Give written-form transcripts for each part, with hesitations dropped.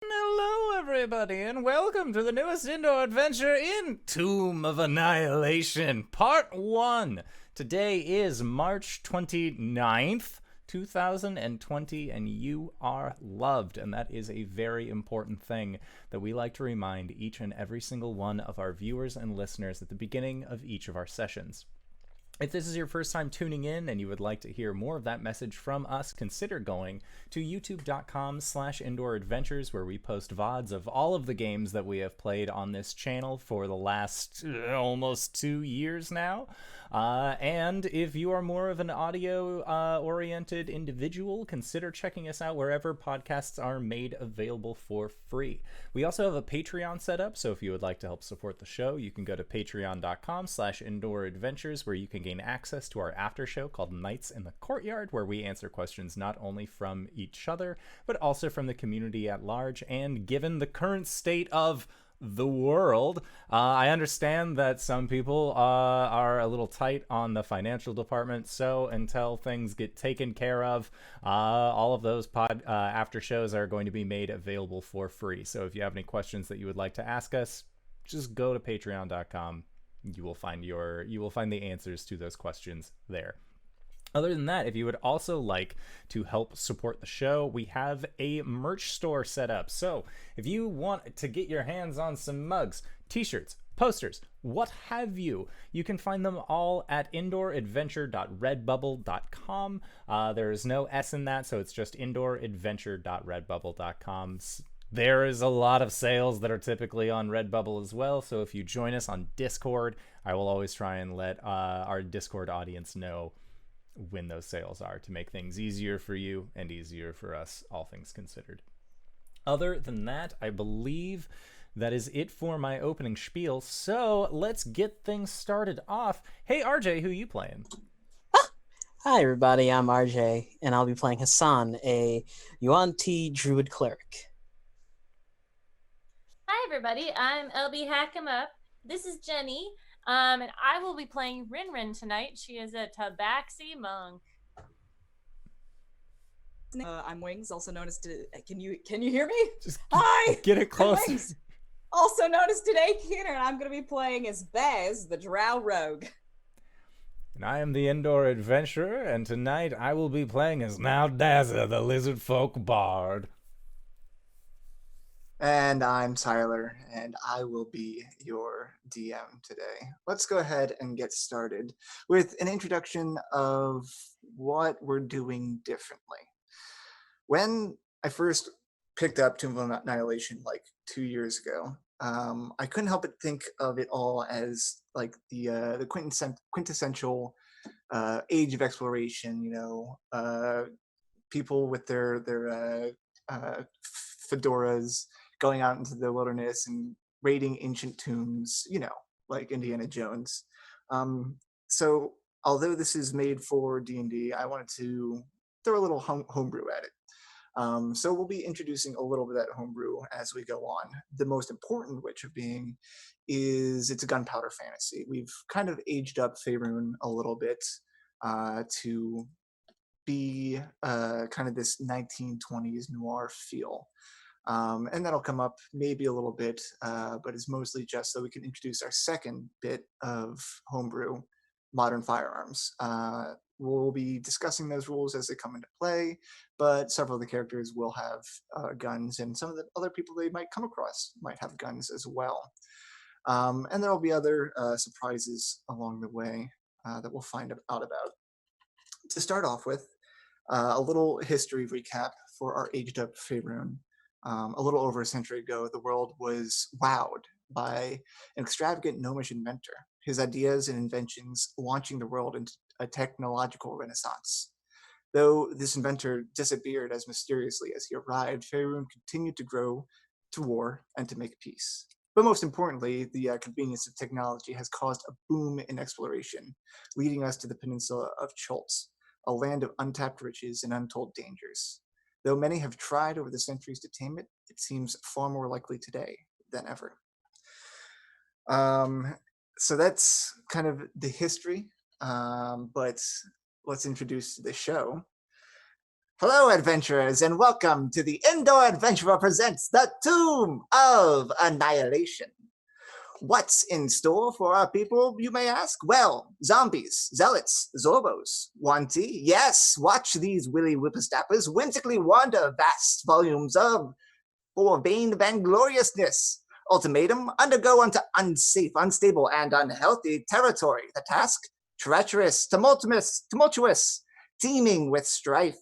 Hello, everybody, and welcome to the newest indoor adventure in Tomb of Annihilation, Part 1. Today is March 29th, 2020, and you are loved. And that is a very important thing that we like to remind each and every single one of our viewers and listeners at the beginning of each of our sessions. If this is your first time tuning in and you would like to hear more of that message from us, consider going to youtube.com/indooradventures, where we post VODs of all of the games that we have played on this channel for the last almost 2 years now. And if you are more of an audio-oriented individual, consider checking us out wherever podcasts are made available for free. We also have a Patreon set up, so if you would like to help support the show, you can go to patreon.com/indooradventures, where you can gain access to our after show called Nights in the Courtyard, where we answer questions not only from each other, but also from the community at large. And given the current state of the world, I understand that some people are a little tight on the financial department, so until things get taken care of, all of those after shows are going to be made available for free. So if you have any questions that you would like to ask us, just go to patreon.com. You will find the answers to those questions there. Other than that, if you would also like to help support the show, we have a merch store set up. So if you want to get your hands on some mugs, t-shirts, posters, what have you, you can find them all at indooradventure.redbubble.com. There's no S in that, so it's just indooradventure.redbubble.com. There is a lot of sales that are typically on Redbubble as well, so if you join us on Discord, I will always try and let our Discord audience know when those sales are, to make things easier for you and easier for us, all things considered. Other than that, I believe that is it for my opening spiel, so let's get things started off. Hey RJ, who you playing? Hi everybody, I'm RJ, and I'll be playing Hassan, a Yuan-Ti Druid Cleric. Hi everybody, I'm LBHackEmUp. This is Jenny, and I will be playing RinRin tonight. She is a Tabaxi monk. I'm Wings, also known as can you hear me? Just Hi, get it close. I'm Wings, also known as Today Keener, and I'm going to be playing as Bez, the Drow Rogue. And I am the Indoor Adventurer, and tonight I will be playing as Naodaza, the Lizard Folk Bard. And I'm Tyler, and I will be your DM today. Let's go ahead and get started with an introduction of what we're doing differently. When I first picked up Tomb of Annihilation like 2 years ago, I couldn't help but think of it all as like the quintessential age of exploration. People with their fedoras, going out into the wilderness and raiding ancient tombs, like Indiana Jones. So although this is made for D&D, I wanted to throw a little homebrew at it. So we'll be introducing a little bit of that homebrew as we go on. The most important which of being is it's a gunpowder fantasy. We've kind of aged up Faerun a little bit to be kind of this 1920s noir feel. And that'll come up maybe a little bit, but it's mostly just so we can introduce our second bit of homebrew, modern firearms. We'll be discussing those rules as they come into play, but several of the characters will have guns, and some of the other people they might come across might have guns as well. And there'll be other surprises along the way that we'll find out about. To start off with, a little history recap for our aged up Faerun. A little over a century ago, the world was wowed by an extravagant gnomish inventor, his ideas and inventions launching the world into a technological renaissance. Though this inventor disappeared as mysteriously as he arrived, Faerun continued to grow, to war, and to make peace. But most importantly, the convenience of technology has caused a boom in exploration, leading us to the peninsula of Chultz, a land of untapped riches and untold dangers. Though many have tried over the centuries to tame it, it seems far more likely today than ever. So that's kind of the history, but let's introduce the show. Hello, adventurers, and welcome to the Indoor Adventurer presents the Tomb of Annihilation. What's in store for our people, you may ask? Well, zombies, zealots, zorbos, wanty. Yes, watch these willy whippersnappers whimsically wander vast volumes of forbane vaingloriousness. Ultimatum, undergo unto unsafe, unstable, and unhealthy territory. The task, treacherous, tumultuous, teeming with strife.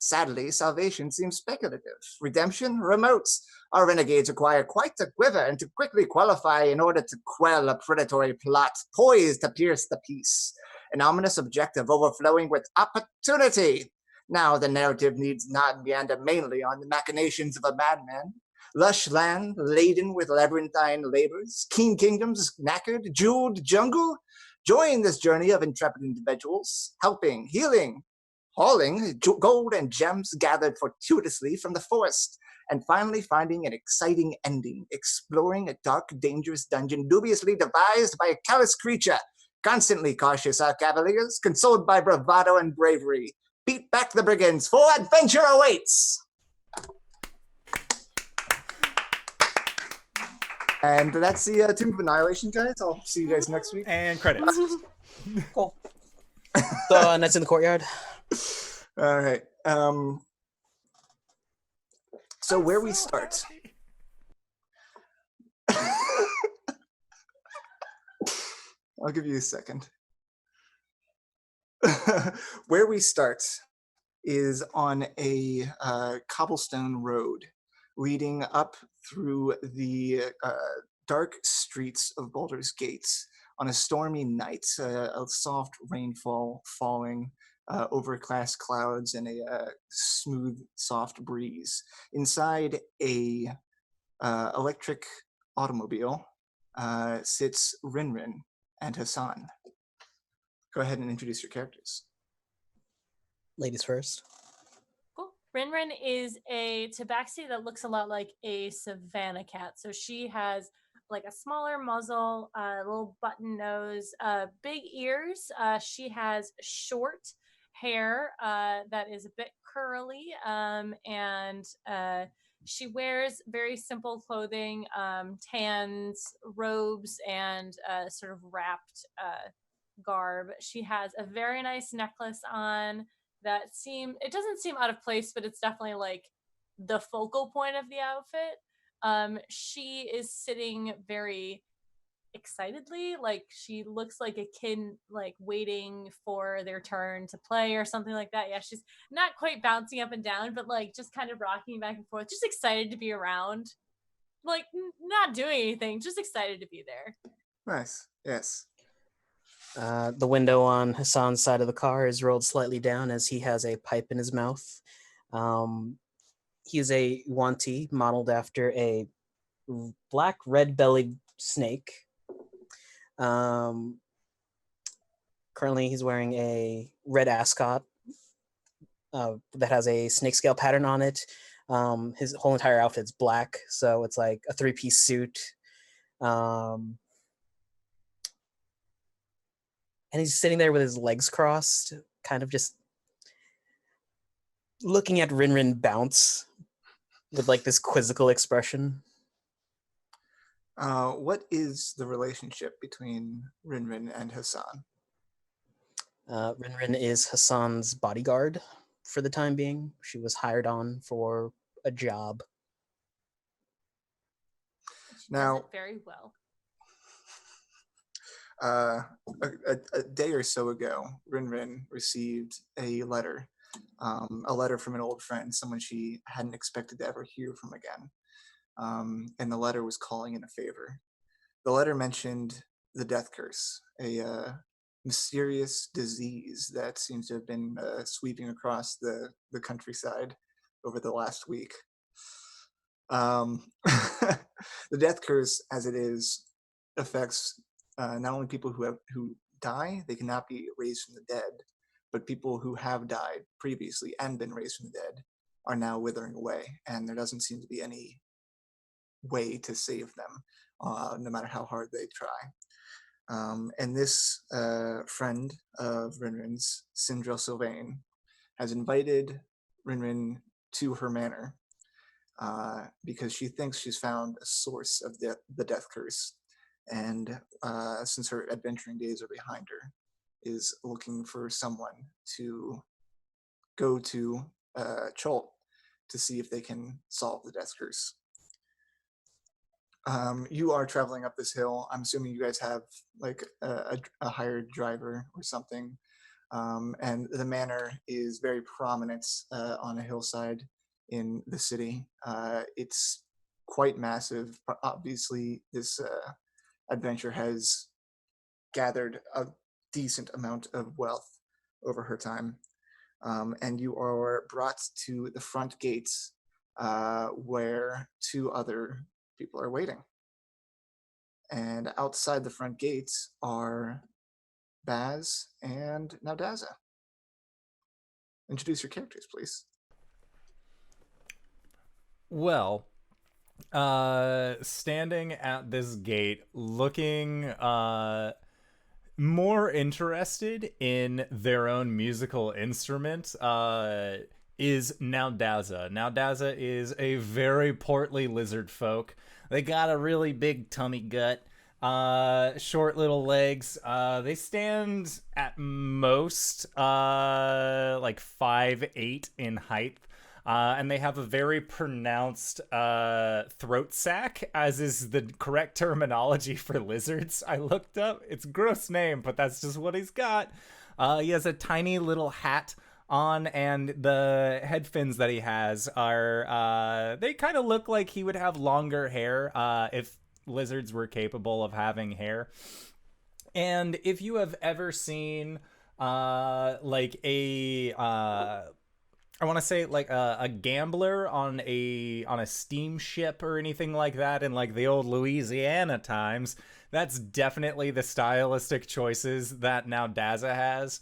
Sadly, salvation seems speculative. Redemption, remote. Our renegades require quite a quiver and to quickly qualify in order to quell a predatory plot poised to pierce the peace. An ominous objective overflowing with opportunity. Now the narrative needs not meander mainly on the machinations of a madman. Lush land laden with labyrinthine labors, keen kingdoms knackered, jeweled jungle. Join this journey of intrepid individuals, helping, healing, hauling gold and gems gathered fortuitously from the forest, and finally finding an exciting ending, exploring a dark, dangerous dungeon dubiously devised by a callous creature. Constantly cautious our cavaliers, consoled by bravado and bravery. Beat back the brigands, for adventure awaits! And that's the Tomb of Annihilation, guys. I'll see you guys next week. And credits. Cool. So, Nights in the Courtyard. All right. So where we start. I'll give you a second. Where we start is on a cobblestone road leading up through the dark streets of Baldur's Gate on a stormy night, a soft rainfall falling, overcast clouds, and a smooth, soft breeze. Inside a electric automobile sits RinRin and Hassan. Go ahead and introduce your characters. Ladies first. Cool. RinRin is a tabaxi that looks a lot like a savanna cat. So she has like a smaller muzzle, a little button nose, big ears. She has short hair that is a bit curly, and she wears very simple clothing, tans, robes, and sort of wrapped garb. She has a very nice necklace on that it doesn't seem out of place, but it's definitely like the focal point of the outfit. She is sitting very excitedly, like she looks like a kid like waiting for their turn to play or something like that. Yeah, she's not quite bouncing up and down, but like just kind of rocking back and forth, just excited to be around, like not doing anything, just excited to be there. Nice. Yes. The window on Hassan's side of the car is rolled slightly down as he has a pipe in his mouth. He is a wanty modeled after a black red-bellied snake. Currently, he's wearing a red ascot that has a snake scale pattern on it. His whole entire outfit's black, so it's like a three-piece suit. And he's sitting there with his legs crossed, kind of just looking at RinRin bounce with like this quizzical expression. What is the relationship between RinRin and Hassan? RinRin is Hassan's bodyguard for the time being. She was hired on for a job. She Now, does it very well. a day or so ago, RinRin received a letter from an old friend, someone she hadn't expected to ever hear from again. And the letter was calling in a favor. The letter mentioned the death curse, a mysterious disease that seems to have been sweeping across the countryside over the last week. The death curse, as it is, affects not only people who die, they cannot be raised from the dead, but people who have died previously and been raised from the dead are now withering away, and there doesn't seem to be any way to save them, no matter how hard they try. And this friend of RinRin's, Sindrel Sylvain, has invited RinRin to her manor because she thinks she's found a source of the death curse. And since her adventuring days are behind her, is looking for someone to go to Chult to see if they can solve the death curse. You are traveling up this hill. I'm assuming you guys have like a hired driver or something. And the manor is very prominent on a hillside in the city. It's quite massive, but obviously this adventure has gathered a decent amount of wealth over her time. And you are brought to the front gates where two other people are waiting. And outside the front gates are Baz and Naodaza. Introduce your characters, please. Well, standing at this gate, looking more interested in their own musical instrument is Naodaza. Naodaza is a very portly lizard folk. They got a really big tummy gut, short little legs. They stand at most like 5'8" in height. And they have a very pronounced throat sac, as is the correct terminology for lizards. I looked up. It's a gross name, but that's just what he's got. He has a tiny little hat on, and the head fins that he has are, they kind of look like he would have longer hair if lizards were capable of having hair. And if you have ever seen like a... I want to say like a gambler on a steamship or anything like that in like the old Louisiana times, that's definitely the stylistic choices that Naodaza has.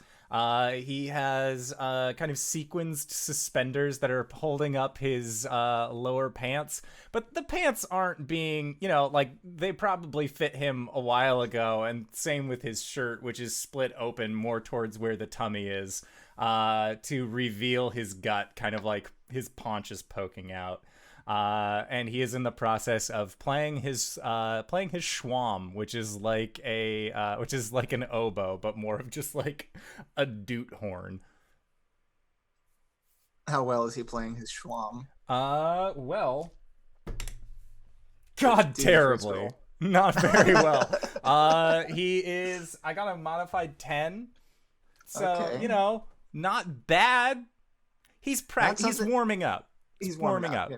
He has kind of sequenced suspenders that are holding up his lower pants, but the pants aren't being, like they probably fit him a while ago, and same with his shirt, which is split open more towards where the tummy is. To reveal his gut, kind of like his paunch is poking out. And he is in the process of playing his schwam, which is like an oboe, but more of just like a doot horn. How well is he playing his schwam? Well, God, terribly. Not very well. He is, I got a modified 10. So, okay. Not bad. He's he's warming up. He's warming up.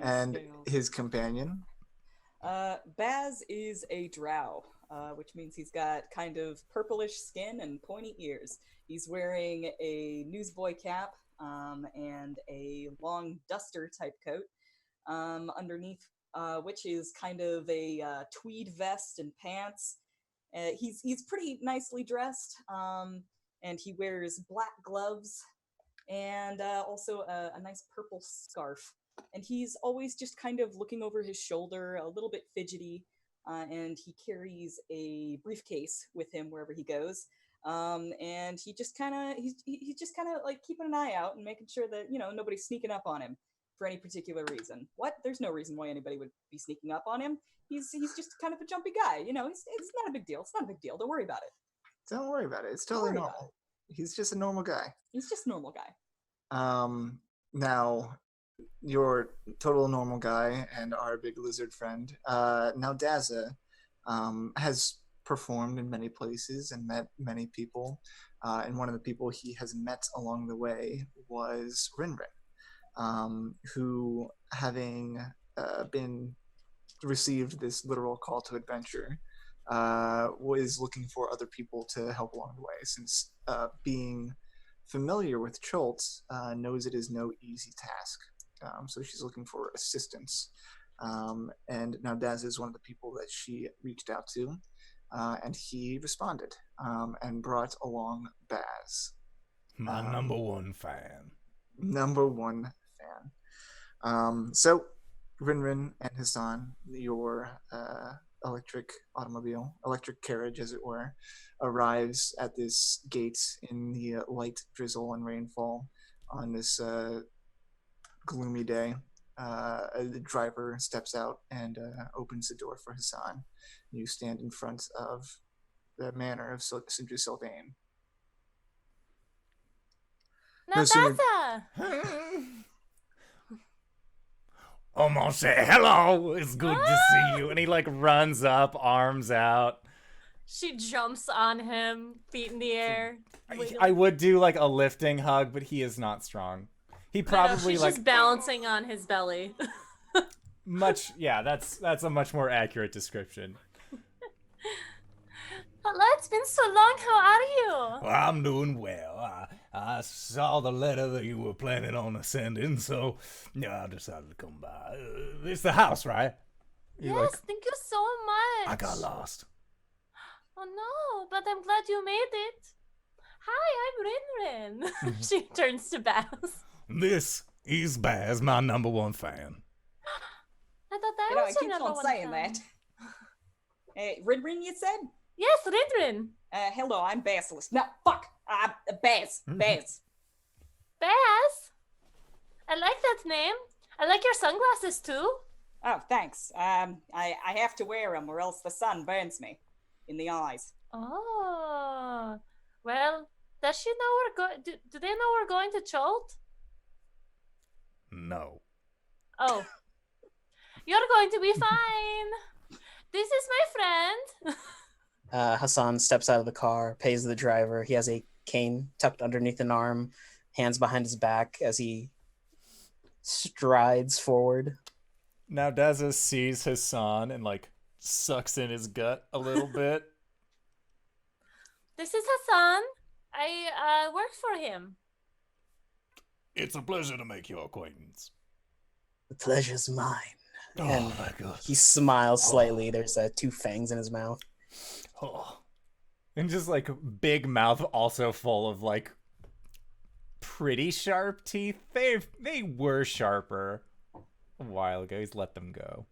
And scale. His companion? Baz is a drow, which means he's got kind of purplish skin and pointy ears. He's wearing a newsboy cap and a long duster type coat underneath, which is kind of a tweed vest and pants. He's pretty nicely dressed, and he wears black gloves and also a nice purple scarf. And he's always just kind of looking over his shoulder, a little bit fidgety, and he carries a briefcase with him wherever he goes. And he's just kind of like keeping an eye out and making sure that nobody's sneaking up on him for any particular reason. There's no reason why anybody would be sneaking up on him. He's just kind of a jumpy guy, it's not a big deal. It's not a big deal. Don't worry about it. Don't worry about it. It's totally normal. He's just a normal guy. He's just a normal guy. Now, your total normal guy and our big lizard friend, Naodaza, has performed in many places and met many people. And one of the people he has met along the way was RinRin, who, having been received this literal call to adventure, was looking for other people to help along the way, since being familiar with Chult, knows it is no easy task. So she's looking for assistance. And Naodaza is one of the people that she reached out to, and he responded and brought along Baz. My number one fan. So RinRin and Hassan, your electric automobile, electric carriage, as it were, arrives at this gate in the light drizzle and rainfall on this gloomy day. The driver steps out and opens the door for Hassan. You stand in front of the manor of Sindri Sylvain. No sooner- Naodaza! Almost say hello. It's good to see you. And he like runs up, arms out. She jumps on him, feet in the air. I would do like a lifting hug, but he is not strong. He probably she's like just balancing on his belly. Yeah, that's a much more accurate description. Hello, it's been so long. How are you? Well, I'm doing well. I saw the letter that you were planning on sending, so I decided to come by. It's the house, right? Yes, thank you so much. I got lost. Oh no, but I'm glad you made it. Hi, I'm RinRin. She turns to Baz. This is Baz, my number one fan. I thought that I was your keep number on one saying fan. that. RinRin, you said? Yes, RinRin. Hello, I'm Basilisk. No, fuck! Baz. Baz. Baz? I like that name. I like your sunglasses too. Oh, thanks. I have to wear them or else the sun burns me in the eyes. Oh, well, does she know we're going? Do they know we're going to Cholt? No. Oh, you're going to be fine. This is my friend. Hassan steps out of the car, pays the driver. He has a cane tucked underneath an arm, hands behind his back as he strides forward. Naodaza sees Hassan and like sucks in his gut a little bit. This is Hassan. I work for him. It's a pleasure to make your acquaintance. The pleasure's mine. Oh And my god. he smiles slightly. There's two fangs in his mouth. Oh. And just like big mouth, also full of like pretty sharp teeth. They were sharper a while ago. He's let them go.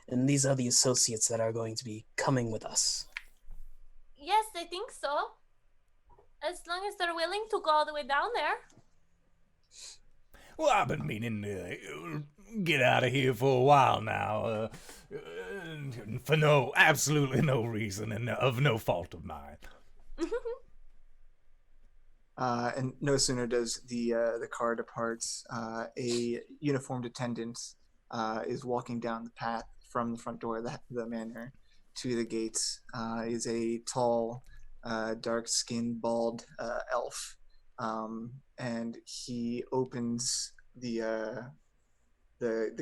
And these are the associates that are going to be coming with us. Yes, I think so. As long as they're willing to go all the way down there. Well, I've been meaning to get out of here for a while now. For absolutely no reason and of no fault of mine. And no sooner does the car depart, a uniformed attendant is walking down the path from the front door of the manor to the gates. Is a tall, dark-skinned, bald elf, and he opens the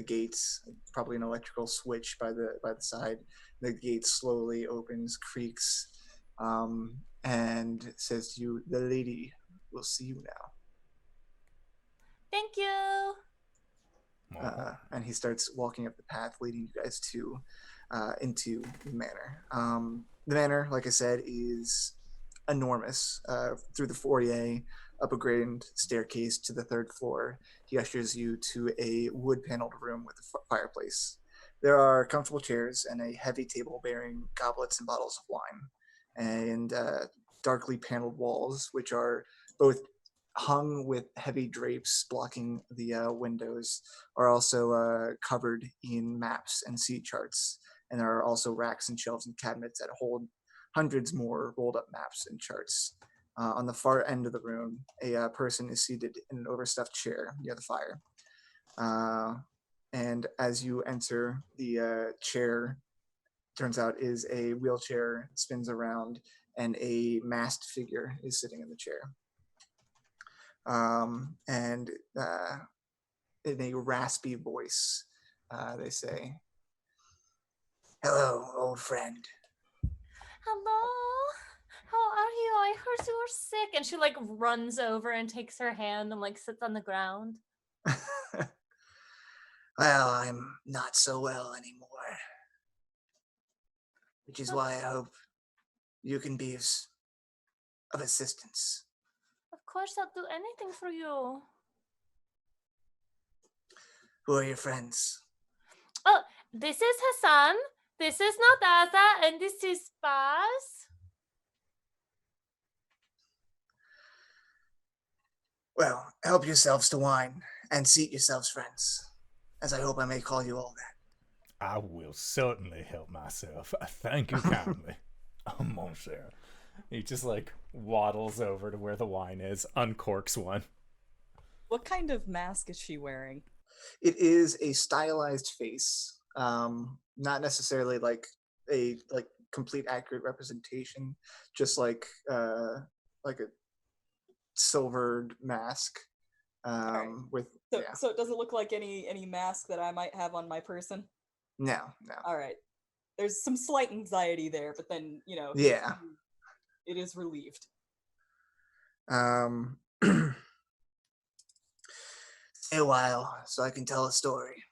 gates. Probably an electrical switch by the side. The gate slowly opens, creaks, and says to you, "The lady will see you now." Thank you. And he starts walking up the path, leading you guys to into the manor. The manor, like I said, is enormous. Through the foyer, up a grand staircase to the third floor, he ushers you to a wood-paneled room with a fireplace. There are comfortable chairs and a heavy table bearing goblets and bottles of wine, and darkly paneled walls, which are both hung with heavy drapes blocking the windows, are also covered in maps and sea charts. And there are also racks and shelves and cabinets that hold hundreds more rolled up maps and charts. On the far end of the room, a person is seated in an overstuffed chair near the fire. And as you enter, the chair, turns out, is a wheelchair, spins around, and a masked figure is sitting in the chair. And in a raspy voice, they say, "Hello, old friend." Hello. How are you? I heard you were sick. And she like runs over and takes her hand and like sits on the ground. Well, I'm not so well anymore, which is why I hope you can be of assistance. Of course, I'll do anything for you. Who are your friends? Oh, this is Hassan. This is Naodaza, and this is Baz. Well, help yourselves to wine, and seat yourselves, friends, as I hope I may call you all that. I will certainly help myself. Thank you kindly, monsieur. He just like waddles over to where the wine is, uncorks one. What kind of mask is she wearing? It is a stylized face, not necessarily like a complete accurate representation, just like a silvered mask. Right. With So it doesn't look like any mask that I might have on my person. No. All right. There's some slight anxiety there, but then Yeah. it is relieved. Stay a while so I can tell a story.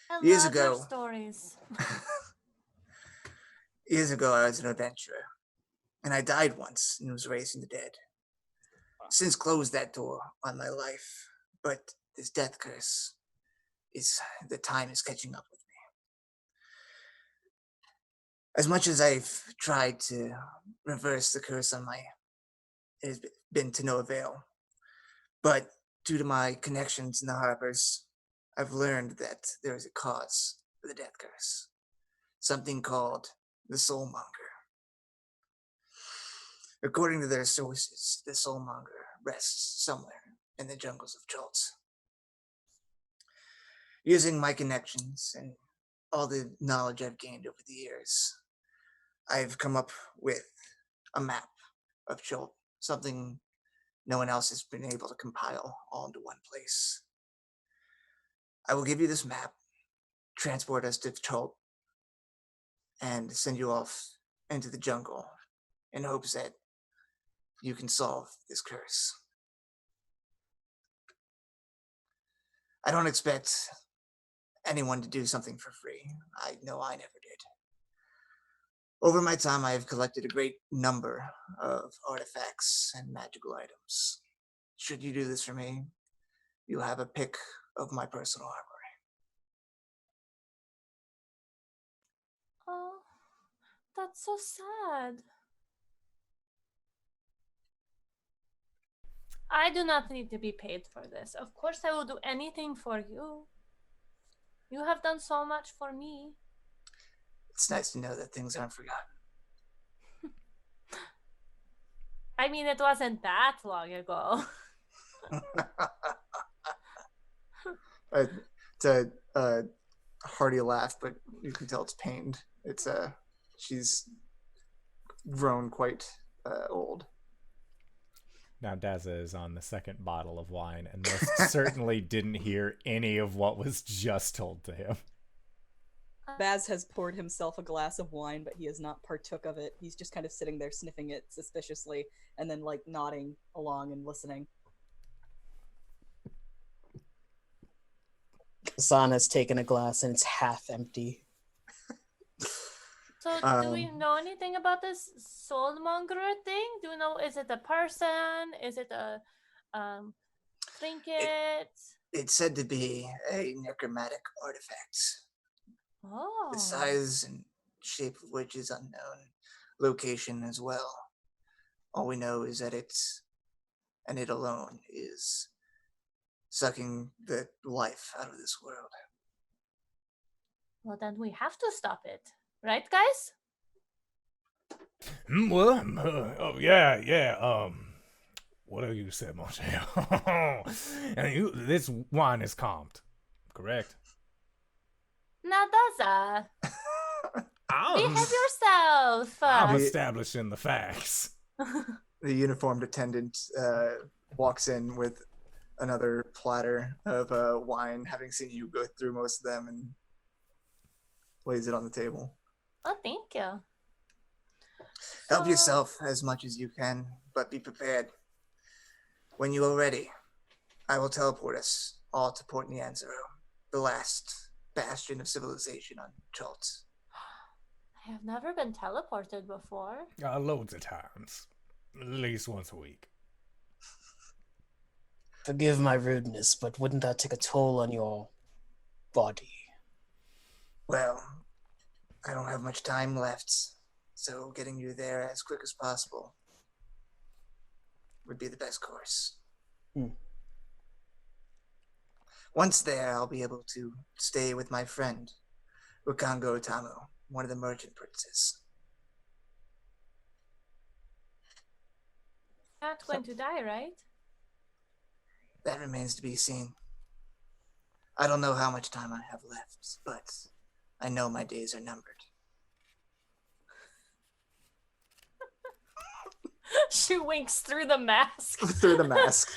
I Years love your ago. stories. Years ago, I was an adventurer, and I died once and was raised from the dead. Since closed that door on my life, but this death curse the time is catching up with me. As much as I've tried to reverse the curse on it has been to no avail. But due to my connections in the harbors, I've learned that there is a cause for the death curse. Something called the Soulmonger. According to their sources, the Soulmonger rests somewhere in the jungles of Chult. Using my connections and all the knowledge I've gained over the years, I've come up with a map of Chult, something no one else has been able to compile all into one place. I will give you this map, transport us to Chult, and send you off into the jungle in hopes that you can solve this curse. I don't expect anyone to do something for free. I know I never did. Over my time, I have collected a great number of artifacts and magical items. Should you do this for me, you'll have a pick of my personal armory. Oh, that's so sad. I do not need to be paid for this. Of course, I will do anything for you. You have done so much for me. It's nice to know that things aren't forgotten. I mean, it wasn't that long ago. It's a hearty laugh, but you can tell it's pained. It's she's grown quite old. Now Daza is on the second bottle of wine and most certainly didn't hear any of what was just told to him. Baz has poured himself a glass of wine, but he has not partook of it. He's just kind of sitting there sniffing it suspiciously and then like nodding along and listening. Hassan has taken a glass and it's half empty. So, do we know anything about this soulmonger thing? Do you know, is it a person? Is it a trinket? It's said to be a necromantic artifact. Oh. The size and shape of which is unknown. Location as well. All we know is that it alone is sucking the life out of this world. Well, then we have to stop it. Right, guys? Well, oh, yeah. What do you say, monsieur? And this wine is calmed, correct? Naodaza, behave yourself. I'm establishing the facts. The uniformed attendant walks in with another platter of wine, having seen you go through most of them, and lays it on the table. Oh, thank you. Help yourself as much as you can, but be prepared. When you are ready, I will teleport us all to Port Nyanzaro, the last bastion of civilization on Chult. I have never been teleported before. Loads of times. At least once a week. Forgive my rudeness, but wouldn't that take a toll on your body? Well, I don't have much time left, so getting you there as quick as possible would be the best course. Once there, I'll be able to stay with my friend, Wakango Otamu, one of the merchant princes. Not going to die, right? That remains to be seen. I don't know how much time I have left, but I know my days are numbered. She winks through the mask. Through the mask.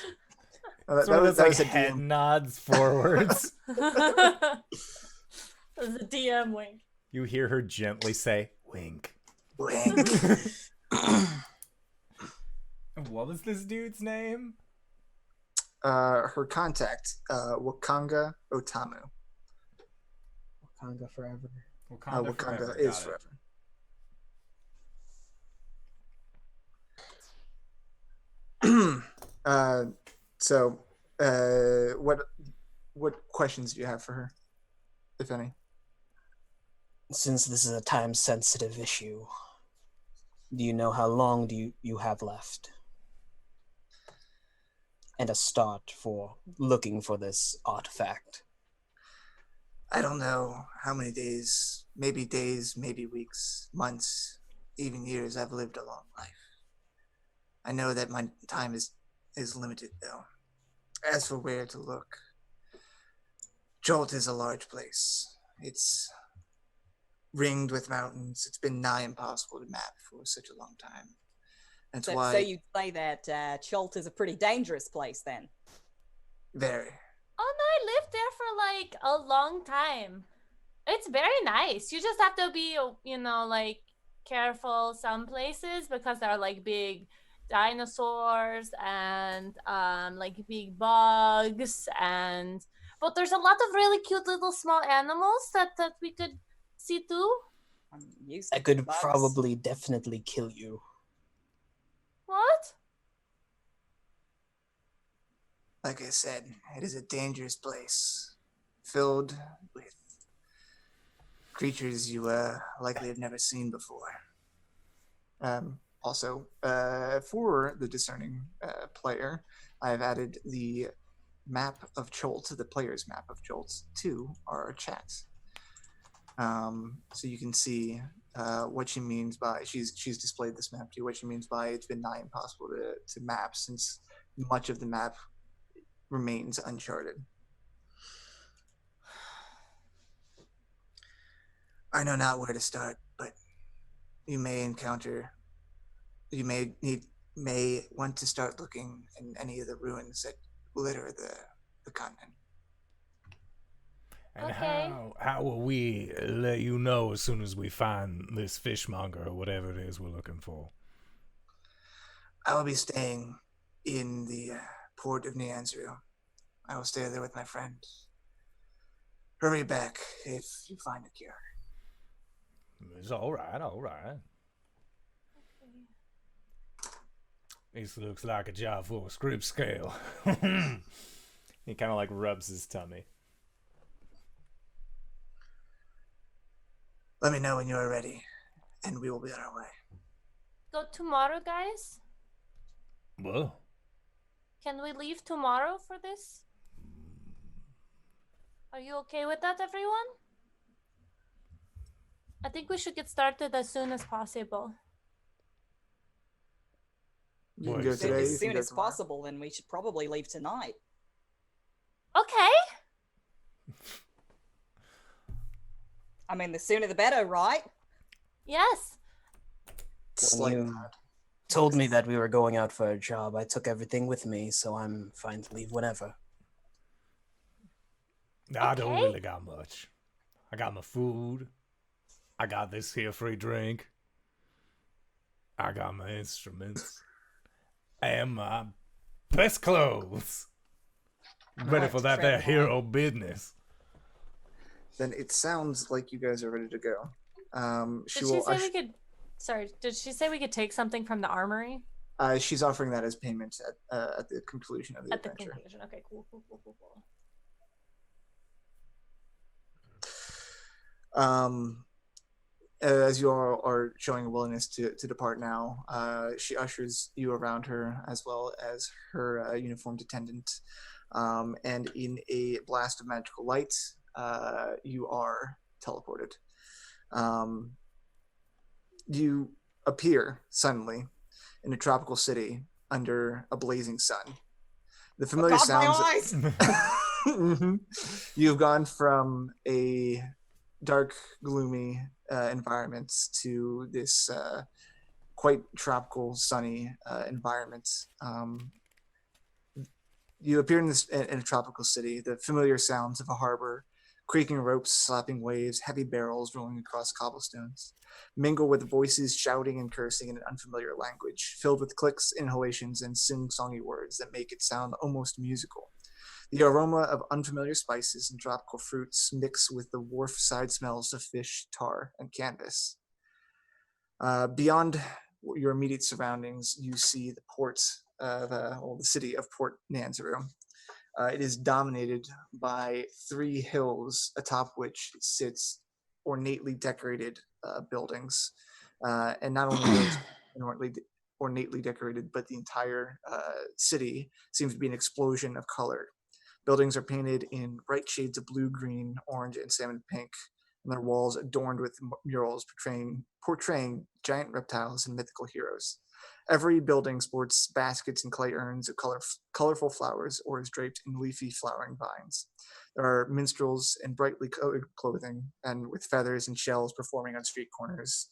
That was like a head DM. nods forwards. That was a DM wink. You hear her gently say, "Wink." Wink. What was this dude's name? Her contact, Wakanga Otamu. Wakanga forever. Wakanda Wakanga forever. is Got it. forever. What questions do you have for her, if any? Since this is a time-sensitive issue, do you know how long do you have left? And a start for looking for this artifact. I don't know how many days, maybe weeks, months, even years I've lived a long life. I know that my time is limited, though. As for where to look, Jolt is a large place. It's ringed with mountains. It's been nigh impossible to map for such a long time. That's why. So you'd say that Cholt is a pretty dangerous place, then? Very. Oh no, I lived there for like a long time. It's very nice. You just have to be, like careful some places because there are like big dinosaurs and like big bugs but there's a lot of really cute little small animals that we could see too. I'm used to I could bugs. probably definitely kill you. What? Like I said, it is a dangerous place, filled with creatures you likely have never seen before. Also, for the discerning player, I have added the map of Jolt, the player's map of Jolt, to our chat. So you can see what she means by, she's displayed this map to you, what she means by it's been nigh impossible to map since much of the map remains uncharted. I know not where to start, but you may want to start looking in any of the ruins that litter the continent. And Okay. how will we let you know as soon as we find this fishmonger or whatever it is we're looking for? I will be staying in the port of Nianzru. I will stay there with my friend. Hurry back if you find a cure. It's all right. This looks like a job for a script scale. He kind of like rubs his tummy. Let me know when you are ready, and we will be on our way. Go tomorrow, guys? Whoa. Can we leave tomorrow for this? Are you okay with that, everyone? I think we should get started as soon as possible. You can go As today. As you can soon go as tomorrow. possible, then we should probably leave tonight. Okay. I mean, the sooner the better, right? Yes. Slight you nod. told me that we were going out for a job, I took everything with me, so I'm fine to leave whenever. I don't Okay. really got much. I got my food. I got this here free drink. I got my instruments. And my best clothes. Ready Alright, for that there travel on. hero business. Then it sounds like you guys are ready to go. Did she say we could? Sorry, did she say we could take something from the armory She's offering that as payment at the conclusion of the at the adventure. conclusion? Okay, cool. As you all are showing a willingness to depart now, she ushers you around her as well as her uniformed attendant. And in a blast of magical light, you are teleported. You appear suddenly in a tropical city under a blazing sun. The familiar sounds. My eyes! Mhm. You've gone from a dark, gloomy environment to this quite tropical, sunny environment. You appear in a tropical city. The familiar sounds of a harbor, creaking ropes, slapping waves, heavy barrels rolling across cobblestones, mingle with voices shouting and cursing in an unfamiliar language, filled with clicks, inhalations, and sing-songy words that make it sound almost musical. The aroma of unfamiliar spices and tropical fruits mix with the wharf-side smells of fish, tar, and canvas. Beyond your immediate surroundings, you see the port of the city of Port Nanzaru. It is dominated by 3 hills, atop which sits ornately decorated buildings, and not only those ornately decorated, but the entire city seems to be an explosion of color. Buildings are painted in bright shades of blue, green, orange, and salmon pink, and their walls adorned with murals portraying giant reptiles and mythical heroes. Every building sports baskets and clay urns of colorful flowers or is draped in leafy flowering vines. There are minstrels in brightly colored clothing and with feathers and shells performing on street corners.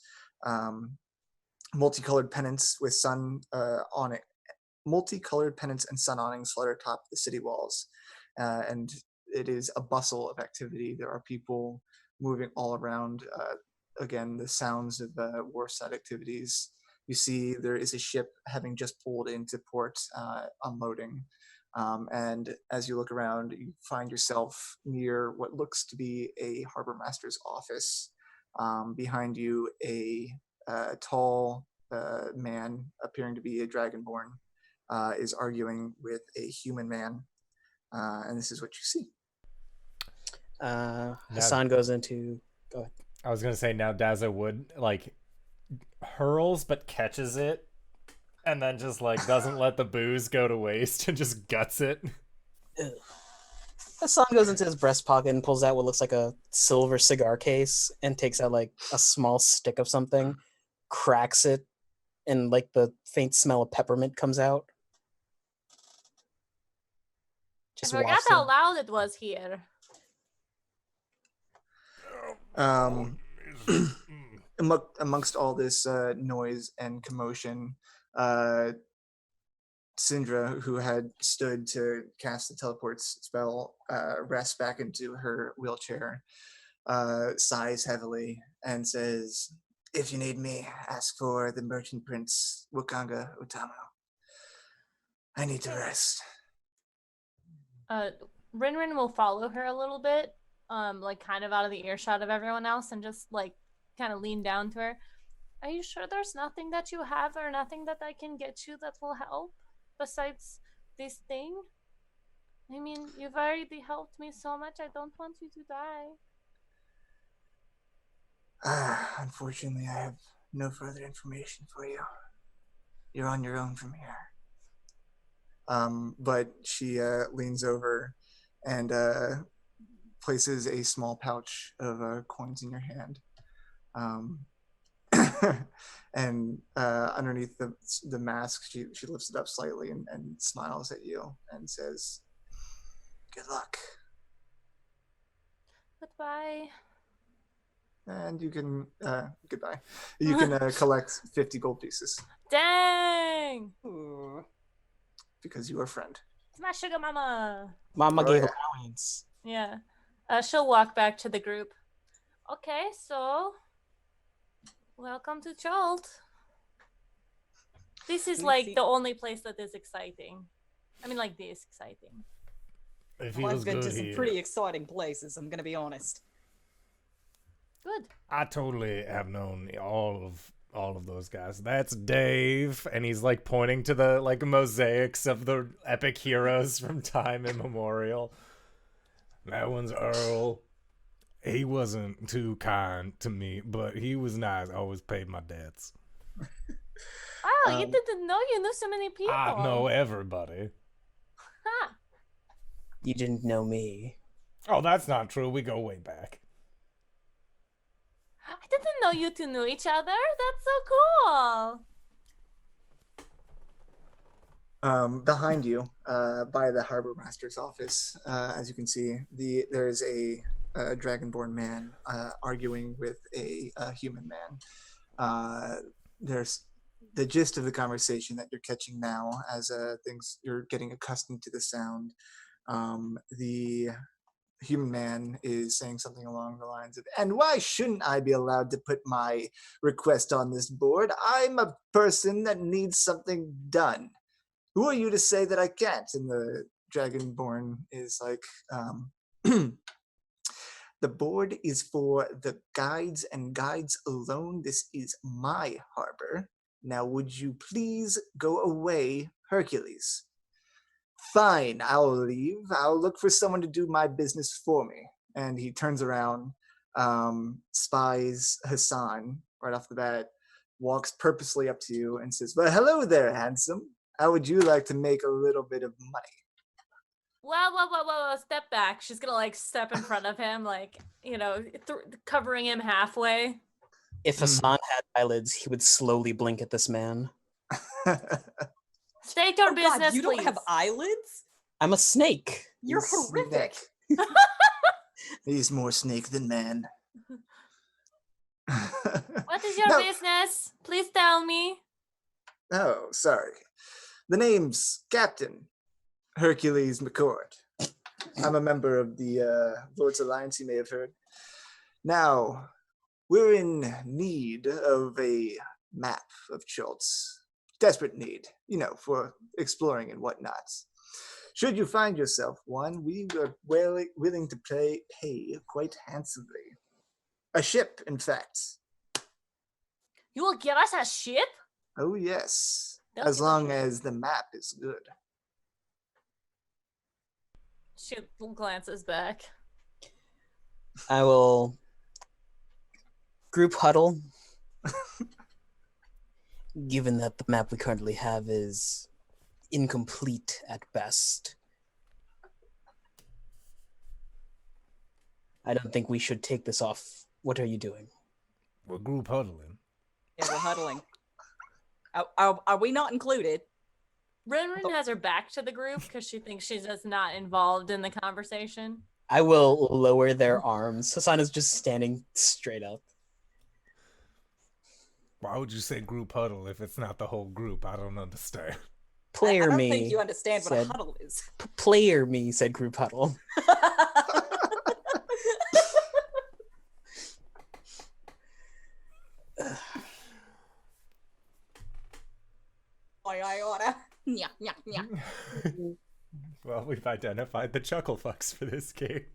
Multicolored pennants with sun on it. Multicolored pennants and sun awnings flutter atop the city walls. And it is a bustle of activity. There are people moving all around. Again, the sounds of warside activities. You see there is a ship having just pulled into port, unloading. And as you look around, you find yourself near what looks to be a harbor master's office. Behind you, a tall man, appearing to be a dragonborn, is arguing with a human man. And this is what you see. Hassan goes into... Go ahead. I was going to say, Naodaza would, hurls but catches it, and then just, doesn't let the booze go to waste and just guts it. Ugh. Hassan goes into his breast pocket and pulls out what looks like a silver cigar case and takes out, a small stick of something, cracks it, and, the faint smell of peppermint comes out. I forgot how loud it was here. Amongst all this noise and commotion, Syndra, who had stood to cast the teleport spell, rests back into her wheelchair, sighs heavily, and says, "If you need me, ask for the merchant prince, Wakanga Utamo. I need to rest." RinRin will follow her a little bit, kind of out of the earshot of everyone else, and just kind of lean down to her. Are you sure there's nothing that you have or nothing that I can get you that will help besides this thing? I mean, you've already helped me so much. I don't want you to die. Unfortunately, I have no further information for you. You're on your own from here. But she leans over and places a small pouch of coins in your hand. And underneath the mask, she lifts it up slightly and smiles at you and says, "Good luck." Goodbye. And you can, goodbye. You can collect 50 gold pieces. Dang! Ooh. Because you are a friend. It's my sugar mama. Mama gave yeah. allowance. Yeah. She'll walk back to the group. Okay, so welcome to Jolt. This is the only place that is exciting. I mean, this exciting. It I've been feels to good some here. pretty exciting places, I'm gonna be honest. Good. I totally have known all of those guys. That's Dave, and he's pointing to the mosaics of the epic heroes from time immemorial. That one's Earl. He wasn't too kind to me, but he was nice. Always paid my debts. Oh, you didn't know you knew so many people. I know everybody. Huh. You didn't know me. Oh, that's not true. We go way back. I didn't know you two knew each other. That's so cool. Behind you, by the harbor master's office, as you can see, there's a dragonborn man arguing with a human man. There's the gist of the conversation that you're catching now, as you're getting accustomed to the sound. The human man is saying something along the lines of, "And why shouldn't I be allowed to put my request on this board? I'm a person that needs something done. Who are you to say that I can't?" And the dragonborn is like, "The board is for the guides and guides alone. This is my harbor. Now would you please go away, Hercules?" "Fine, I'll leave. I'll look for someone to do my business for me." And he turns around, spies Hassan right off the bat, walks purposely up to you and says, "Well, hello there, handsome. How would you like to make a little bit of money?" Whoa, step back. She's gonna like step in front of him, like, covering him halfway. If Hassan had eyelids, he would slowly blink at this man. State your God, business, you please. don't have eyelids? I'm a snake. You're He's horrific. snake. He's more snake than man. What is your No. business? Please tell me. Oh, sorry. The name's Captain Hercules McCord. I'm a member of the Lord's Alliance, you may have heard. Now, we're in need of a map of sorts. Desperate need, for exploring and whatnot. Should you find yourself one, we are willing to pay quite handsomely. A ship, in fact. You will give us a ship? Oh, yes. They'll As give us long a- as the map is good. She glances back. I will group huddle. Given that the map we currently have is incomplete at best, I don't think we should take this off. What are you doing? We're group huddling. Yeah, we're huddling. Are we not included? RinRin has her back to the group because she thinks she's just not involved in the conversation. I will lower their arms. Hassan is just standing straight up. Why would you say group huddle if it's not the whole group? I don't understand. Player I don't me. think you understand what a said- huddle is. Player me, said group huddle. I order. Nya, nya, nya. Well, we've identified the chuckle fucks for this game.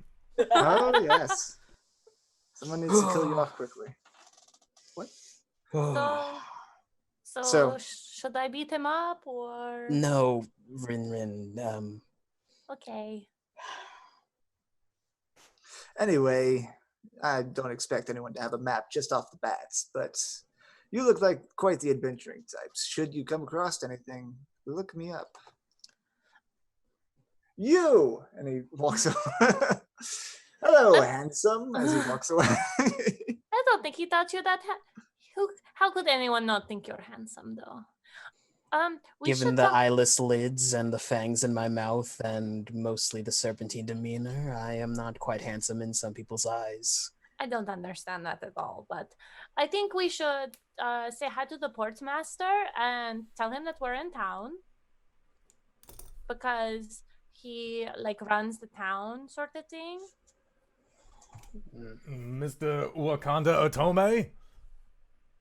Oh, yes. Someone needs to kill you off quickly. What? So should I beat him up or? No, RinRin. Okay. Anyway, I don't expect anyone to have a map just off the bats, but you look like quite the adventuring types. Should you come across anything, look me up. You! And he walks over. Hello, handsome, as he walks away. I don't think he thought you that. How could anyone not think you're handsome, though? We Given should the talk- eyeless lids and the fangs in my mouth and mostly the serpentine demeanor, I am not quite handsome in some people's eyes. I don't understand that at all, but I think we should say hi to the portmaster and tell him that we're in town because he runs the town, sort of thing. Mr. Wakanda Otome?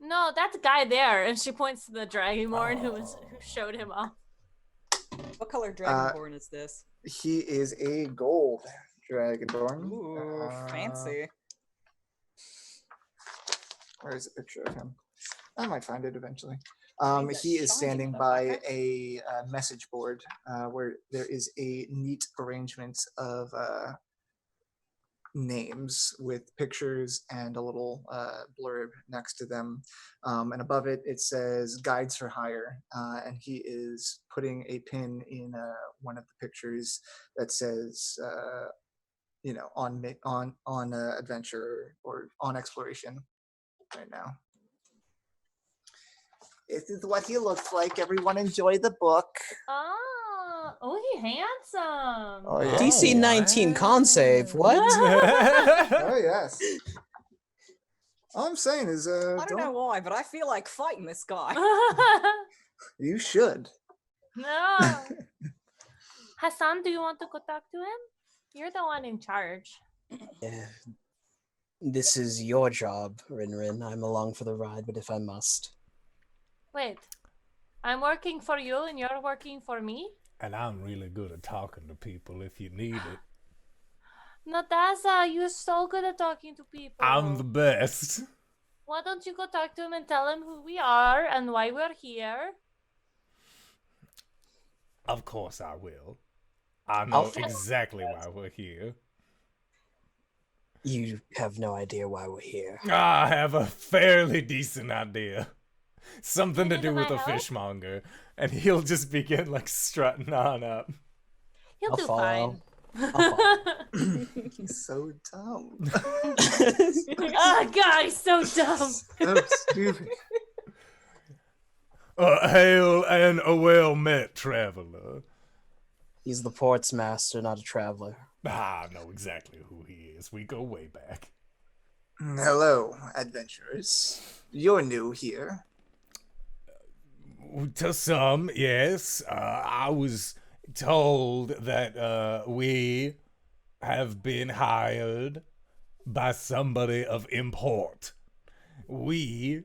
No, that guy there, and she points to the Dragonborn who showed him up. What color dragonborn is this? He is a gold dragonborn. Ooh, fancy. Where's a picture of him? I might find it eventually. He's He is shiny standing though, by okay. a message board where there is a neat arrangement of names with pictures and a little blurb next to them. And above it, it says Guides for Hire. And he is putting a pin in one of the pictures that says, on adventure or on exploration right now. This is what he looks like. Everyone enjoy the book. Oh, he handsome. Oh, yeah. DC 19 con save. What? Oh, yes. All I'm saying is, I don't know why, but I feel like fighting this guy. you should. No. Hassan, do you want to go talk to him? You're the one in charge. Yeah. This is your job, RinRin. I'm along for the ride, but if I must. Wait. I'm working for you and you're working for me? And I'm really good at talking to people if you need it. Naodaza, you're so good at talking to people. I'm the best. Why don't you go talk to him and tell him who we are and why we're here? Of course I will. I know exactly why we're here. You have no idea why we're here. I have a fairly decent idea. Something to do with a help? fishmonger. And he'll just begin like strutting on up. He'll I'll do follow. fine. He's so dumb. Oh, God, he's so dumb. So stupid. Hail and a well-met traveler. He's the ports master, not a traveler. I know exactly who he is. We go way back. Hello, adventurers. You're new here. To some, yes. I was told that we have been hired by somebody of import. We,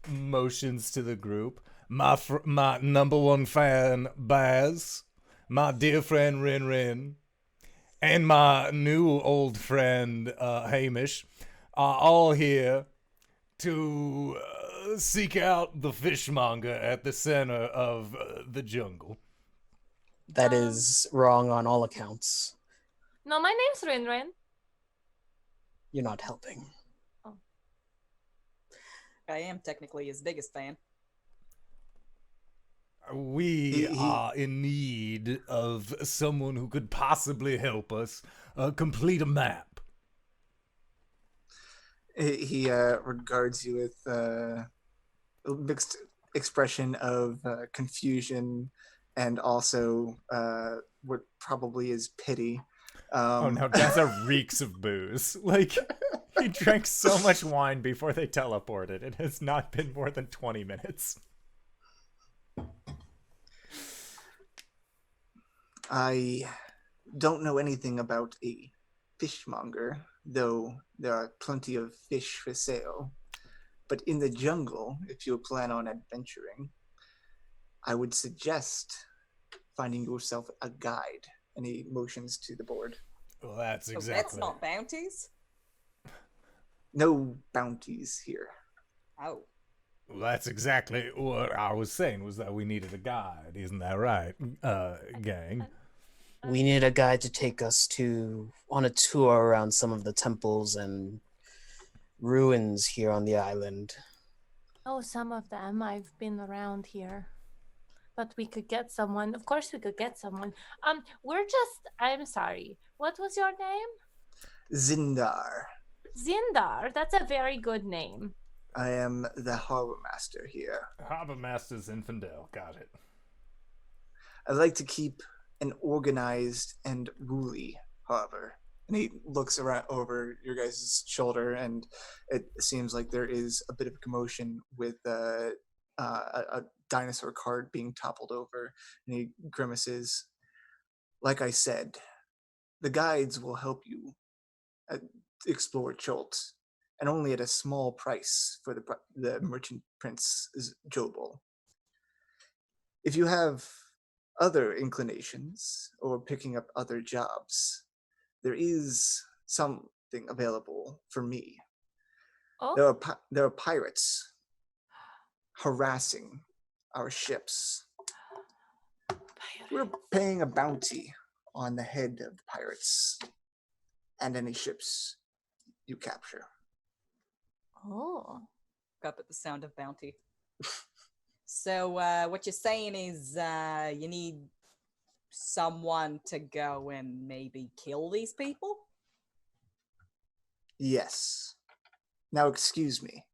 motions to the group, my number one fan, Baz, my dear friend RinRin, and my new old friend Hamish are all here to seek out the fishmonger at the center of the jungle. That is wrong on all accounts. No, my name's RinRin. You're not helping. I am technically his biggest fan. We are in need of someone who could possibly help us complete a map. He regards you with a mixed expression of confusion and also what probably is pity. Oh no, Naodaza reeks of booze. Like, he drank so much wine before they teleported. It has not been more than 20 minutes. I don't know anything about a fishmonger, though there are plenty of fish for sale. But in the jungle, if you plan on adventuring, I would suggest finding yourself a guide. And he motions to the board. Well, that's So exactly. that's not bounties? No bounties here. Oh. Well, that's exactly what I was saying, was that we needed a guide. Isn't that right, gang? We need a guide to take us on a tour around some of the temples and ruins here on the island. Oh, some of them. I've been around here. But we could get someone. Of course we could get someone. I'm sorry. What was your name? Zindar. Zindar. That's a very good name. I am the harbor master here. Harbor Master's Infidel. Got it. I like to keep an organized and ruly harbor. And he looks around over your guys' shoulder, and it seems like there is a bit of commotion with a dinosaur cart being toppled over, and he grimaces. Like I said, the guides will help you explore Cholt, and only at a small price for the merchant prince's Jobel. If you have other inclinations or picking up other jobs, there is something available for me. Oh, There are pirates harassing our ships. We're paying a bounty on the head of the pirates. and any ships you capture. Oh. Up at the sound of bounty. So what you're saying is you need someone to go and maybe kill these people? Yes. Now, excuse me.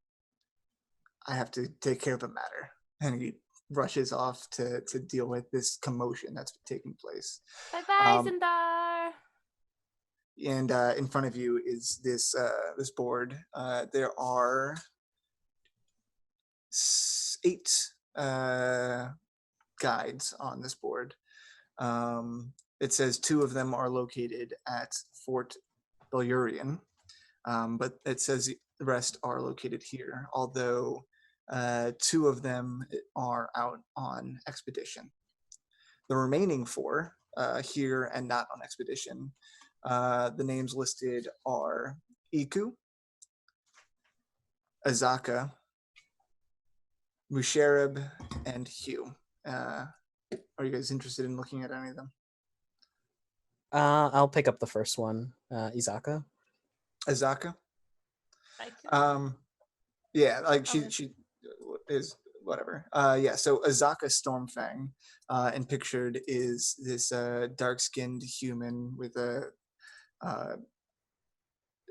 I have to take care of a matter. And he rushes off to deal with this commotion that's taking place. Bye-bye, Zindar. And in front of you is this this board. There are 8 guides on this board. It says 2 of them are located at Fort Belurian, but it says the rest are located here, although 2 of them are out on expedition. The remaining 4 here and not on expedition, the names listed are Iku, Azaka, Musharib, and Hugh. Are you guys interested in looking at any of them? I'll pick up the first one, Izaka. Azaka? Like, Yeah, like Okay. she is whatever. Yeah, so Azaka Stormfang, and pictured is this dark-skinned human with a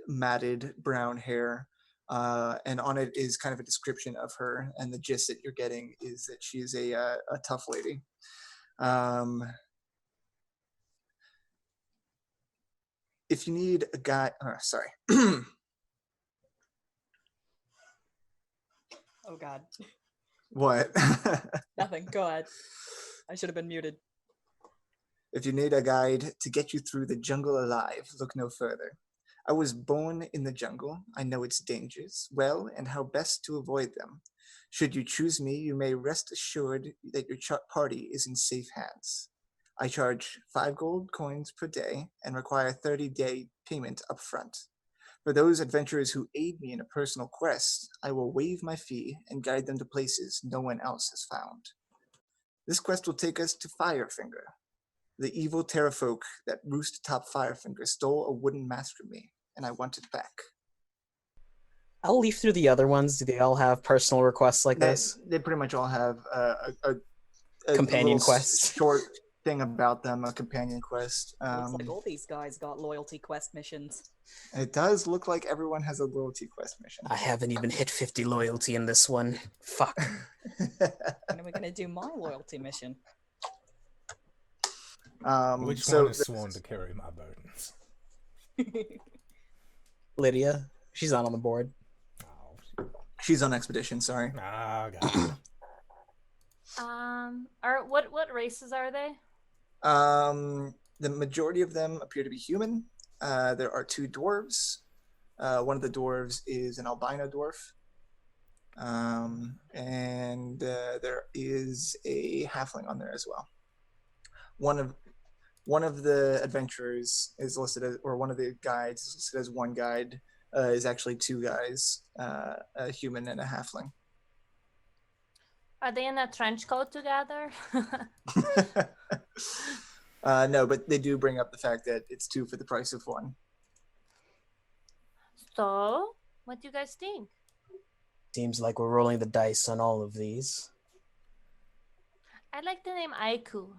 matted brown hair, and on it is kind of a description of her, and the gist that you're getting is that she's a tough lady. If you need a guy, sorry. Oh God. What? Nothing. Go ahead. I should have been muted. If you need a guide to get you through the jungle alive, look no further. I was born in the jungle. I know its dangers well and how best to avoid them. Should you choose me, you may rest assured that your party is in safe hands. I charge 5 gold coins per day and require 30-day payment up front. For those adventurers who aid me in a personal quest, I will waive my fee and guide them to places no one else has found. This quest will take us to Firefinger. The evil terrafolk that roost atop Firefinger stole a wooden mask from me, and I want it back. I'll leaf through the other ones. Do they all have personal requests like this? They pretty much all have a Companion little quest. short thing about them, a companion quest. Looks like all these guys got loyalty quest missions. It does look like everyone has a loyalty quest mission. I haven't even hit 50 loyalty in this one. Fuck. When are we gonna do my loyalty mission? Which so one is sworn to carry my burdens? Lydia, she's not on the board. Oh, she's on expedition. Sorry. gotcha. What races are they? The majority of them appear to be human. There are 2 dwarves. One of the dwarves is an albino dwarf. And there is a halfling on there as well. One of the adventurers is listed as, or one of the guides is listed as 1 guide. Is actually 2 guys, a human and a halfling. Are they in a trench coat together? No, but they do bring up the fact that it's 2 for the price of 1. So, what do you guys think? Seems like we're rolling the dice on all of these. I like the name Aiku.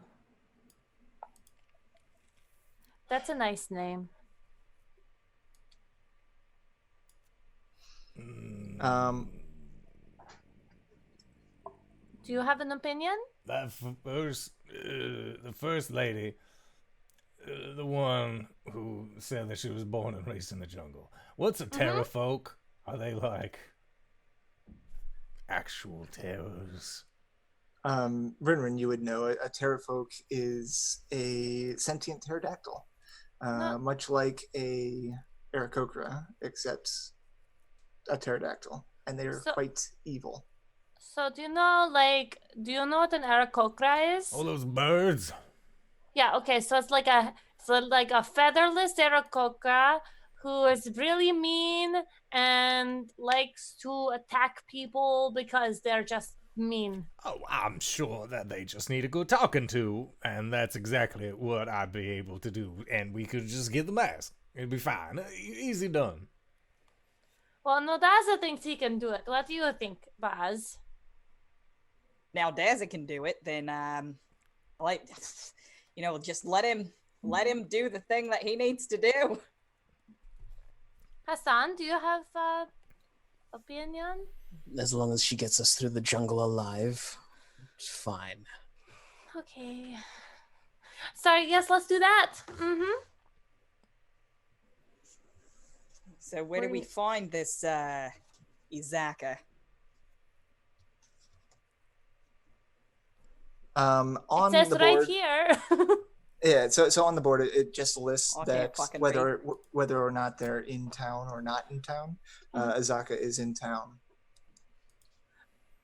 That's a nice name. Do you have an opinion? The first lady, the one who said that she was born and raised in the jungle. What's a terrafolk? Are they like actual terrors? RinRin, you would know a terrafolk is a sentient pterodactyl, much like a Aarakocra, except a pterodactyl, and they're quite evil. So do you know what an Aarakocra is? All those birds? Yeah, okay, so it's like a featherless Aarakocra who is really mean and likes to attack people because they're just mean? Oh, I'm sure that they just need a good talking to, and that's exactly what I'd be able to do. And we could just get the mask. It'd be fine. Easy done. Well, Naodaza thinks he can do it. What do you think, Baz? Now Daza can do it, then like just let him do the thing that he needs to do. Hassan, do you have opinion? As long as she gets us through the jungle alive, it's fine. Okay. Sorry, yes, let's do that. So where do we find this Izaka? On It says the right board, here. yeah. So on the board, it just lists I can't that fucking whether or not they're in town or not in town. Izaka is in town.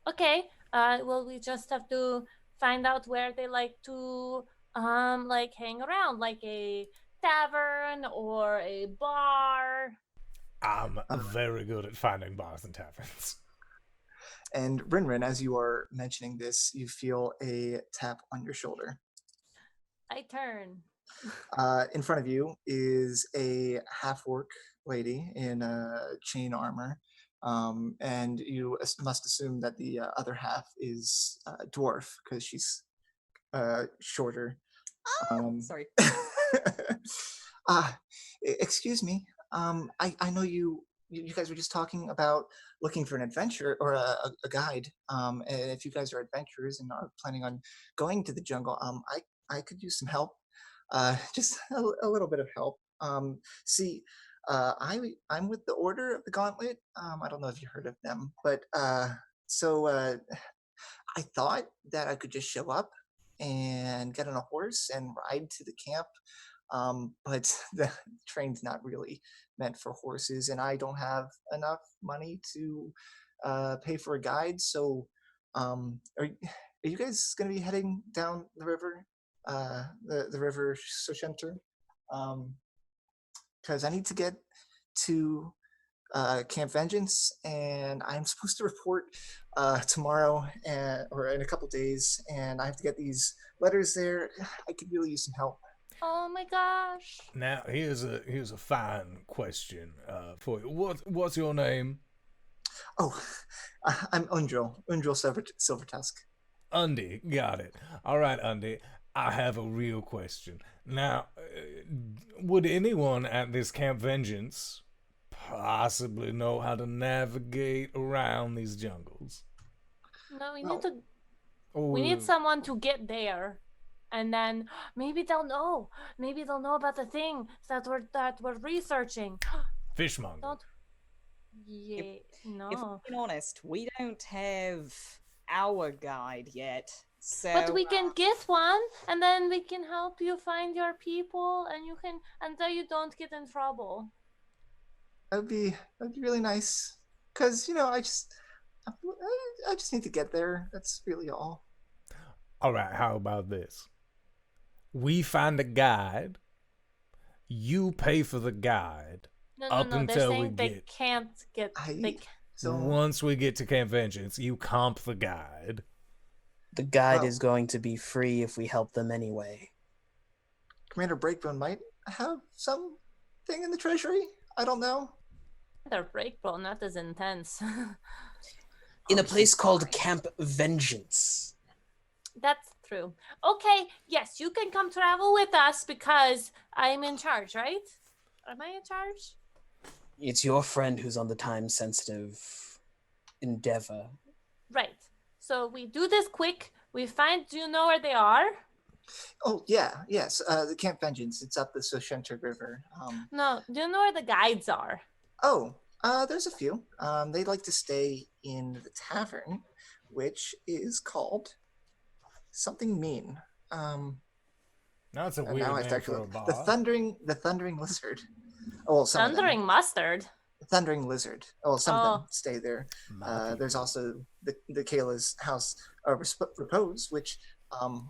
Okay. Well, we just have to find out where they like to like hang around, like a tavern or a bar. I'm very good at finding bars and taverns. And RinRin, as you are mentioning this, you feel a tap on your shoulder. I turn. In front of you is a half-orc lady in chain armor. And you must assume that the other half is dwarf because she's shorter. Sorry. Excuse me. I know you guys were just talking about looking for an adventure or a guide. And if you guys are adventurers and are planning on going to the jungle, I could use some help. Just a little bit of help. See, I'm with the Order of the Gauntlet. I don't know if you heard of them, but I thought that I could just show up and get on a horse and ride to the camp. But the train's not really meant for horses, and I don't have enough money to pay for a guide. So, are you guys going to be heading down the river, the river Soshenter? Because I need to get to Camp Vengeance, and I'm supposed to report tomorrow or in a couple days, and I have to get these letters there. I could really use some help. Oh my gosh. Now, here's a fine question for you. What's your name? Oh, I'm Undril Silvertusk. Undy, got it. All right, Undy, I have a real question. Now, would anyone at this Camp Vengeance possibly know how to navigate around these jungles? No, we need someone to get there. And then maybe they'll know. Maybe they'll know about the thing that we're researching. Fishmonger. Yeah, no. If we're being honest, we don't have our guide yet. So But we can get one, and then we can help you find your people, and you can until you don't get in trouble. That'd be really nice. Cause I just need to get there. That's really all. All right, how about this? We find a guide. You pay for the guide. No, until they're saying we they can't get. Once we get to Camp Vengeance, you comp the guide. The guide is going to be free if we help them anyway. Commander Breakbone might have something in the treasury. I don't know. Their Breakbone, not as intense. In a place called Camp Vengeance. That's true. Okay, yes, you can come travel with us because I'm in charge, right? Am I in charge? It's your friend who's on the time-sensitive endeavor. Right. So we do this quick. Do you know where they are? Oh, yeah, yes. The Camp Vengeance. It's up the Soshenter River. No, do you know where the guides are? Oh, there's a few. They like to stay in the tavern, which is called something mean. Now it's a weird name for a bar. The Thundering Lizard. Oh, well, Thundering Mustard. Thundering Lizard. Oh, well, some of them stay there. There's also the Kayla's House Repose, which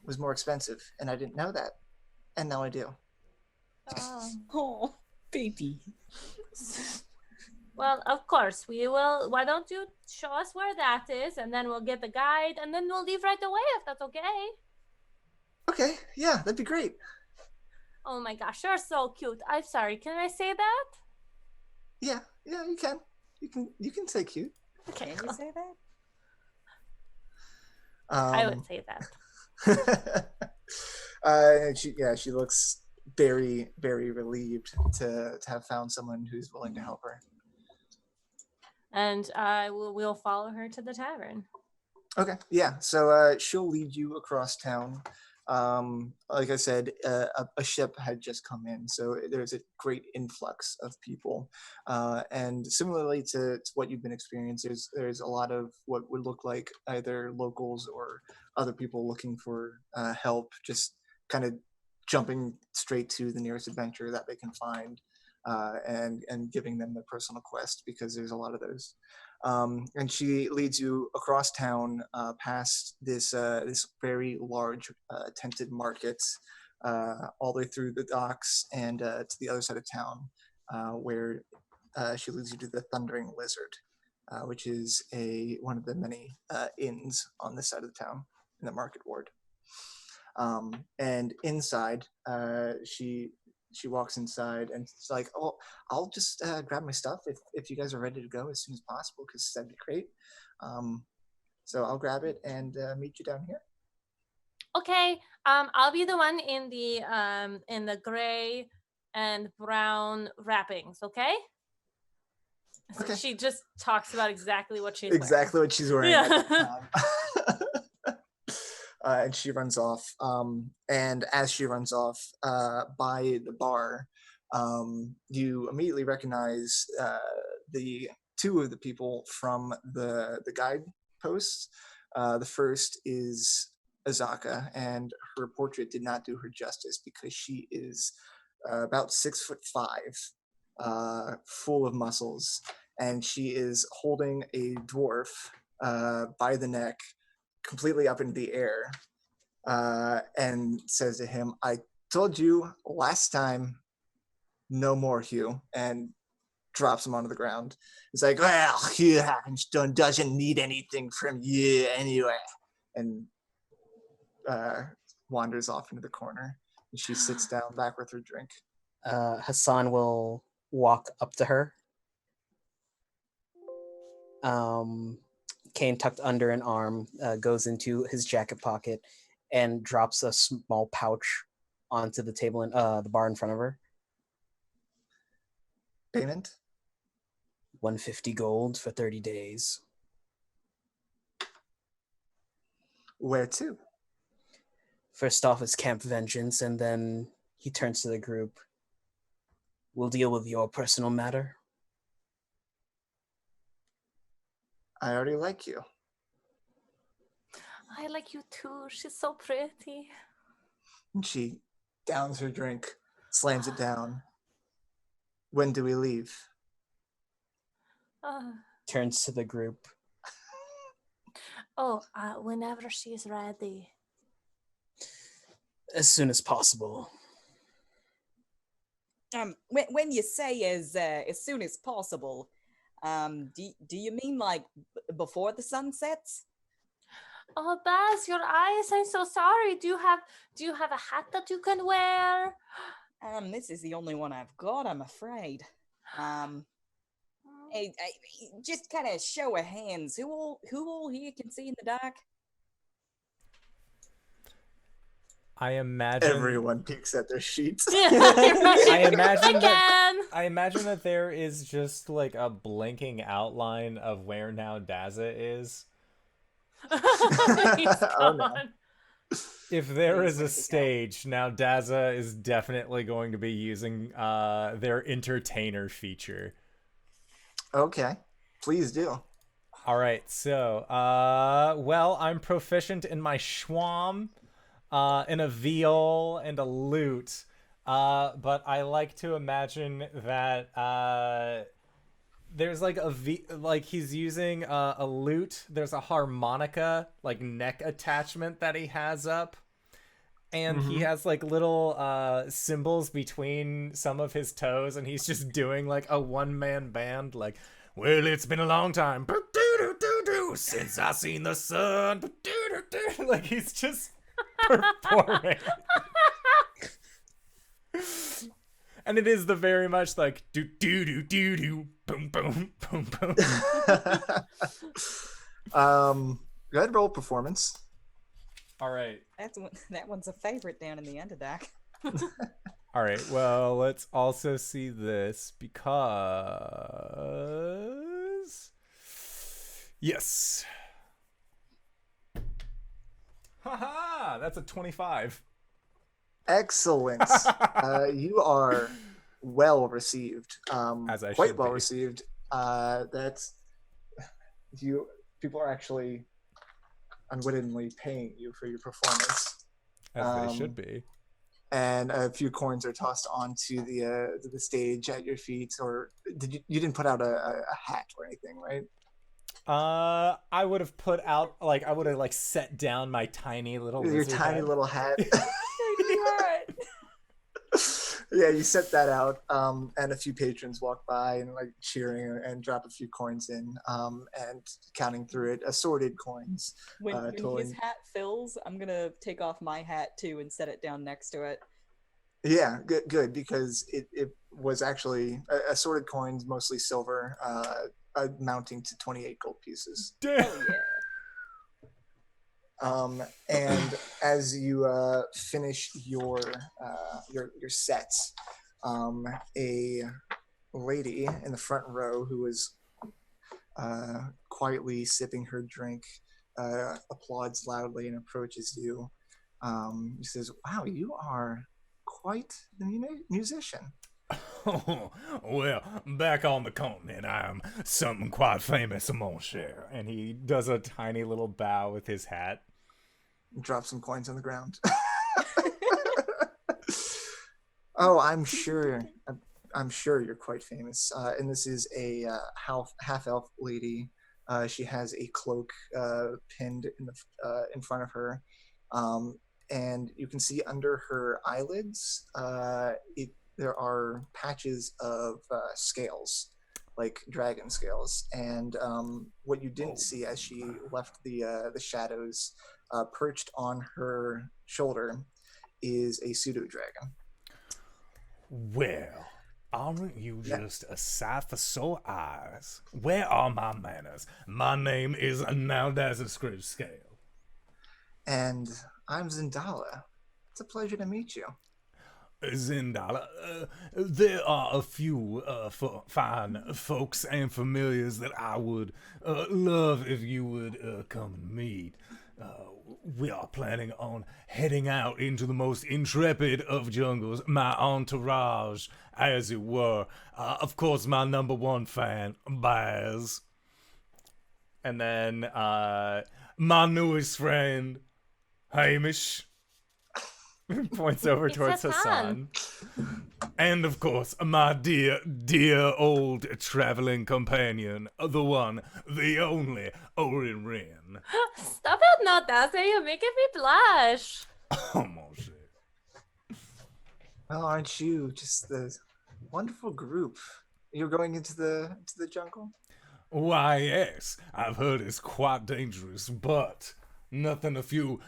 was more expensive, and I didn't know that, and now I do. Oh, baby. Well, of course we will. Why don't you show us where that is, and then we'll get the guide, and then we'll leave right away if that's okay. Okay, yeah, that'd be great. Oh my gosh, you're so cute. I'm sorry. Can I say that? Yeah, you can. You can say cute. Okay, Can you say that? I would say that. She looks very, very relieved to have found someone who's willing to help her. And we'll follow her to the tavern. Okay, yeah. So she'll lead you across town. Like I said, a ship had just come in, so there's a great influx of people. And similarly to what you've been experiencing, there's a lot of what would look like either locals or other people looking for help, just kind of jumping straight to the nearest adventure that they can find, and giving them the personal quest, because there's a lot of those. And she leads you across town, past this very large tented market, all the way through the docks and to the other side of town, where she leads you to the Thundering Lizard, which is one of the many inns on this side of the town in the market ward. And inside, she walks inside and it's like, oh, I'll just grab my stuff if you guys are ready to go as soon as possible, because that'd be great. So I'll grab it and meet you down here. Okay. I'll be the one in the gray and brown wrappings. Okay. Okay. She just talks about exactly what she's Exactly what she's wearing. Yeah. And she runs off. And as she runs off by the bar, you immediately recognize the two of the people from the guide posts. The first is Azaka, and her portrait did not do her justice because she is about 6'5", full of muscles, and she is holding a dwarf by the neck, completely up in the air, and says to him, "I told you last time, no more, Hugh," and drops him onto the ground. He's like, "Well, Hugh Hackenstone doesn't need anything from you anyway," and wanders off into the corner. And she sits down back with her drink. Hassan will walk up to her. Cane tucked under an arm, goes into his jacket pocket and drops a small pouch onto the table in the bar in front of her. Payment? 150 gold for 30 days. Where to? First off is Camp Vengeance, and then he turns to the group. We'll deal with your personal matter. I already like you. I like you too. She's so pretty. And she downs her drink, slams it down. When do we leave? Turns to the group. Whenever she's ready. As soon as possible. When you say as soon as possible, do you mean like before the sun sets? Oh, Baz, your eyes! I'm so sorry. Do you have a hat that you can wear? This is the only one I've got, I'm afraid. Just kind of show of hands. Who all here can see in the dark? I imagine everyone peeks at their sheets. I imagine that there is just like a blinking outline of where Naodaza is. Oh, no. If there is a stage, Naodaza is definitely going to be using their entertainer feature. Okay, please do. All right, so well, I'm proficient in my schwam, in a viol and a lute, but I like to imagine that there's like he's using a lute. There's a harmonica like neck attachment that he has up, and he has like little symbols between some of his toes, and he's just doing like a one-man band, like, well, it's been a long time since I seen the sun. Like he's just performing. And it is the very much like do do do do do boom boom boom boom. Go ahead, roll performance. All right. That one's a favorite down in the Underdark. All right. Well, let's also see this because yes. Haha, that's a 25. Excellent. You are well received. As I quite should well be. received. That's people are actually unwittingly paying you for your performance. As they should be. And a few coins are tossed onto the stage at your feet. Or you didn't put out a hat or anything, right? I would have put out I would have set down my tiny little Your wizard tiny head. little hat. Right. Yeah, you set that out, and a few patrons walk by and cheering and drop a few coins in, and counting through it, assorted coins. When totaling- his hat fills, I'm gonna take off my hat too and set it down next to it. Yeah, good, because it was actually assorted coins, mostly silver, amounting to 28 gold pieces. Damn. Oh yeah. And as you finish your sets, a lady in the front row who is quietly sipping her drink applauds loudly and approaches you. She says, "Wow, you are quite the musician." Oh, well, back on the continent, I'm something quite famous, mon cher. And he does a tiny little bow with his hat. Drop some coins on the ground. Oh, I'm sure you're quite famous. And this is a half-elf lady. She has a cloak pinned in front of her, and you can see under her eyelids there are patches of scales, like dragon scales. And what you didn't see as she left the shadows, perched on her shoulder, is a pseudo dragon. Well, aren't you just a sight for sore eyes? Where are my manners? My name is Naodaza Scale. And I'm Zendala. It's a pleasure to meet you. Zendala, there are a few fine folks and familiars that I would love if you would come and meet. We are planning on heading out into the most intrepid of jungles, my entourage, as it were. Of course, my number one fan, Baz. And then my newest friend, Hamish. Points over towards Hassan. And of course, my dear old traveling companion, the one, the only, RinRin. Stop it, Naodaza. You're making me blush. Oh, mon cher. Well, aren't you just the wonderful group? You're going into the jungle? Why, yes, I've heard it's quite dangerous, but nothing a few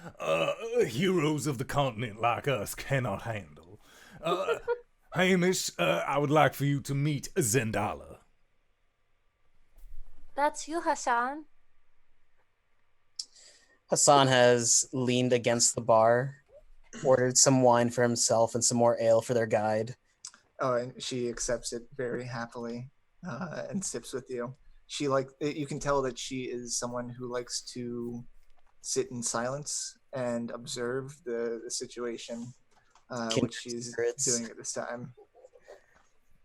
heroes of the continent like us cannot handle. Hamish, I would like for you to meet Zendala. That's you, Hassan. Hassan has leaned against the bar, ordered some wine for himself and some more ale for their guide. Oh, and she accepts it very happily and sips with you. You can tell that she is someone who likes to sit in silence and observe the situation, which she's doing at this time.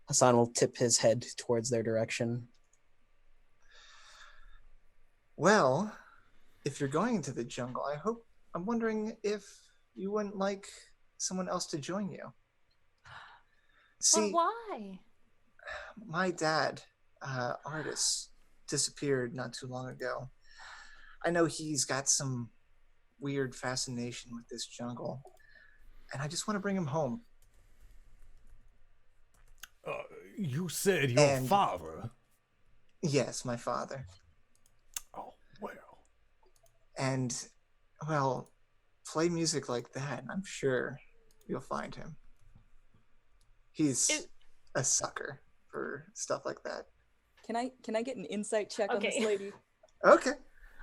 Hassan will tip his head towards their direction. Well, if you're going into the jungle, I'm wondering if you wouldn't like someone else to join you. See, But why? my dad, artist, disappeared not too long ago. I know he's got some weird fascination with this jungle. and I just want to bring him home. You said your And- father. Yes, my father. Oh, well. And, well, play music like that, and I'm sure you'll find him. He's a sucker for stuff like that. Can I get an insight check on this Okay. lady? Okay.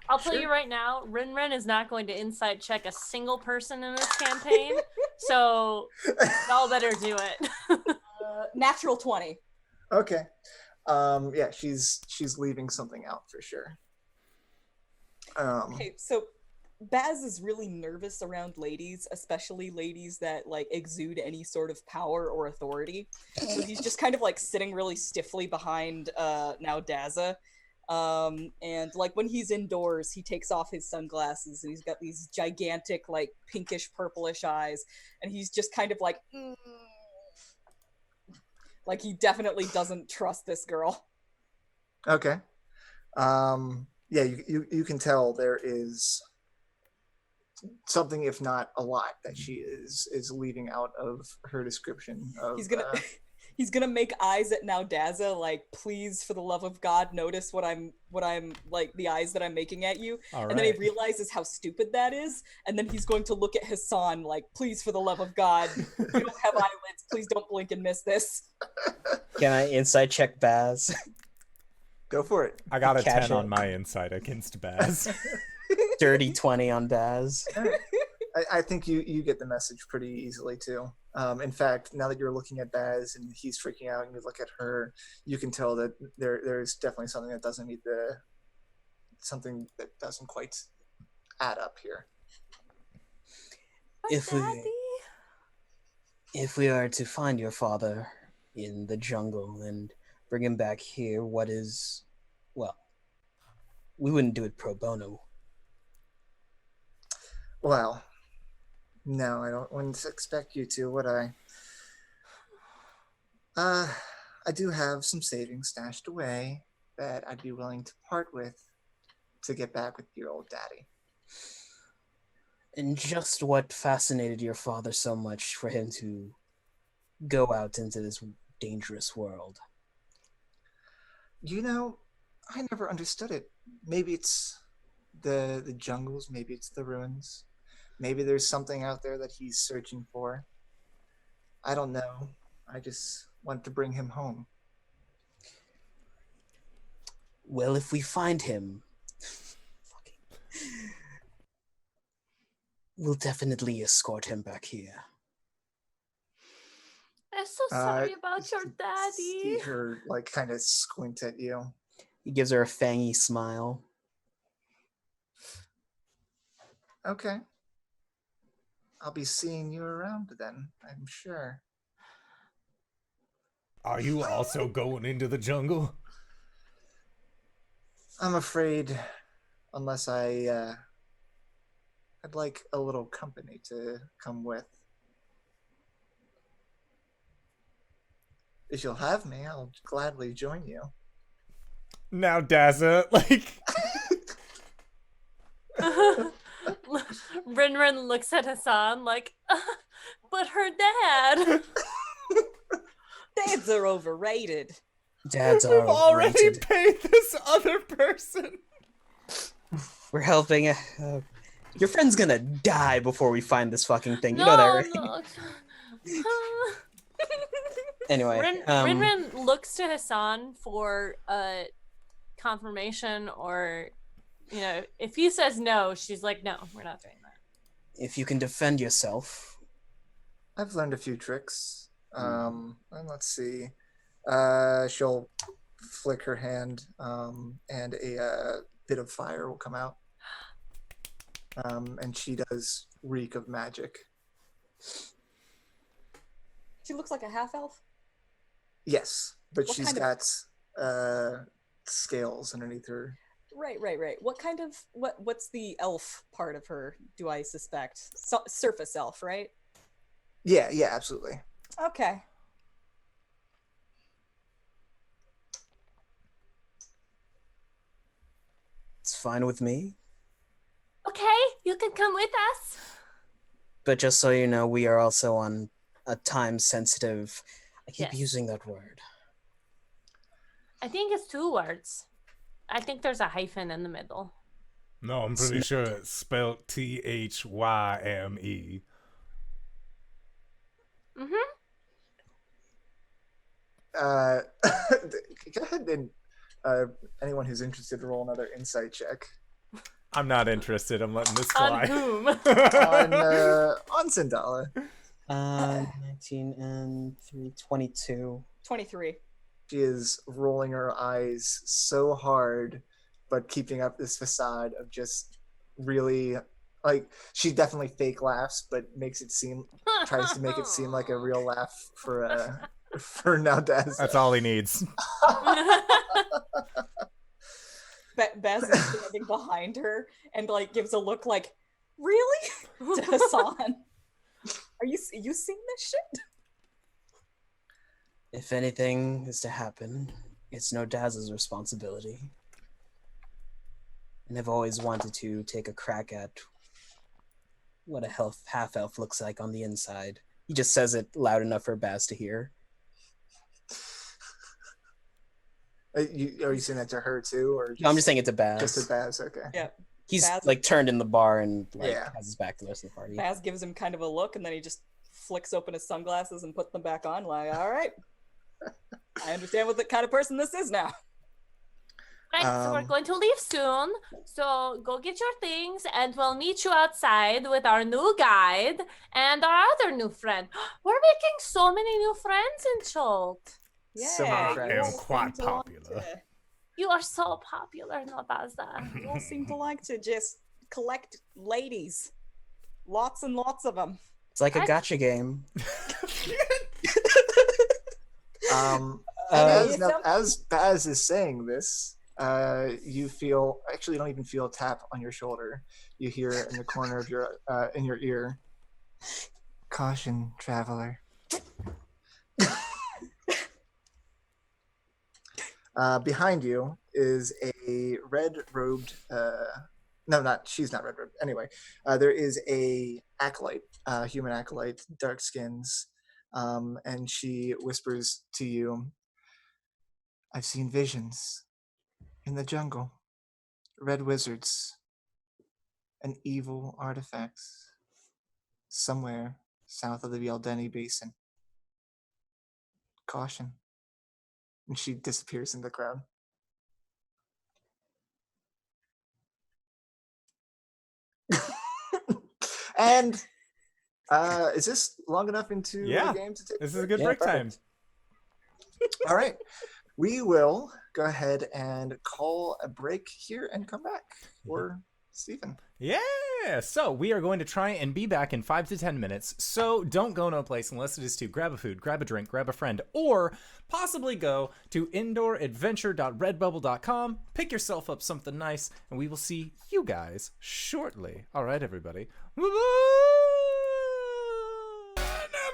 I'll tell Sure. you right now, RinRin is not going to inside check a single person in this campaign, so y'all better do it. Natural 20. Okay. Yeah, she's leaving something out for sure. Okay, so Baz is really nervous around ladies, especially ladies that like exude any sort of power or authority. So he's just kind of like sitting really stiffly behind Naodaza. And like when he's indoors, he takes off his sunglasses and he's got these gigantic like pinkish purplish eyes, and he's just kind of like like he definitely doesn't trust this girl. Okay. Yeah, you can tell there is something, if not a lot, that she is leaving out of her description of He's gonna make eyes at Naodaza, like, please, for the love of God, notice what I'm like, the eyes that I'm making at you. All And then he right. realizes how stupid that is, and then he's going to look at Hassan, like, please, for the love of God, you don't have eyelids, please don't blink and miss this. Can I insight check Baz? Go for it. I got a Cash 10 on it. my insight against Baz. Dirty 20 on Baz. I think you get the message pretty easily too. In fact, now that you're looking at Baz and he's freaking out, and you look at her, you can tell that there's definitely something that doesn't quite add up here. If we are to find your father in the jungle and bring him back here, well, we wouldn't do it pro bono. Well, no, wouldn't expect you to, would I? I do have some savings stashed away that I'd be willing to part with to get back with your old daddy. And just what fascinated your father so much for him to go out into this dangerous world? You know, I never understood it. Maybe it's the jungles, maybe it's the ruins. Maybe there's something out there that he's searching for. I don't know. I just want to bring him home. Well, if we find him, we'll definitely escort him back here. I'm so sorry about your daddy. See her like kind of squint at you. He gives her a fangy smile. Okay. I'll be seeing you around then, I'm sure. Are you also going into the jungle? I'm afraid, unless I'd like a little company to come with. If you'll have me, I'll gladly join you. Naodaza, like... RinRin looks at Hassan like, but her dad. Dads are overrated. Dads We've are already overrated. paid this other person. We're helping. Your friend's gonna die before we find this fucking thing. You know that, right? No. Anyway, RinRin looks to Hassan for confirmation, or, you know, if he says no, she's like, no, we're not doing that. if you can defend yourself, I've learned a few tricks. And let's see. She'll flick her hand, and a bit of fire will come out. And she does reek of magic. She looks like a half-elf. Yes, but What she's kind got scales underneath her. Right. What's the elf part of her, do I suspect? Surface elf, right? Yeah, absolutely. Okay. it's fine with me. Okay, you can come with us. But just so you know, we are also on a time-sensitive... I keep Yes. using that word. I think it's 2 words. I think there's a hyphen in the middle. No, I'm pretty sure it's spelled Thyme. Mm-hmm. Go ahead and anyone who's interested roll another insight check I'm not interested. I'm letting this On fly. whom? on Zendala. 19 and 3, 22. 23. She is rolling her eyes so hard, but keeping up this facade of just really, like, she definitely fake laughs, but tries to make it seem like a real laugh for Naodaza. That's all he needs. Baz is standing behind her and like gives a look like, really? To Hassan. Are you seeing this shit? If anything is to happen, it's Naodaza's responsibility. And I've always wanted to take a crack at what a half-elf looks like on the inside. He just says it loud enough for Baz to hear. Are you saying that to her too, or No, I'm just saying it to Baz. just to Baz? Okay. Yeah. He's Baz- like turned in the bar and like Yeah. has his back to the rest of the party. Baz gives him kind of a look, and then he just flicks open his sunglasses and puts them back on. Like, all right, I understand what the kind of person this is now. Right, so we're going to leave soon. So go get your things, and we'll meet you outside with our new guide and our other new friend. We're making so many new friends in Chult. Yeah, So many you friends. all I am quite seem to like popular. to- You are so popular, Naodaza. You all seem to like to just collect ladies. Lots and lots of them. It's like a gotcha game. As Baz is saying this, you feel, actually you don't even feel a tap on your shoulder. You hear it in the corner of your in your ear. Caution, traveler. Behind you is a red-robed. She's not red-robed. Anyway, there is a acolyte, human acolyte, dark skins, and she whispers to you, "I've seen visions in the jungle, red wizards, and evil artifacts somewhere south of the Yaldeni Basin. Caution." And she disappears in the crowd. And is this long enough into Yeah, the game to take? This is a good Yeah, break time. perfect. All right, we will go ahead and call a break here and come back. Or Stephen. Yeah, so we are going to try and be back in 5 to 10 minutes. So don't go no place unless it is to grab a food, grab a drink, grab a friend, or possibly go to indooradventure.redbubble.com, pick yourself up something nice, and we will see you guys shortly. All right, everybody. And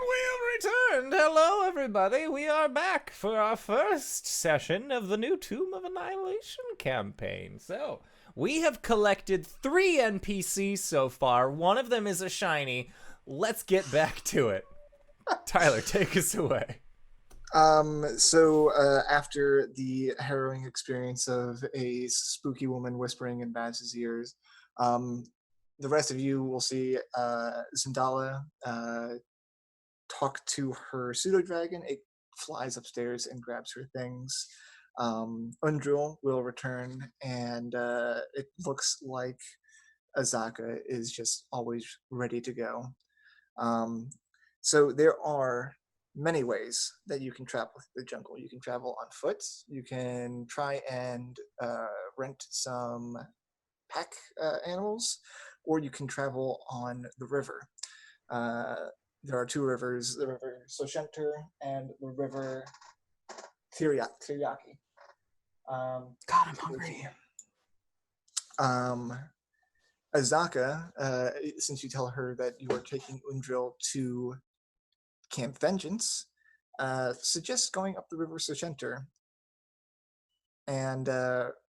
we have returned. Hello, everybody. We are back for our first session of the new Tomb of Annihilation campaign. So we have collected 3 NPCs so far. One of them is a shiny. Let's get back to it. Tyler, take us away. So after the harrowing experience of a spooky woman whispering in Baz's ears, the rest of you will see Zendala talk to her pseudo-dragon. It flies upstairs and grabs her things. Undril will return, and it looks like Azaka is just always ready to go. So there are many ways that you can travel the jungle. You can travel on foot. You can try and rent some pack animals, or you can travel on the river. There are 2 rivers, the river Soshenter and the river Tiryaki. God, I'm hungry. Azaka, since you tell her that you are taking Undril to Camp Vengeance, suggests going up the river Soshenter and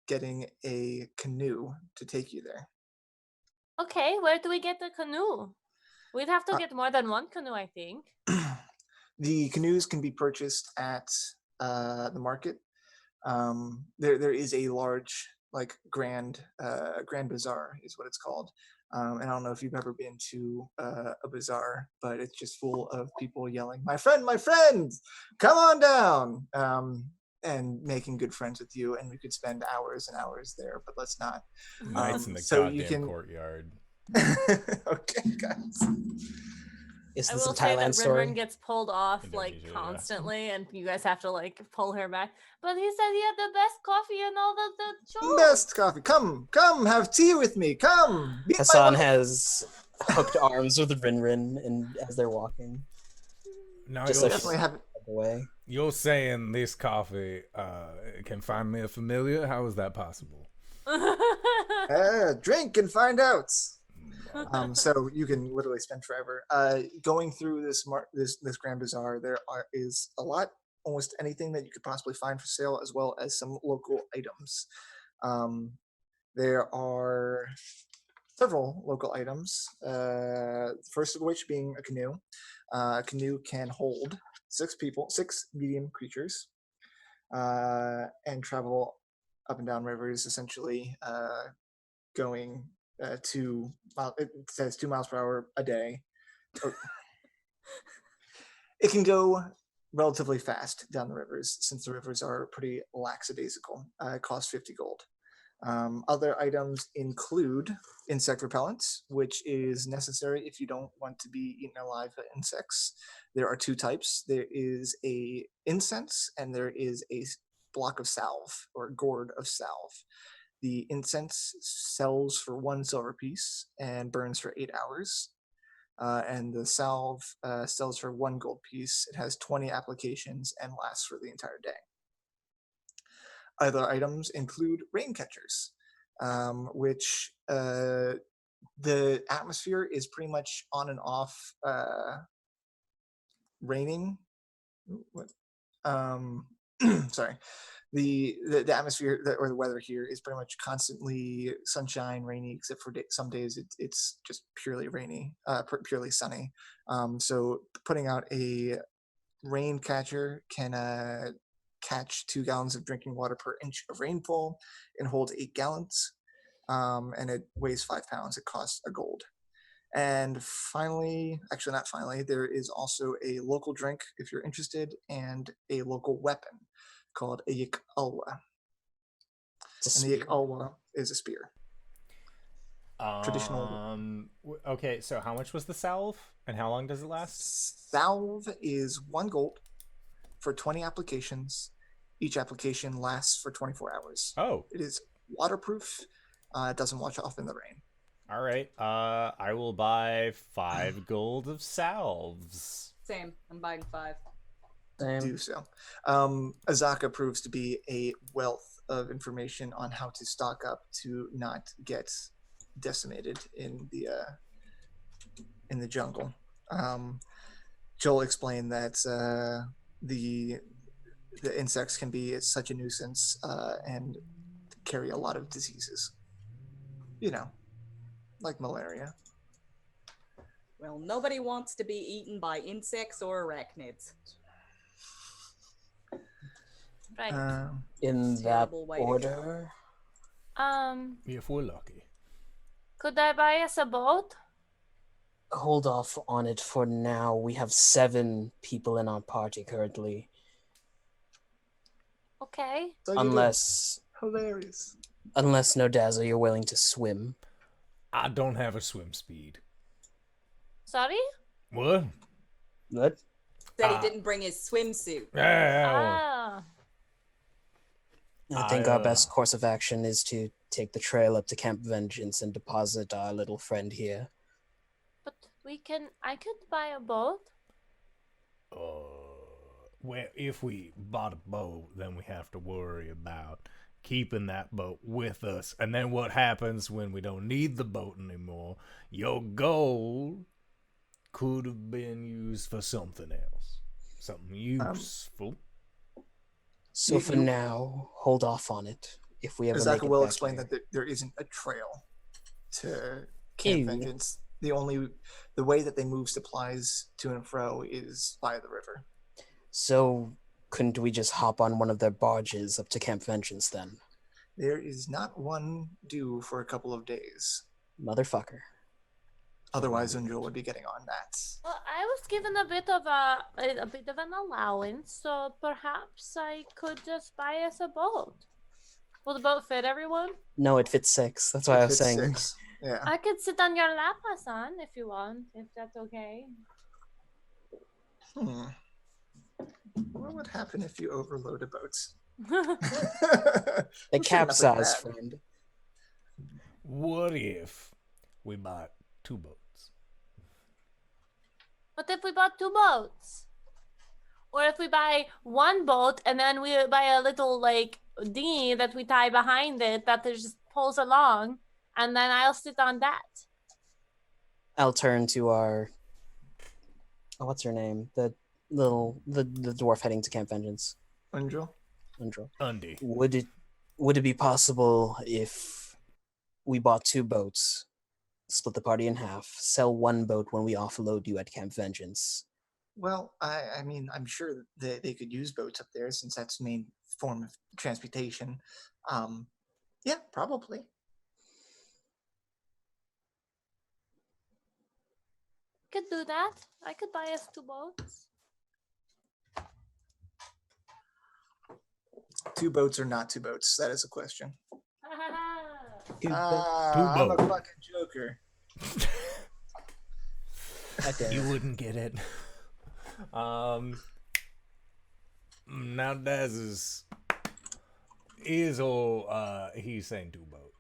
getting a canoe to take you there. Okay, where do we get the canoe? We'd have to get more than one canoe, I think. The canoes can be purchased at the market. There is a large grand bazaar is what it's called. And I don't know if you've ever been to a bazaar, but it's just full of people yelling, my friend, come on down, and making good friends with you. And we could spend hours and hours there, but let's not. Nights in the so goddamn you can... courtyard. Okay, guys. Is I this a will say that Thailand story? RinRin gets pulled off Indonesia, like yeah. constantly, and you guys have to like pull her back. But he said he had the best coffee in all the shows. Best coffee. Come, have tea with me. Come. Meet my Hassan wife. has hooked arms with RinRin, and as they're walking, Now Just you're, like- Definitely have. away. you're saying this coffee can find me a familiar? How is that possible? Drink and find out. So you can literally spend forever going through this grand bazaar. There is a lot, almost anything that you could possibly find for sale, as well as some local items. There are several local items. First of which being a canoe. A canoe can hold 6 medium creatures, and travel up and down rivers, essentially going it says 2 miles per hour a day. It can go relatively fast down the rivers, since the rivers are pretty lackadaisical. It costs 50 gold. Other items include insect repellent, which is necessary if you don't want to be eaten alive by insects. There are 2 types. There is a incense, and there is a block of salve, or a gourd of salve. The incense sells for 1 silver piece and burns for 8 hours. And the salve sells for 1 gold piece. It has 20 applications and lasts for the entire day. Other items include rain catchers, which the atmosphere is pretty much on and off raining. Sorry. The atmosphere or the weather here is pretty much constantly sunshine, rainy, except for some days it's just purely rainy, purely sunny. So putting out a rain catcher can catch 2 gallons of drinking water per inch of rainfall and holds 8 gallons. And it weighs 5 pounds. It costs a gold. And finally, actually not finally, there is also a local drink if you're interested, and a local weapon called a yik alwa. And the yik alwa is a spear. Traditional. Okay, so how much was the salve, and how long does it last? Salve is 1 gold for 20 applications. Each application lasts for 24 hours. Oh, It is waterproof. It doesn't wash off in the rain. all right. I will buy 5 gold of salves. Same. I'm buying 5. Do so. Azaka proves to be a wealth of information on how to stock up to not get decimated in the jungle. Joel explained that the insects can be such a nuisance and carry a lot of diseases. Like malaria. Well, nobody wants to be eaten by insects or arachnids. Right. In that Terrible way to go. order. If we're lucky. Could I buy us a boat? Hold off on it for now. We have 7 people in our party currently. Okay. So you do. Unless Hilarious. Naodaza, you're willing to swim. I don't have a swim speed. Sorry? What? What? Said he didn't bring his swimsuit. Ah. I think our best course of action is to take the trail up to Camp Vengeance and deposit our little friend here. But I could buy a boat. Well, if we bought a boat, then we have to worry about keeping that boat with us. And then what happens when we don't need the boat anymore? Your gold could have been used for something else. Something useful. So for now, hold off on it. If we ever make Azaka it will back explain here. that there isn't a trail to Camp Ew. Vengeance. the way that they move supplies to and fro is by the river. So couldn't we just hop on one of their barges up to Camp Vengeance then? There is not one due for a couple of days. Motherfucker. Otherwise, Unjul would be getting on that. Well, I was given a bit of an allowance, so perhaps I could just buy us a boat. Will the boat fit everyone? No, it fits 6. That's why I was saying. 6. Yeah. I could sit on your lap, Hassan, if you want, if that's okay. What would happen if you overload a boat? They capsize, friend. What if we bought 2 boats? What if we bought 2 boats? Or if we buy 1 boat and then we buy a little like dinghy that we tie behind it that just pulls along, and then I'll sit on that. I'll turn to our what's her name? The dwarf heading to Camp Vengeance. Unjul? Undy. Would it be possible if we bought 2 boats, split the party in half, sell 1 boat when we offload you at Camp Vengeance? Well, I mean, I'm sure that they could use boats up there since that's the main form of transportation. Yeah, probably. Could do that. I could buy us 2 boats. 2 boats or not 2 boats? That is a question. Two I'm a boats. fucking joker. You wouldn't get it. Naodaza is all he's saying 2 boats.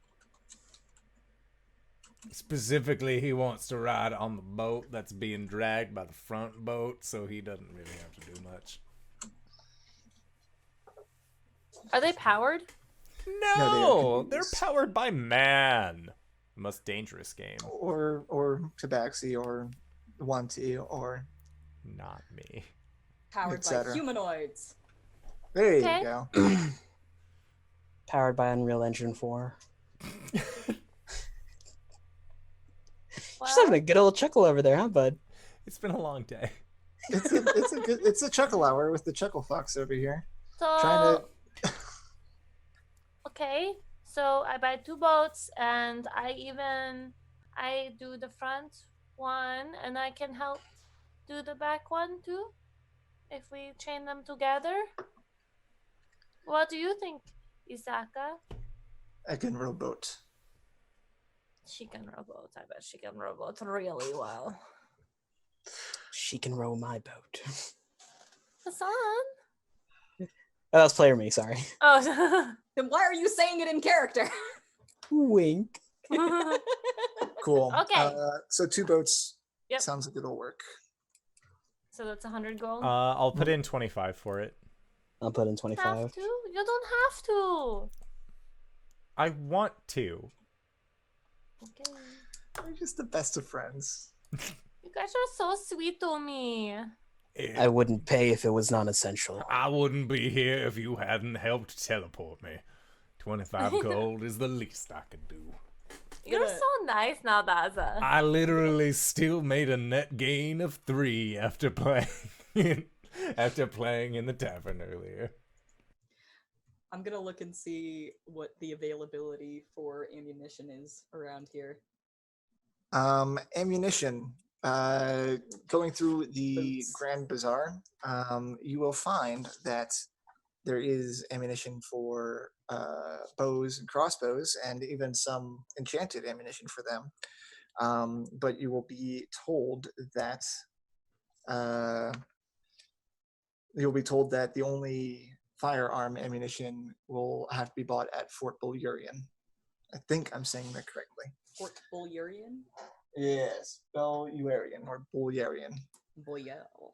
Specifically, he wants to ride on the boat that's being dragged by the front boat, so he doesn't really have to do much. Are they powered? No, they're powered by man. The most dangerous game. Or Tabaxi, or Wanti, or Not me. Powered by Etc. humanoids. there Okay. you go. Powered by Unreal Engine 4. Just having a good old chuckle over there, huh, bud? It's been a long day. It's a chuckle hour with the chuckle fox over here. So Trying to okay, so I buy 2 boats, and I do the front one, and I can help do the back one too, if we chain them together. What do you think, Isaka? I can row boat. She can row boats. I bet she can row boats really well. She can row my boat. Hassan? Oh, that was player me, sorry. Oh. Then why are you saying it in character? Wink. Cool. Okay. So 2 boats. Yep. Sounds like it'll work. So that's 100 gold. I'll put in 25 for it. I'll put in Have 25. to? You don't have to. I want to. Okay. We're just the best of friends. You guys are so sweet to me. I wouldn't pay if it was non-essential. I wouldn't be here if you hadn't helped teleport me. 25 gold is the least I could do. You're so nice, Naodaza. I literally still made a net gain of 3 after playing in the tavern earlier. I'm gonna look and see what the availability for ammunition is around here. Ammunition. Going through the Boots. Grand Bazaar, you will find that there is ammunition for bows and crossbows, and even some enchanted ammunition for them. But you will be told that the only firearm ammunition will have to be bought at Fort Bulgarian. I think I'm saying that correctly. Fort Bulgarian? Yes, Bulgarian or Bulgarian. Boyal.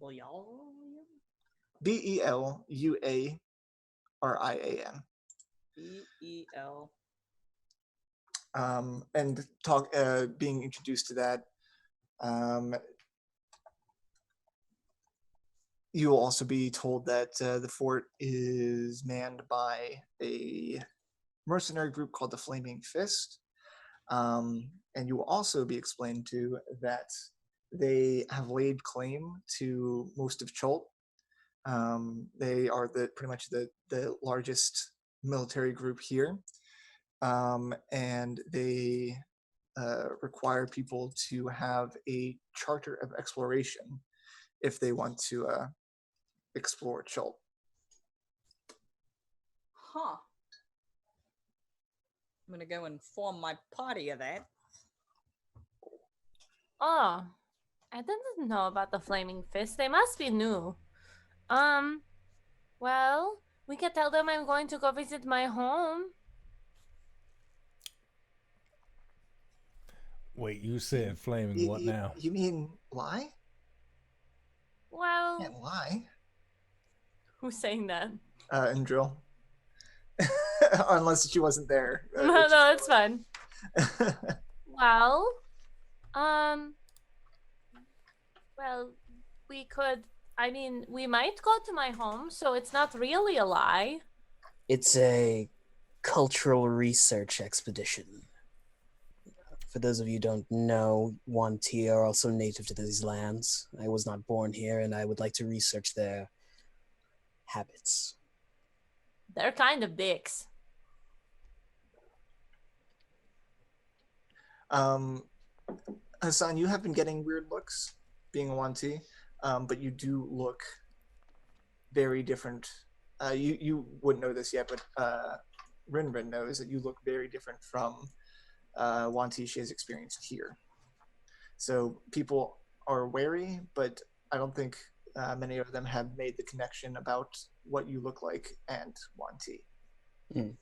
Boyal? Beluarian. B-E-L. And being introduced to that, you will also be told that the fort is manned by a mercenary group called the Flaming Fist, and you will also be explained to that they have laid claim to most of Chult. They are pretty much the largest military group here, and they require people to have a charter of exploration if they want to explore Chult. Huh. I'm gonna go inform my party of that. Oh, I didn't know about the Flaming Fist. They must be new. Well, we can tell them I'm going to go visit my home. Wait, you said flaming what now? You mean lie? Well, Can't lie. who's saying that? And drill. Unless she wasn't there. No, it's fine. Well, we could, I mean, we might go to my home, so it's not really a lie. It's a cultural research expedition. For those of you who don't know, Wanti are also native to these lands. I was not born here, and I would like to research their habits. They're kind of dicks. Hassan, you have been getting weird looks being a Wanti, but you do look very different. You wouldn't know this yet, but RinRin knows that you look very different from Wanti she has experienced here. So people are wary, but I don't think many of them have made the connection about what you look like and Wanti. Mm.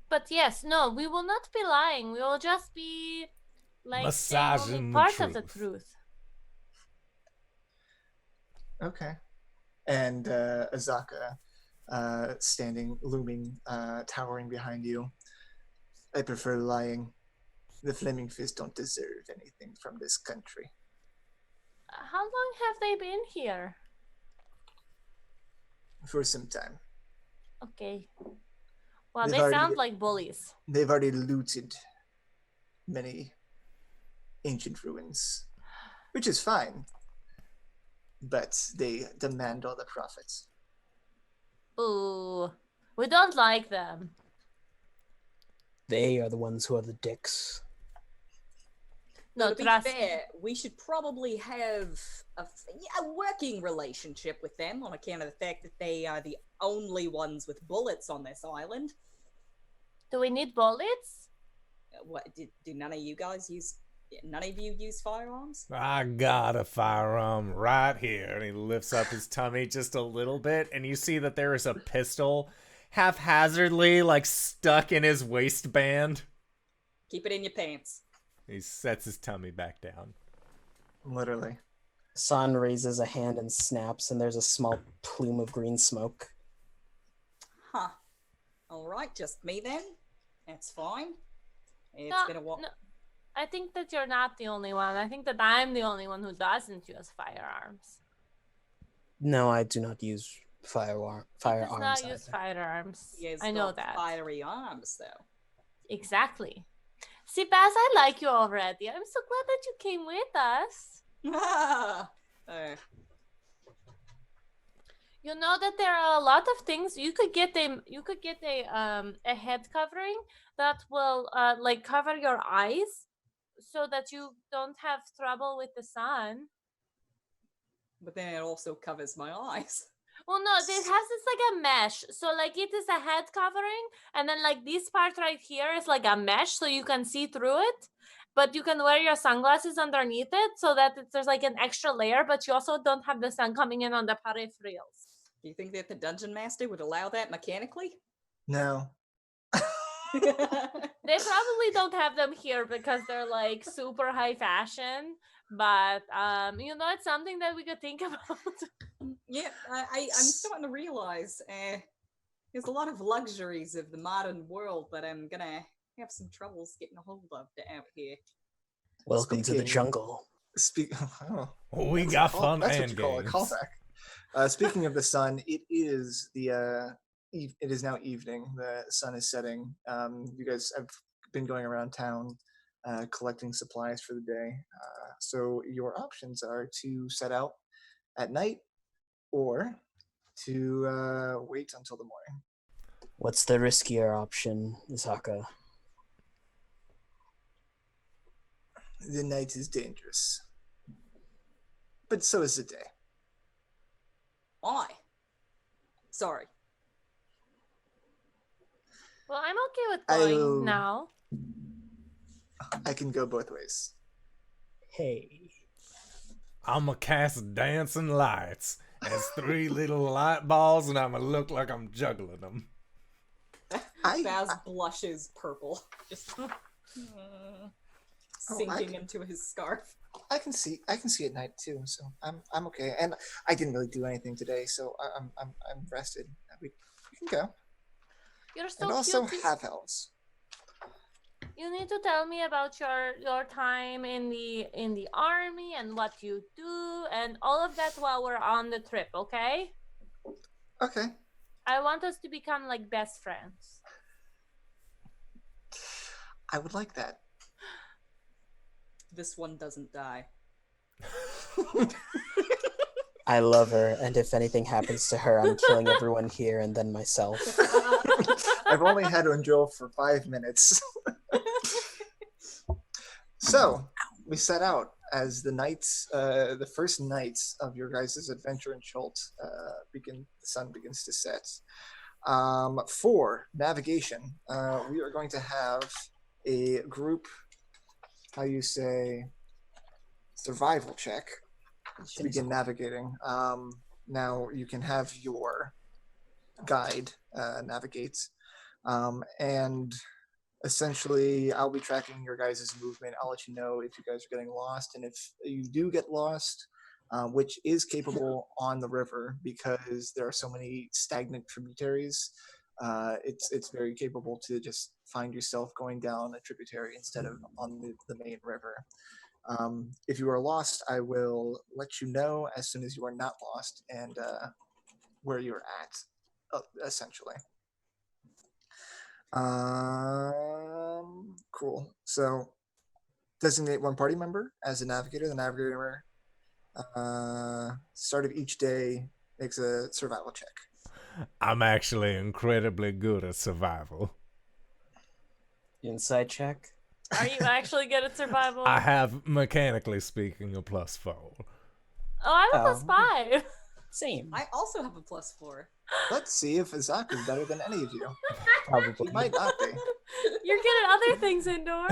But yes, no, we will not be lying. We will just be like saying only Massaging the part of the truth. truth. Okay. And Azaka, standing, looming, towering behind you. I prefer lying. The Flaming Fist don't deserve anything from this country. How long have they been here? For some time. Okay. Well, They've they already- sound like bullies. They've already looted many ancient ruins, which is fine. But they demand all the profits. Ooh, we don't like them. They are the ones who are the dicks. No, to be trust me. fair, we should probably have a working relationship with them on account of the fact that they are the only ones with bullets on this island. Do we need bullets? What do none of you guys use? None of you use firearms? I got a firearm right here. And he lifts up his tummy just a little bit, and you see that there is a pistol haphazardly, like, stuck in his waistband. Keep it in your pants. He sets his tummy back down. Literally. Hassan raises a hand and snaps, and there's a small plume of green smoke. Huh. Alright, just me then. That's fine. It's No, been a while. no, I think that you're not the only one. I think that I'm the only one who doesn't use firearms. No, I do not use firearms. He does not use either. firearms. He has I know got that. fiery arms, though. Exactly. See, Baz, I like you already. I'm so glad that you came with us. You know that there are a lot of things you could get a head covering that will like cover your eyes so that you don't have trouble with the sun. But then it also covers my eyes. Well, no, it has this like a mesh. So like it is a head covering, and then like this part right here is like a mesh, so you can see through it. But you can wear your sunglasses underneath it, so that there's like an extra layer. But you also don't have the sun coming in on the peripherals. Do you think that the dungeon master would allow that mechanically? No. They probably don't have them here because they're like super high fashion. But you know, it's something that we could think about. Yeah, I'm starting to realize there's a lot of luxuries of the modern world that I'm gonna have some troubles getting a hold of out here. Welcome to the Speaking- jungle. We got fun That's and what you call a games. callback. Speaking of the sun, it is the it is now evening. The sun is setting. You guys have been going around town collecting supplies for the day. So your options are to set out at night or to wait until the morning. What's the riskier option, Zaka? The night is dangerous, but so is the day. Why? Sorry. Well, I'm okay with going I'll- now. I can go both ways. Hey. I'ma cast dancing lights as 3 little light balls, and I'ma look like I'm juggling them. Baz blushes purple, just sinking into his scarf. I can see at night too, so I'm okay. And I didn't really do anything today, so I'm rested. We can go. You're so And also cute. have elves. You need to tell me about your time in the army and what you do and all of that while we're on the trip, okay? Okay. I want us to become like best friends. I would like that. This one doesn't die. I love her, and if anything happens to her, I'm killing everyone here and then myself. I've only had to endure for 5 minutes. So we set out as the nights, the first nights of your guys' adventure in Schult the sun begins to set. For navigation, we are going to have a group, how you say, survival check to begin navigating. Now you can have your guide navigate, and essentially I'll be tracking your guys' movement. I'll let you know if you guys are getting lost, and if you do get lost, which is capable on the river because there are so many stagnant tributaries, it's very capable to just find yourself going down a tributary instead of on the main river. If you are lost, I will let you know as soon as you are not lost and where you're at, essentially. Cool. So designate one party member as a navigator. The navigator, start of each day, makes a survival check. I'm actually incredibly good at survival. Insight check. Are you actually good at survival? I have, mechanically speaking, a +4. Oh, I have a +5. Same. I also have a +4. Let's see if Azak is better than any of you. He Probably. might not be. You're good at other things, Indoor.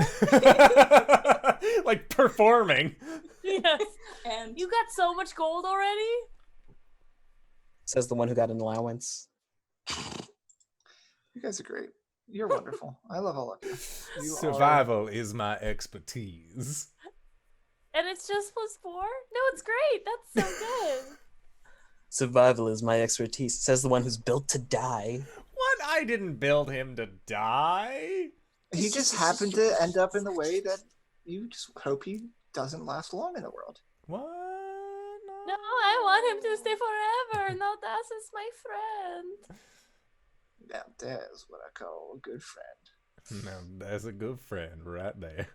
Like performing. Yes. And You got so much gold already? Says the one who got an allowance. You guys are great. You're wonderful. I love all of you. You are- Survival is my expertise. And it's just +4? No, it's great. That's so good. Survival is my expertise. Says the one who's built to die. What? I didn't build him to die. He just happened to end up in the way that you just hope he doesn't last long in the world. What? No, I want him to stay forever. Naodaza is my friend. Now there's what I call a good friend. Now, that's a good friend right there.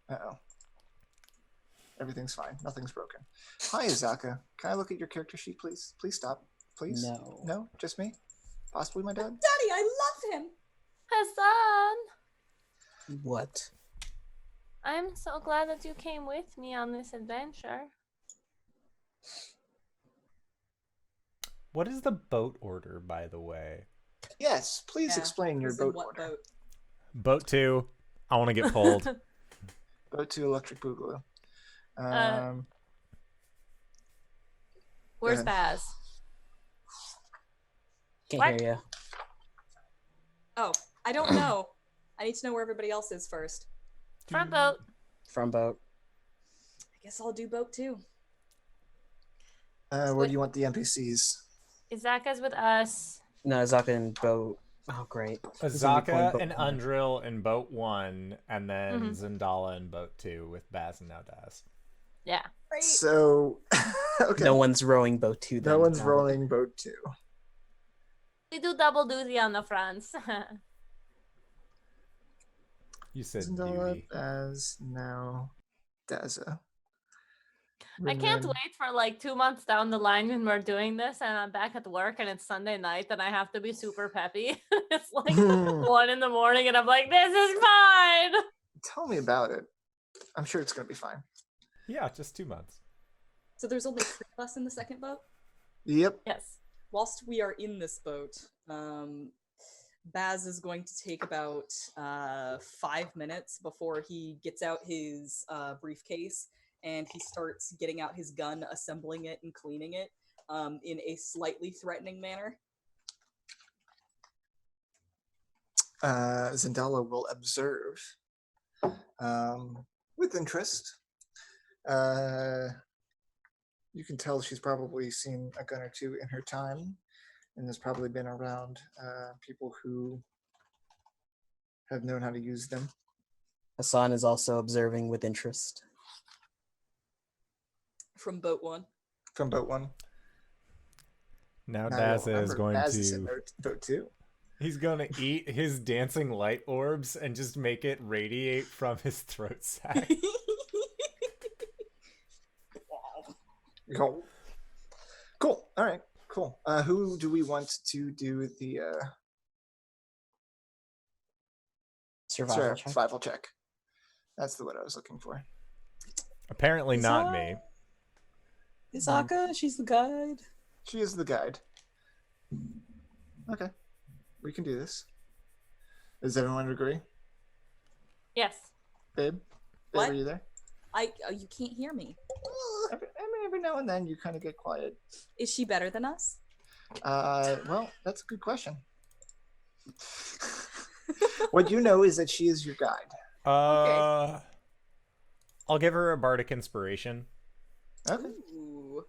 Uh-oh. Everything's fine. Nothing's broken. Hi, Azaka. Can I look at your character sheet, please? Please stop. Please? No. No? Just me? Possibly my dad? Daddy, I love him. Hassan, What? I'm so glad that you came with me on this adventure. What is the boat order, by the way? Yes, please Yeah, explain your who's in boat what order. boat? Boat 2. I want to get pulled. Boat to Electric Boogaloo. Where's ahead. Baz? Can't What? hear ya. Oh, I don't know. I need to know where everybody else is first. Front boat. From boat. I guess I'll do boat too. Where do you want the NPCs? Izaka's with us. No, Zaka and boat. Oh, great. This is only Azaka boat and one. Undril in boat 1, and then Mhm. Zendala in boat 2 with Baz and Naodaza. Yeah. So, okay. No one's rowing boat 2 then. No one's probably. rolling boat 2. We do double duty on the fronts. You said Zendala duty. as Naodaza. I can't RinRin. wait for like 2 months down the line when we're doing this and I'm back at work and it's Sunday night and I have to be super peppy. It's like 1 in the morning and I'm like, this is fine. Tell me about it. I'm sure it's gonna be fine. Yeah, just 2 months. So there's only 3 of us in the second boat? Yep. Yes. Whilst we are in this boat, Baz is going to take about 5 minutes before he gets out his briefcase and he starts getting out his gun, assembling it, and cleaning it in a slightly threatening manner. Zendala will observe with interest. You can tell she's probably seen a gun or two in her time, and has probably been around people who have known how to use them. Hassan is also observing with interest. From boat 1. From boat 1. Now Now Daza you'll is remember, going Baz is in to. boat 2. He's gonna eat his dancing light orbs and just make it radiate from his throat sac. Cool. Cool. All right. Cool. Who do we want to do the Survival check. check? That's the word I was looking for. Apparently not me. Isaka, she's the guide. She is the guide. Okay. We can do this. Does everyone agree? Yes. Babe? What? Are you there? You can't hear me. Every now and then you kind of get quiet. Is she better than us? Well, that's a good question. What you know is that she is your guide. I'll give her a bardic inspiration. Okay. Ooh.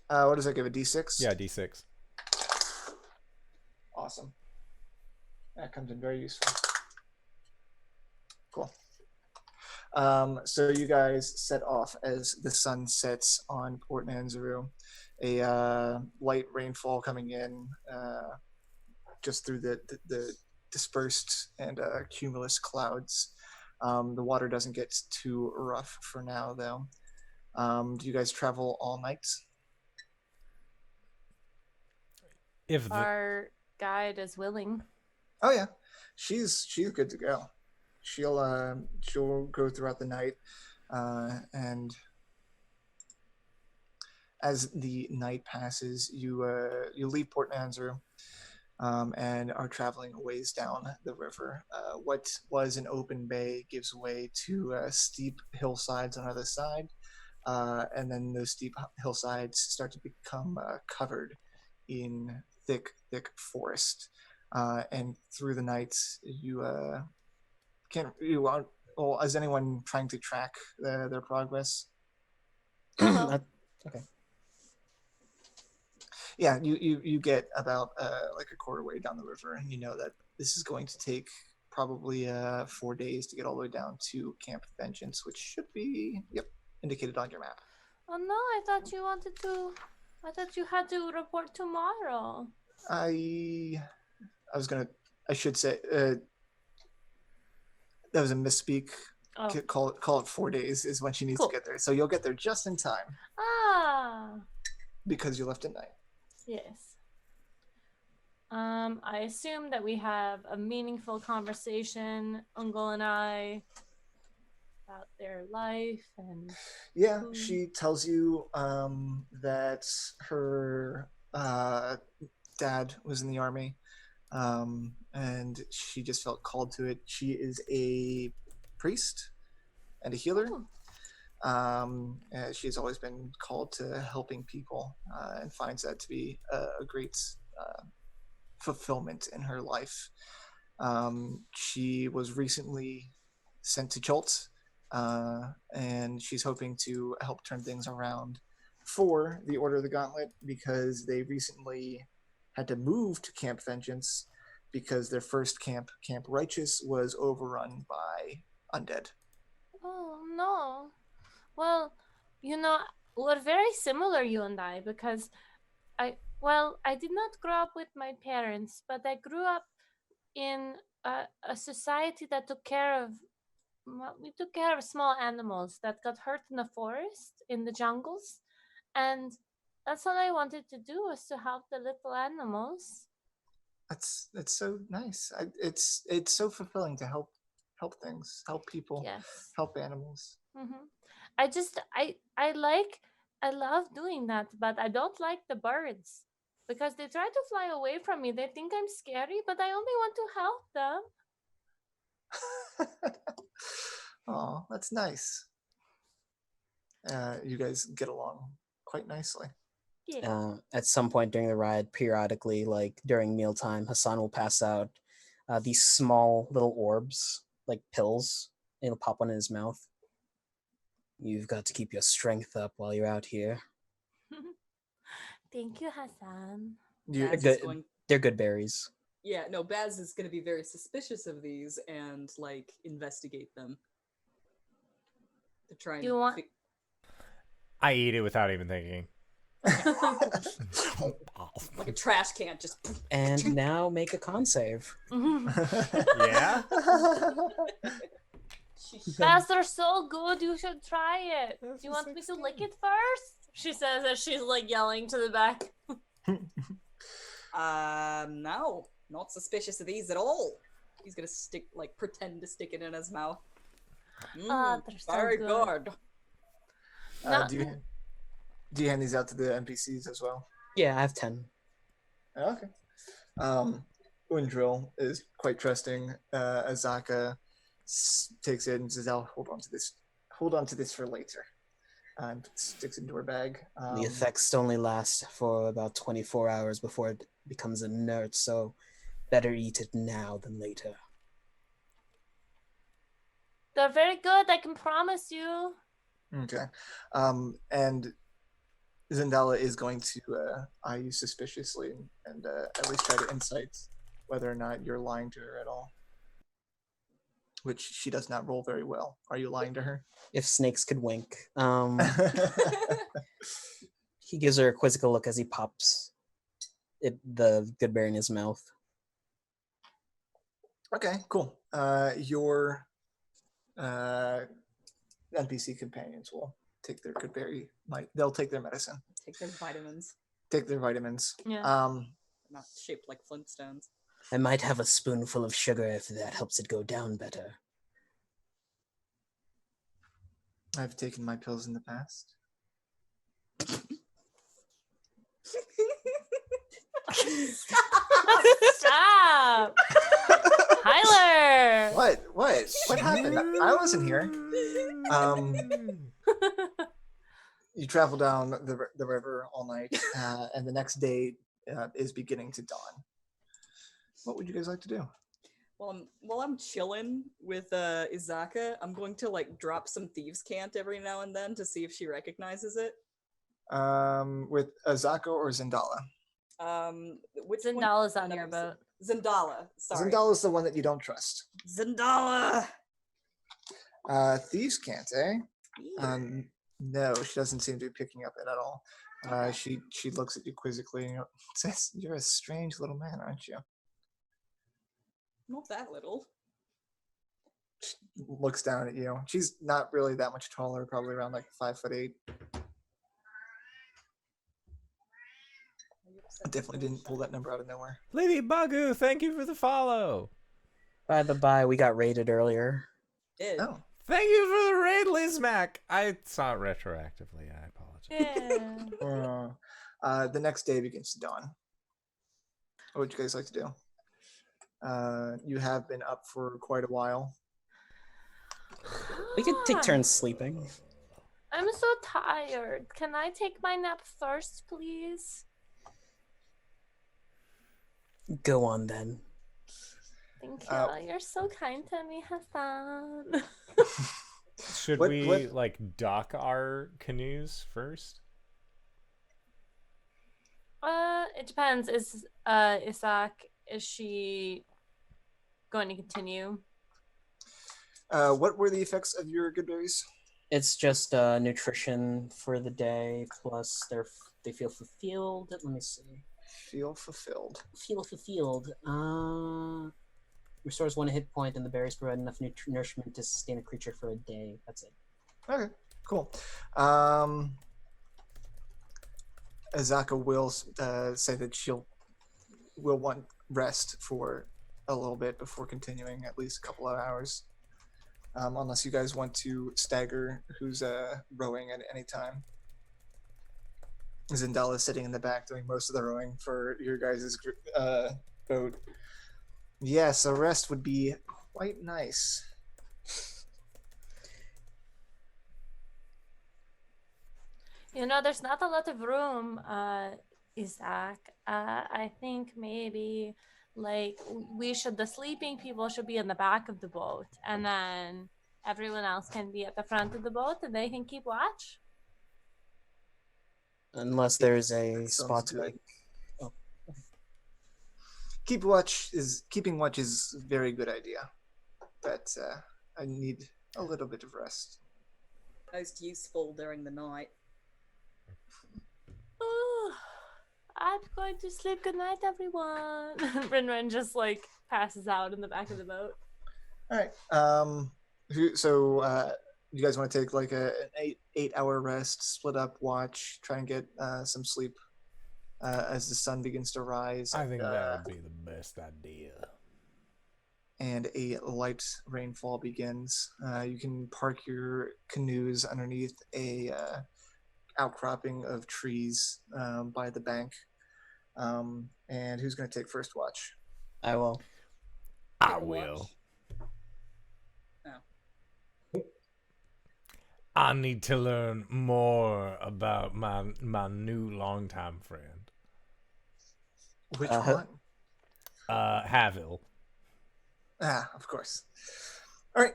What does that give? A D6? Yeah, D6. Awesome. That comes in very useful. Cool. So you guys set off as the sun sets on Port Nanzaru. A light rainfall coming in just through the dispersed and cumulus clouds. The water doesn't get too rough for now, though. Do you guys travel all night? If Our guide is willing. Oh yeah, she's good to go. She'll go throughout the night, and as the night passes, you leave Port Nanzaru, and are traveling a ways down the river. What was an open bay gives way to steep hillsides on either side, and then those steep hillsides start to become covered in thick forest. And through the night, is anyone trying to track their progress? Okay. Yeah, you get about like a quarter way down the river, and you know that this is going to take probably 4 days to get all the way down to Camp Vengeance, which should be indicated on your map. Oh no, I thought you had to report tomorrow. I should say that was a misspeak. Oh. Call it 4 days is when she needs Cool. to get there. So you'll get there just in time Ah. because you left at night. Yes. I assume that we have a meaningful conversation, Uncle and I, about their life and. Yeah, she tells you that her dad was in the army, and she just felt called to it. She is a priest and a healer. She has always been called to helping people, and finds that to be a great fulfillment in her life. She was recently sent to Chult, and she's hoping to help turn things around for the Order of the Gauntlet, because they recently had to move to Camp Vengeance because their first camp, Camp Righteous, was overrun by undead. Oh no. Well, we're very similar, you and I, because Well, I did not grow up with my parents, but I grew up in a society that took care of. Well, we took care of small animals that got hurt in the forest, in the jungles, and that's all I wanted to do was to help the little animals. It's so nice. It's so fulfilling to help things, help people, Yes. help animals. Mm-hmm. I love doing that, but I don't like the birds because they try to fly away from me. They think I'm scary, but I only want to help them. Oh, that's nice. You guys get along quite nicely. Yeah. At some point during the ride, periodically, like during mealtime, Hassan will pass out these small little orbs, like pills, and he'll pop one in his mouth. You've got to keep your strength up while you're out here. Thank you, Hassan. You, Baz good- is going. They're good berries. Yeah, no, Baz is going to be very suspicious of these and like investigate them to try and. Do you want- I eat it without even thinking. Like a trash can, just. And now make a con save. Yeah? Baz, they're so good. You should try it. Do That's you a want me to 16. lick it first? She says as she's like yelling to the back. No, not suspicious of these at all. He's gonna pretend to stick it in his mouth. They're so Very good. good. No- do you hand these out to the NPCs as well? Yeah, I have 10. Okay. Undrill is quite trusting. Azaka takes it and says, "I'll hold on to this. Hold on to this for later," and sticks it into her bag. The effects only last for about 24 hours before it becomes inert, so better eat it now than later. They're very good, I can promise you. Okay. And Zendala is going to eye you suspiciously and at least try to insight whether or not you're lying to her at all. Which she does not roll very well. Are you lying to her? If snakes could wink. He gives her a quizzical look as he pops the good berry in his mouth. Okay, cool. Your NPC companions will take their good berry. They'll take their medicine. Take their vitamins. Take their vitamins. Yeah. Not shaped like Flintstones. I might have a spoonful of sugar if that helps it go down better. I've taken my pills in the past. Stop! Tyler! What happened? I wasn't here. You travel down the river all night, and the next day is beginning to dawn. What would you guys like to do? While I'm chilling with Izaka, I'm going to drop some thieves' cant every now and then to see if she recognizes it. With Azaka or Zendala? Which one? Zendala's on your boat. Zendala. Sorry. Zendala's the one that you don't trust. Zendala. Thieves can't, eh? No, she doesn't seem to be picking up it at all. She looks at you quizzically and says, "You're a strange little man, aren't you?" Not that little. She looks down at you. She's not really that much taller, probably around 5'8". Definitely didn't pull that number out of nowhere. Lady Bagu, thank you for the follow. By the by, we got raided earlier. Did. Oh, Thank you for the raid, Lizmac. I saw it retroactively. I apologize. Yeah. the next day begins to dawn. What would you guys like to do? You have been up for quite a while. We could take turns sleeping. I'm so tired. Can I take my nap first, please? Go on then. Thank you. You're so kind to me, Hassan. Should we dock our canoes first? It depends. Is she going to continue? What were the effects of your good berries? It's just nutrition for the day, plus they feel fulfilled. Let me see. Feel fulfilled. Feel fulfilled. Restores 1 hit point, and the berries provide enough nourishment to sustain a creature for a day. That's it. Okay, cool. Azaka will say that will want rest for a little bit before continuing, at least a couple of hours. Unless you guys want to stagger who's rowing at any time. Zindala is sitting in the back doing most of the rowing for your guys' boat. Yes, a rest would be quite nice. You know, there's not a lot of room, Isaac. I think maybe the sleeping people should be in the back of the boat, and then everyone else can be at the front of the boat, and they can keep watch. Unless there's a spot to good. Keeping watch is a very good idea, but I need a little bit of rest. Most useful during the night. Oh, I'm going to sleep. Good night, everyone. RinRin just passes out in the back of the boat. All right. So you guys want to take an 8-hour rest, split up, watch, try and get some sleep as the sun begins to rise. I think that would be the best idea. And a light rainfall begins. You can park your canoes underneath a outcropping of trees by the bank. And who's going to take first watch? I will. I will. I need to learn more about my new longtime friend. Which one? Havil. Of course. All right.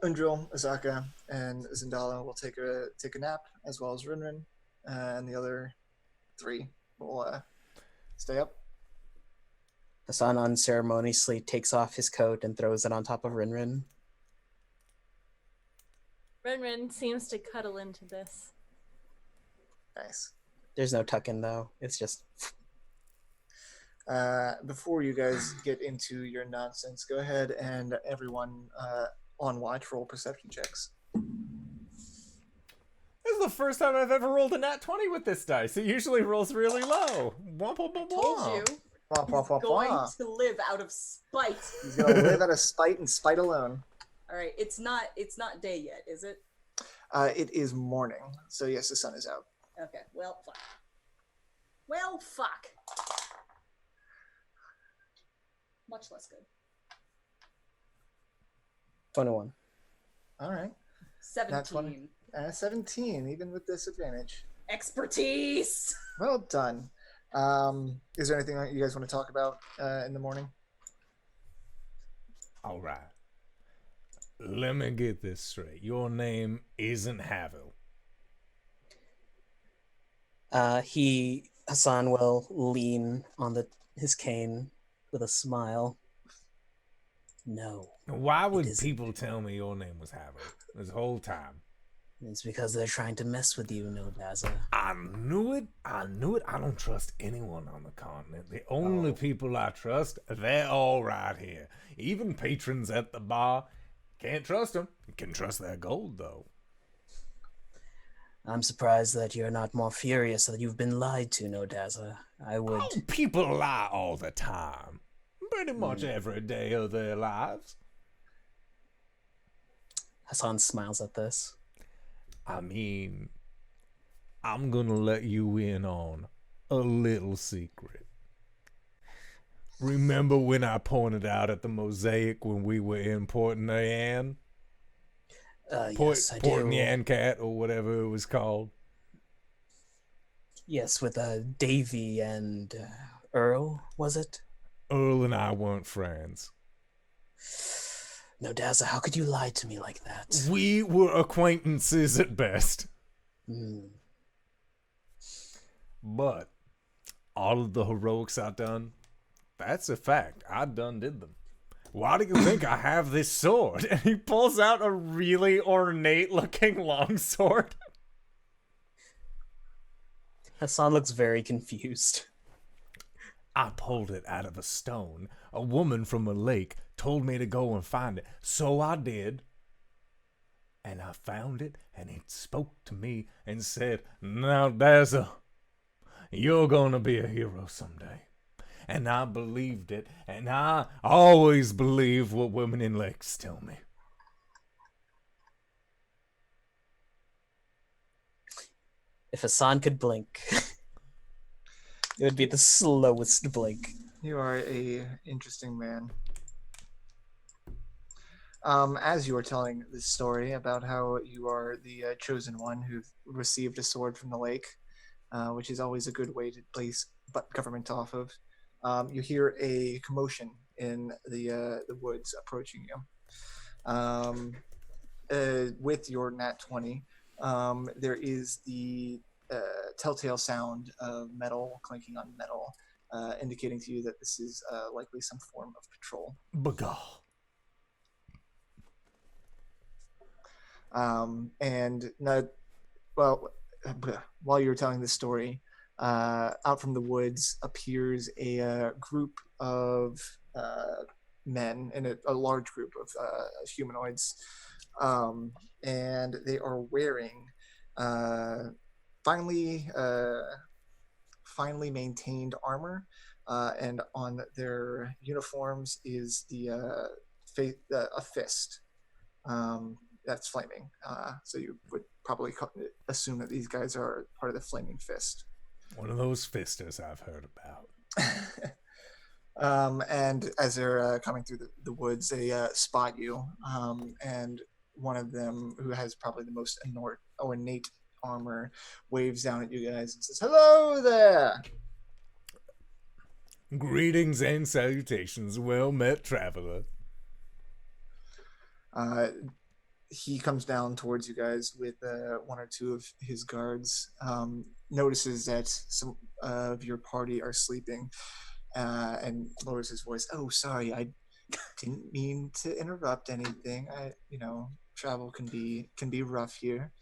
Undril, Azaka, and Zindala will take a nap, as well as RinRin, and the other 3 will stay up. Hassan unceremoniously takes off his coat and throws it on top of RinRin. RinRin seems to cuddle into this. Nice. There's no tuck-in, though. It's just... Before you guys get into your nonsense, go ahead and everyone on watch roll perception checks. This is the first time I've ever rolled a nat 20 with this dice. It usually rolls really low. Womp, womp, womp, Told womp. you. Womp, womp, womp, Going womp. to live out of spite. He's gonna live out of spite and spite alone. All right, it's not day yet, is it? It is morning, so yes, the sun is out. Okay. Well, fuck. Well, fuck. Much less good. 21. All right. 17. 17, even with disadvantage. Expertise. Well done. Is there anything you guys want to talk about in the morning? All right. Let me get this straight. Your name isn't Havil. Hassan will lean on his cane with a smile. No. Why would people tell me your name was Havil this whole time? It's because they're trying to mess with you, Naodaza. I knew it. I don't trust anyone on the continent. The only people I trust, they're all right here. Even patrons at the bar. Can't trust them. Can trust their gold, though. I'm surprised that you're not more furious that you've been lied to, Naodaza. I would... Oh, people lie all the time. Pretty much every day of their lives. Hassan smiles at this. I mean, I'm gonna let you in on a little secret. Remember when I pointed out at the mosaic when we were in Port Nyan? Yes, I Port do. Nyancat, or whatever it was called. Yes, with Davy and Earl, was it? Earl and I weren't friends. Naodaza, how could you lie to me like that? We were acquaintances at best. But all of the heroics I done, that's a fact. I done did them. Why do you think I have this sword? And he pulls out a really ornate looking longsword. Hassan looks very confused. I pulled it out of a stone. A woman from a lake told me to go and find it, so I did. And I found it, and it spoke to me and said, Naodaza, you're gonna be a hero someday. And I believed it, and I always believe what women in lakes tell me. If Hassan could blink, it would be the slowest blink. You are a interesting man. As you were telling this story about how you are the chosen one who received a sword from the lake, which is always a good way to place government off of, you hear a commotion in the woods approaching you. With your nat 20, there is the telltale sound of metal clinking on metal, indicating to you that this is likely some form of patrol. Bagal. And not, well, while you were telling this story, out from the woods appears a group of men, and a large group of humanoids, and they are wearing finely maintained armor, and on their uniforms is a fist that's flaming. So you would probably assume that these guys are part of the Flaming Fist. One of those fisters I've heard about. And as they're coming through the woods, they spot you, and one of them, who has probably the most ornate armor, waves down at you guys and says, "Hello there!" Greetings and salutations, well met, traveler. He comes down towards you guys with one or two of his guards, notices that some of your party are sleeping, and lowers his voice. "Oh, sorry, I didn't mean to interrupt anything. Travel can be rough here.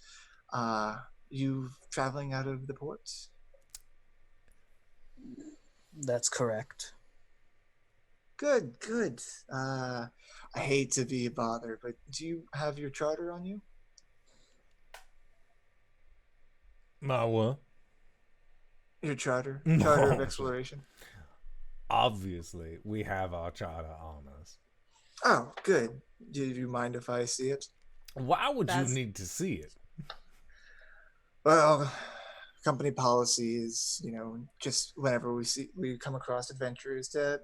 You traveling out of the port?" That's correct. Good. I hate to be a bother, but do you have your charter on you? My what? Your charter? No. Charter of exploration. Obviously, we have our charter on us. Oh, good. Do you mind if I see it? Why would you need to see it? Well, company policy is, just whenever we come across adventurers, to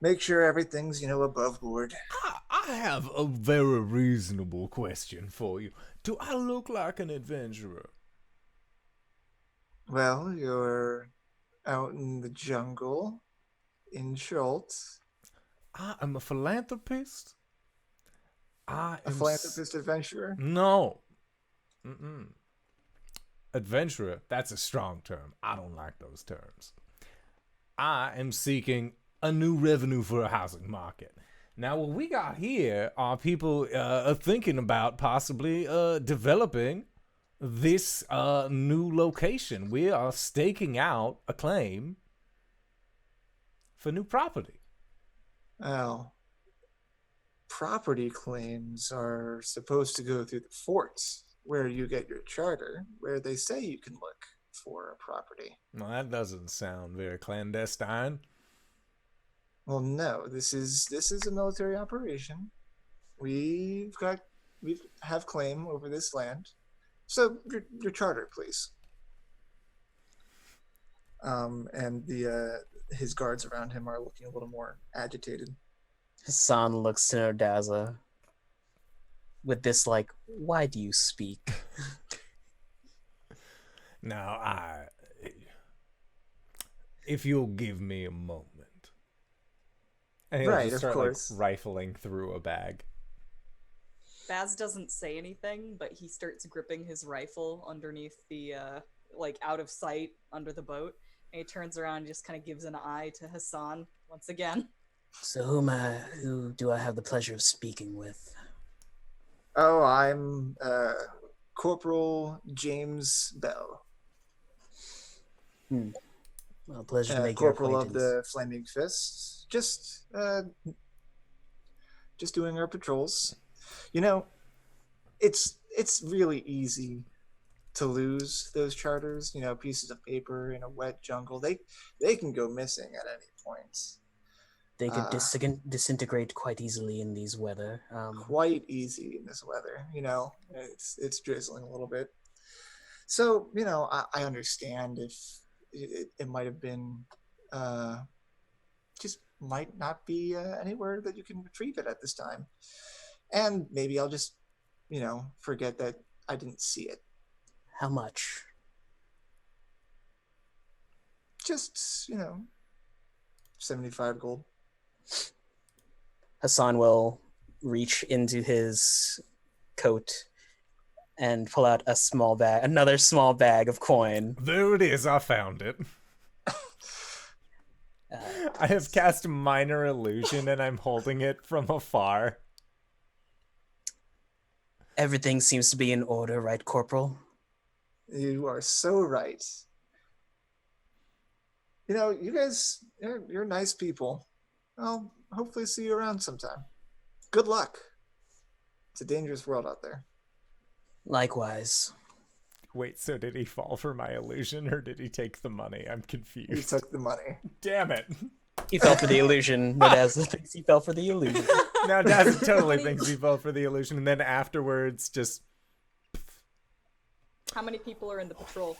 make sure everything's, above board. I have a very reasonable question for you. Do I look like an adventurer? Well, you're out in the jungle, in Schultz. I am a philanthropist. A philanthropist adventurer? No. Adventurer, that's a strong term. I don't like those terms. I am seeking a new revenue for a housing market. Now, what we got here are people thinking about possibly developing this new location. We are staking out a claim for new property. Well, property claims are supposed to go through the forts, where you get your charter, where they say you can look for a property. Well, that doesn't sound very clandestine. Well, no, this is a military operation. We have claim over this land. So your charter, please. And his guards around him are looking a little more agitated. Hassan looks to Naodaza with this, why do you speak? Now, if you'll give me a moment. And he'll just start, of course. Rifling through a bag. Baz doesn't say anything, but he starts gripping his rifle underneath the, out of sight under the boat. And he turns around and just kind of gives an eye to Hassan once again. So who do I have the pleasure of speaking with? Oh, I'm Corporal James Bell. Well, pleasure to make your Corporal of acquaintance. the Flaming Fists. Just doing our patrols. You know, it's really easy to lose those charters. You know, pieces of paper in a wet jungle. They can go missing at any point. They could disintegrate quite easily in these weather. Quite easy in this weather. You know, it's drizzling a little bit. So, you know, I understand if it might have been, just might not be anywhere that you can retrieve it at this time. And maybe I'll just, you know, forget that I didn't see it. How much? Just, you know, 75 gold. Hassan will reach into his coat and pull out another small bag of coin. There it is, I found it. I have cast Minor Illusion and I'm holding it from afar. Everything seems to be in order, right, Corporal? You are so right. You know, you guys, you're nice people. I'll hopefully see you around sometime. Good luck. It's a dangerous world out there. Likewise. Wait, so did he fall for my illusion or did he take the money? I'm confused. He took the money. Damn it. He fell for the illusion. Naodaza thinks he fell for the illusion. Now Daz totally thinks he fell for the illusion, and then afterwards just... How many people are in the patrol?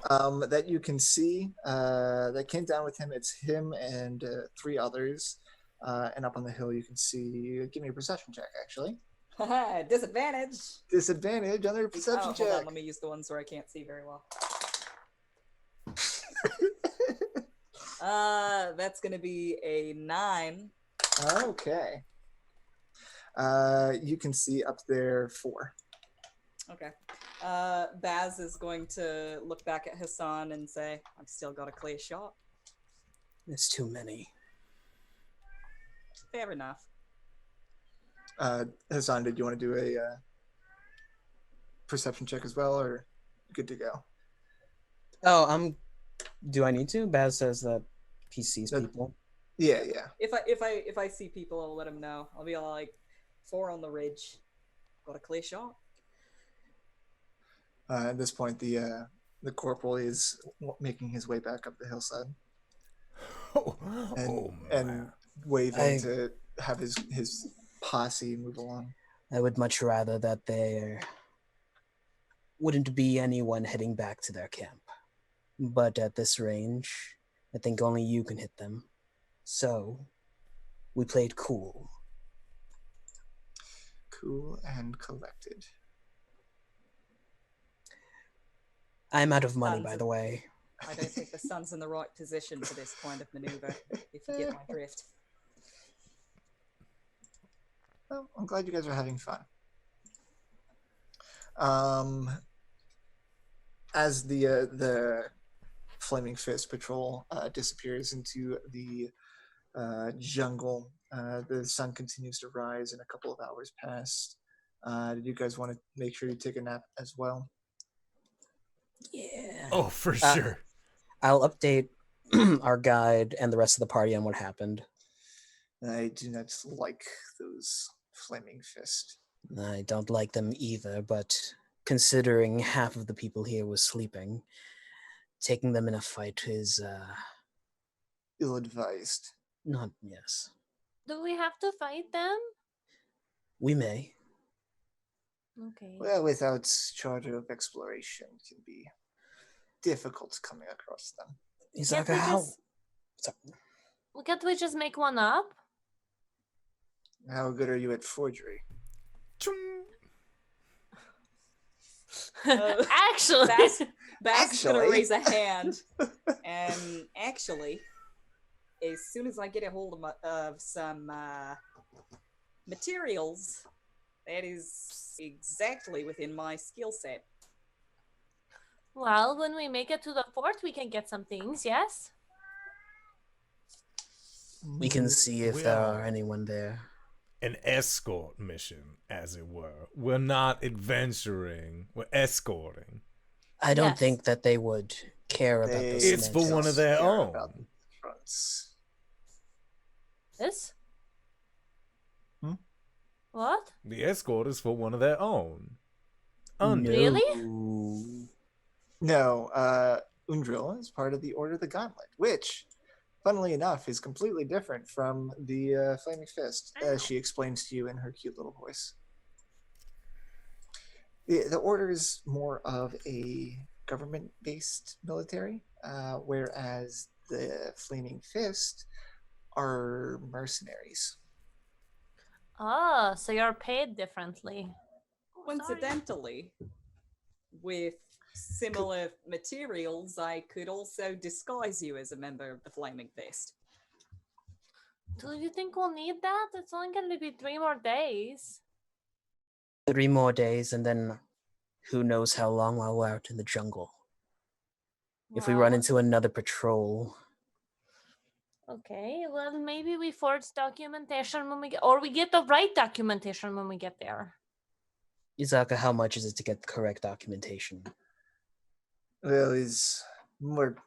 That you can see, that came down with him. It's him and 3 others. And up on the hill you can see, give me a perception check, actually. Disadvantage. Disadvantage on their perception check. Hold on, let me use the ones where I can't see very well. That's gonna be a 9. Okay. You can see up there 4. Okay. Baz is going to look back at Hassan and say, I've still got a clear shot. It's too many. Fair enough. Hassan, did you want to do a perception check as well, or good to go? Oh, do I need to? Baz says that he sees people. Yeah. If I see people, I'll let him know. I'll be all like, 4 on the ridge. Got a clear shot. At this point, the corporal is making his way back up the hillside, and waving to have his posse move along. I would much rather that there wouldn't be anyone heading back to their camp. But at this range, I think only you can hit them. So, we played cool. Cool and collected. I'm out of money, by the way. I don't think the sun's in the right position for this kind of maneuver, if you get my drift. Well, I'm glad you guys are having fun. As the Flaming Fist patrol disappears into the jungle, the sun continues to rise and a couple of hours pass. Did you guys want to make sure you take a nap as well? Yeah. Oh, for sure. I'll update our guide and the rest of the party on what happened. I do not like those Flaming Fist. I don't like them either, but considering half of the people here was sleeping, taking them in a fight is, ill-advised. not, yes. Do we have to fight them? We may. Okay. Well, without charter of exploration, it can be difficult coming across them. Can't we just- Sorry. Well, can't we just make one up? How good are you at forgery? Actually, Baz is gonna raise a hand, and actually, as soon as I get a hold of some materials, that is exactly within my skill set. well, when we make it to the fort, we can get some things, yes? We can see if there are anyone there. An escort mission, as it were. We're not adventuring, we're escorting. I don't Yes. think that they would care about They the It's for one of semantics. their care own. about the fronts. This? Hmm? What? The escort is for one of their own. Really? No, Undril is part of the Order of the Gauntlet, which, funnily enough, is completely different from the Flaming Fist, as she explains to you in her cute little voice. The Order is more of a government-based military, whereas the Flaming Fist are mercenaries. Oh, so you're paid differently. Coincidentally, with similar materials, I could also disguise you as a member of the Flaming Fist. Do you think we'll need that? It's only going to be 3 more days. 3 more days, and then who knows how long while we're out in the jungle. If we run Well, into another patrol, Okay, well, maybe we forge documentation when we get, or we get the right documentation when we get there. Izaka, how much is it to get the correct documentation? Well, it's more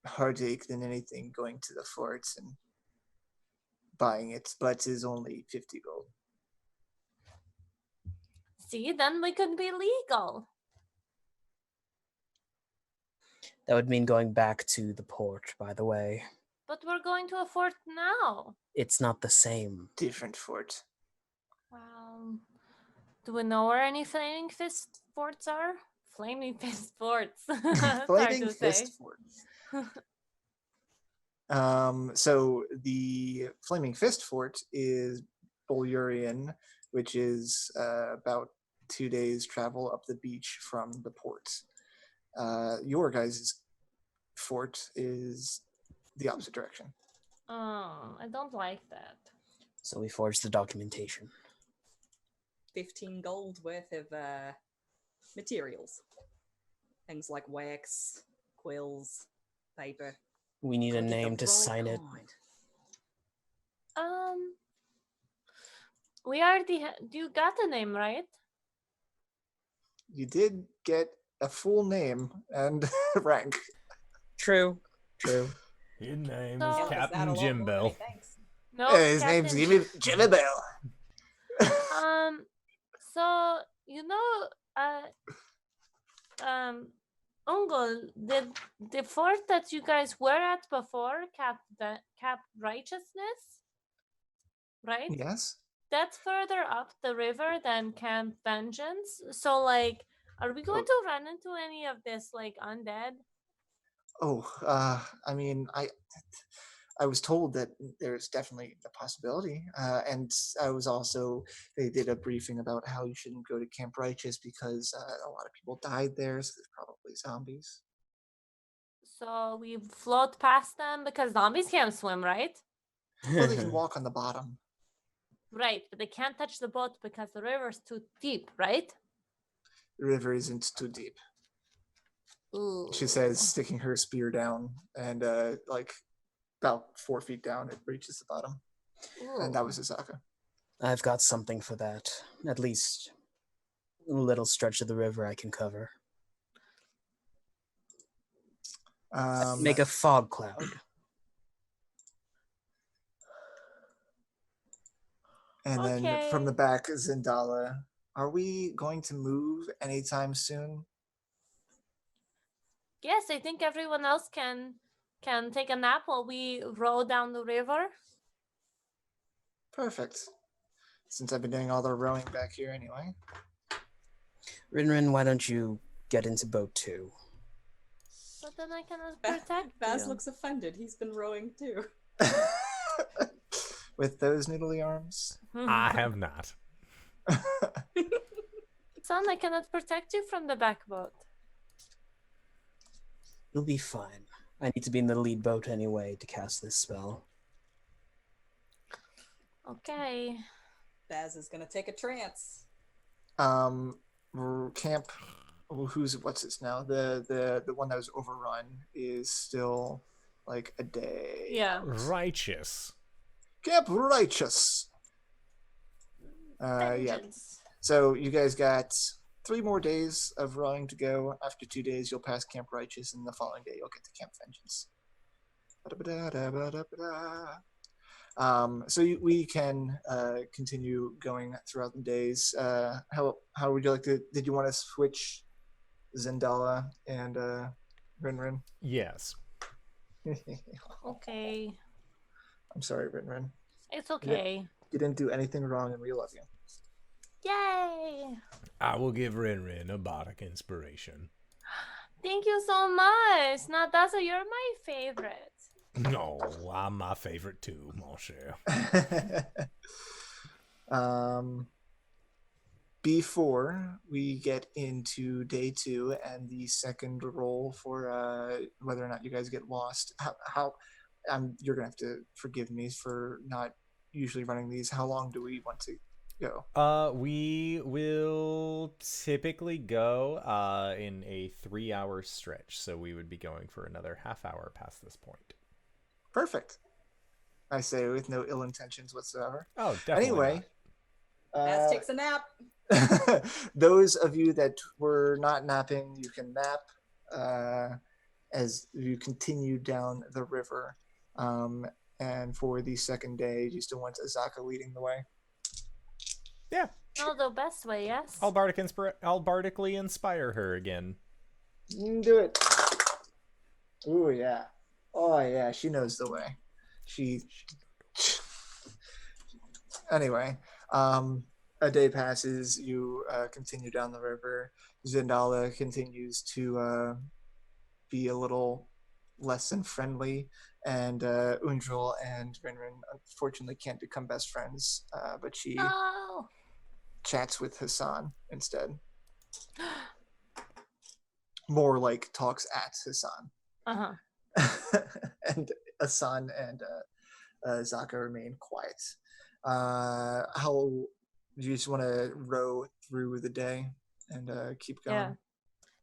heartache than anything going to the forts and buying it, but is only 50 gold. See, then we could be legal. That would mean going back to the port, by the way. But we're going to a fort now. It's not the same. Different fort. Do we know where any Flaming Fist forts are? Flaming Fist forts. It's hard Flaming to say. Fist fort. So the Flaming Fist fort is Bolurian, which is about 2 days travel up the beach from the port. Your guys' fort is the opposite direction. Oh, I don't like that. So we forged the documentation. 15 gold worth of materials. Things like wax, quills, paper. We need a Gotta get the name to right sign it. kind. We already you got the name, right? You did get a full name and rank. True. His name So- is Yeah, Is that a Captain lot Jim more Bell. money? Thanks. No, His name's Jimmy Bell. So you know, Ungol, did the fort that you guys were at before Cap Righteousness, right? Yes. That's further up the river than Camp Vengeance. So, like, are we going to run into any of this, like, undead? Oh, I mean, I was told that there's definitely a possibility, and I was also, they did a briefing about how you shouldn't go to Camp Righteous because a lot of people died there, so there's probably zombies. So we float past them because zombies can't swim, right? Well, they can walk on the bottom. Right, but they can't touch the boat because the river's too deep, right? The river isn't too deep, she says, sticking her spear down, and like about 4 feet down, it reaches the bottom. And that was Izaka. I've got something for that. At least a little stretch of the river I can cover. Make a fog cloud. And then from the Okay. back, Zendala, are we going to move anytime soon? Yes, I think everyone else can take a nap while we row down the river. Perfect. Since I've been doing all the rowing back here anyway. RinRin, why don't you get into boat 2? But then I cannot protect Baz you. looks offended. He's been rowing too. With those noodly arms. I have not. Son, I cannot protect you from the back boat. You'll be fine. I need to be in the lead boat anyway to cast this spell. Okay. Baz is gonna take a trance. Camp, what's this now? The one that was overrun is still like a day. Yeah. Righteous. Camp Righteous. Yeah. Vengeance. So you guys got 3 more days of rowing to go. After 2 days, you'll pass Camp Righteous, and the following day, you'll get to Camp Vengeance. So we can continue going throughout the days. How would you like to? Did you want to switch Zendala and RinRin? Yes. Okay. I'm sorry, RinRin. It's okay. You didn't do anything wrong, and we love you. Yay! I will give RinRin a bardic inspiration. Thank you so much. Naodaza, you're my favorite. No, I'm my favorite too, mon cher. Before we get into day 2 and the second roll for whether or not you guys get lost, how you're gonna have to forgive me for not usually running these. How long do we want to go? We will typically go in a 3-hour stretch, so we would be going for another half hour past this point. Perfect. I say with no ill intentions whatsoever. Oh, definitely. Anyway, Baz takes a nap. those of you that were not napping, you can nap as you continue down the river. And for the second day, you still want Azaka leading the way? Yeah. Oh, the best way, yes. I'll bardically inspire her again. Do it. Ooh, yeah. Oh, yeah, she knows the way. Anyway, a day passes, you continue down the river. Zendala continues to be a little less than friendly, and Undril and RinRin unfortunately can't become best friends, but she chats with Hassan instead. More like talks at Hassan. Uh-huh. And Hassan and Zaka remain quiet. How do you just want to row through the day and keep going? Yeah.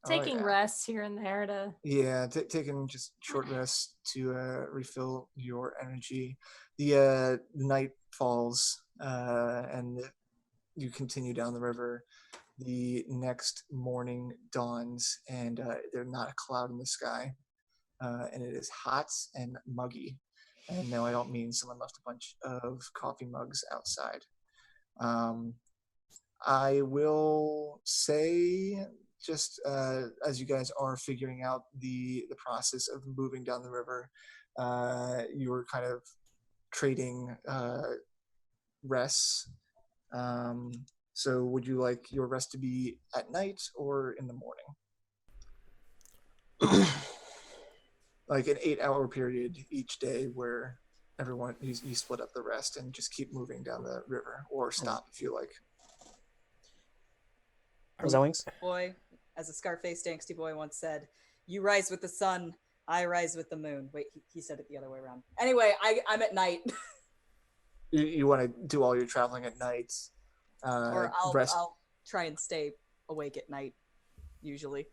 Taking rests here and there to... Yeah, taking just short rests to refill your energy. The night falls and you continue down the river. The next morning dawns and there's not a cloud in the sky. And it is hot and muggy. And no, I don't mean someone left a bunch of coffee mugs outside. I will say, just as you guys are figuring out the process of moving down the river, you were kind of trading rests. So would you like your rest to be at night or in the morning? Like an 8-hour period each day where everyone, you split up the rest and just keep moving down the river, or stop if you like. Was that Wings? Boy, as a Scarface angsty boy once said, you rise with the sun, I rise with the moon. Wait, he said it the other way around. Anyway, I'm at night. You want to do all your traveling at night. Or I'll try and stay awake at night, usually.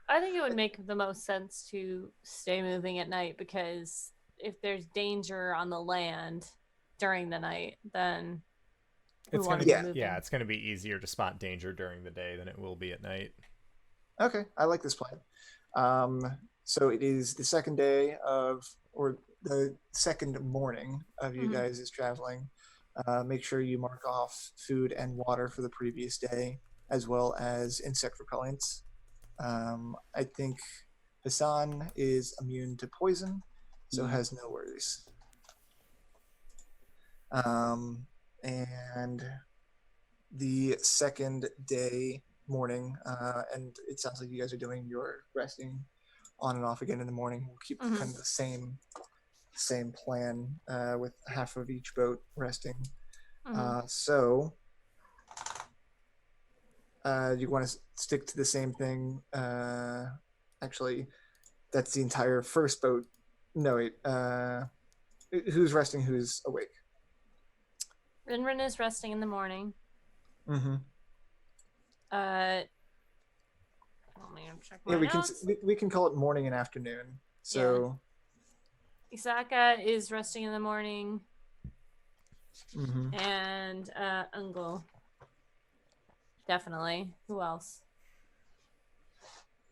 I think it would make the most sense to stay moving at night, because if there's danger on the land during the night, then it's going to be easier to spot danger during the day than it will be at night. Okay, I like this plan. So it is the second day or the second morning of you guys is traveling. Make sure you mark off food and water for the previous day, as well as insect repellents. I think Hassan is immune to poison, so has no worries. And the second day morning, and it sounds like you guys are doing your resting on and off again in the morning. We'll keep kind of the same plan with half of each boat resting. So you want to stick to the same thing? Actually, that's the entire first boat. No, wait. Who's resting? Who's awake? RinRin is resting in the morning. We can call it morning and afternoon. So Isaka is resting in the morning. And Ungul. definitely. Who else?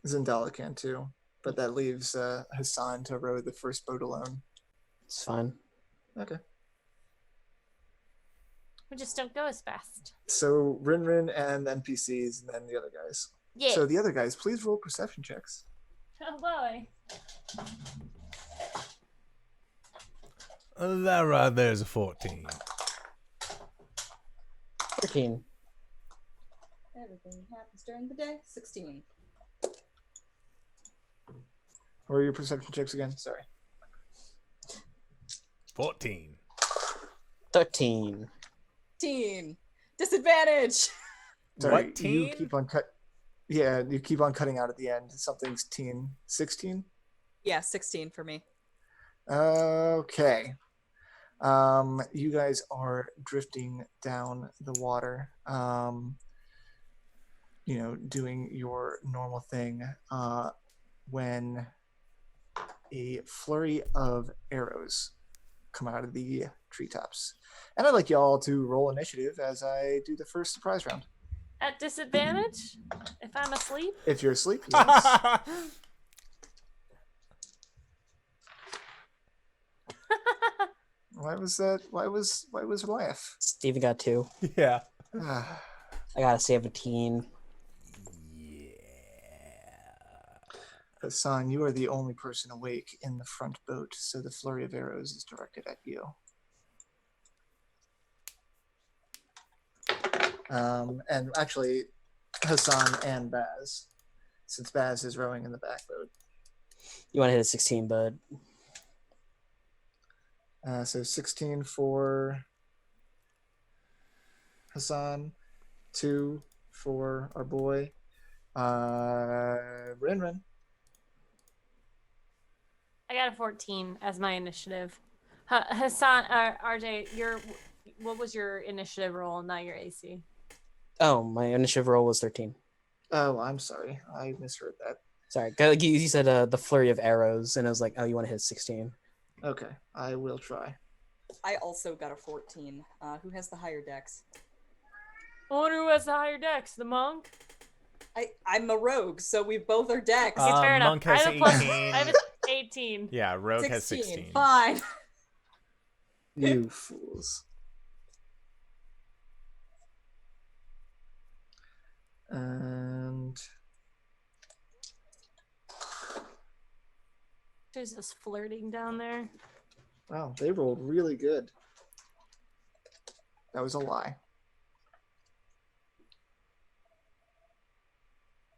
Zendala can too, but that leaves Hassan to row the first boat alone. It's fine. Okay. We just don't go as fast. So RinRin and NPCs, and then the other guys. Yeah. So the other guys, please roll perception checks. Oh boy. That right there's a 14. 13. Everything happens during the day. 16. What are your perception checks again? Sorry. 14. 13. Teen. Disadvantage. Sorry, What you teen? keep on cut. Yeah, you keep on cutting out at the end. Something's teen. 16? Yeah, 16 for me. Okay. You guys are drifting down the water. Doing your normal thing. When a flurry of arrows come out of the treetops. And I'd like y'all to roll initiative as I do the first surprise round. At disadvantage? If I'm asleep? If you're asleep, yes. Why was that? Why was a laugh? Steven got 2. Yeah. I got a 17. Hassan, you are the only person awake in the front boat, so the flurry of arrows is directed at you. And actually, Hassan and Baz, since Baz is rowing in the back boat. You want to hit a 16, bud? So 16 for Hassan, 2 for our boy, RinRin. I got a 14 as my initiative. Hassan, RJ, what was your initiative roll, not your AC? Oh, my initiative roll was 13. Oh, I'm sorry. I misheard that. Sorry. You said the flurry of arrows, and I was like, oh, you want to hit 16. Okay, I will try. I also got a 14. Who has the higher dex? I wonder who has the higher dex, the monk? I'm a rogue, so we both are dex. It's fair enough. Monk has I have a plus. 18. I have 18. Yeah, Rogue has 16. Fine. You fools. And There's this flirting down there. wow, they rolled really good. That was a lie.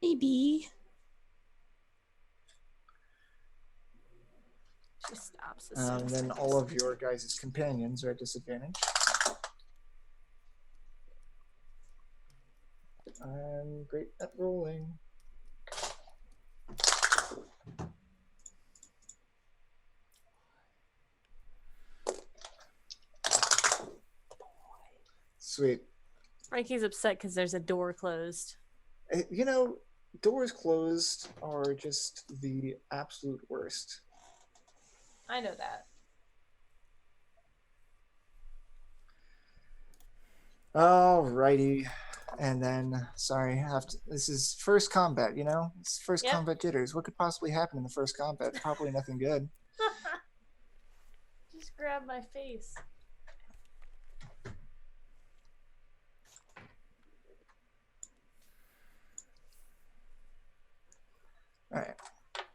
Maybe. She stops. And then all of your guys' companions are at disadvantage. I'm great at rolling. Sweet. Frankie's upset because there's a door closed. Doors closed are just the absolute worst. I know that. Alrighty. And then, sorry, this is first combat, It's first Yep. combat jitters. What could possibly happen in the first combat? Probably nothing good. Just grab my face. All right.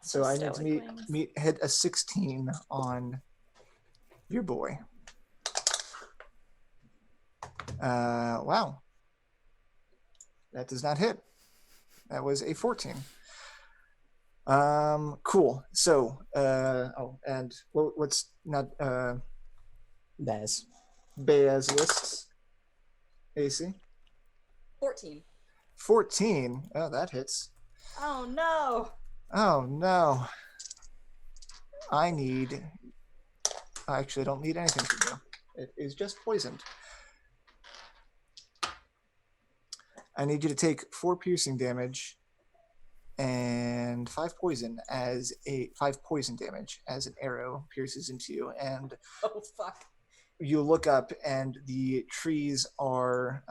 So I need Stoic to wings. hit a 16 on your boy. Wow. That does not hit. That was a 14. Cool. So, and what's not Baz. Baez lists? AC? 14. 14. Oh, that hits. Oh no. Oh no. I actually don't need anything from you. It is just poisoned. I need you to take 4 piercing damage and 5 poison damage as an arrow pierces into you. And Oh fuck. you look up and the trees are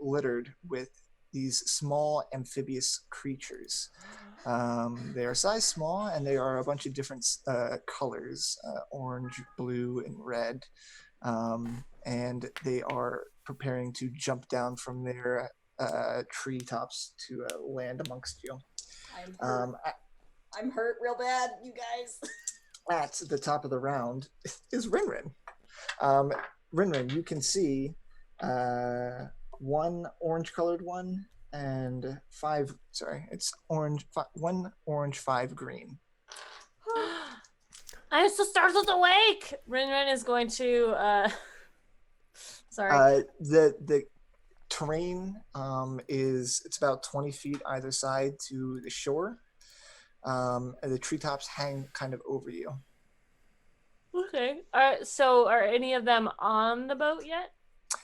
littered with these small amphibious creatures. They are size small, and they are a bunch of different colors, orange, blue, and red. And they are preparing to jump down from their treetops to land amongst you. I'm hurt. I'm hurt real bad, you guys. At the top of the round is RinRin. RinRin, you can see one orange-colored one and five. Sorry, it's orange. One orange, five green. I'm so startled awake. RinRin is going to. Sorry. The terrain it's about 20 feet either side to the shore. And the treetops hang kind of over you. Okay. So are any of them on the boat yet?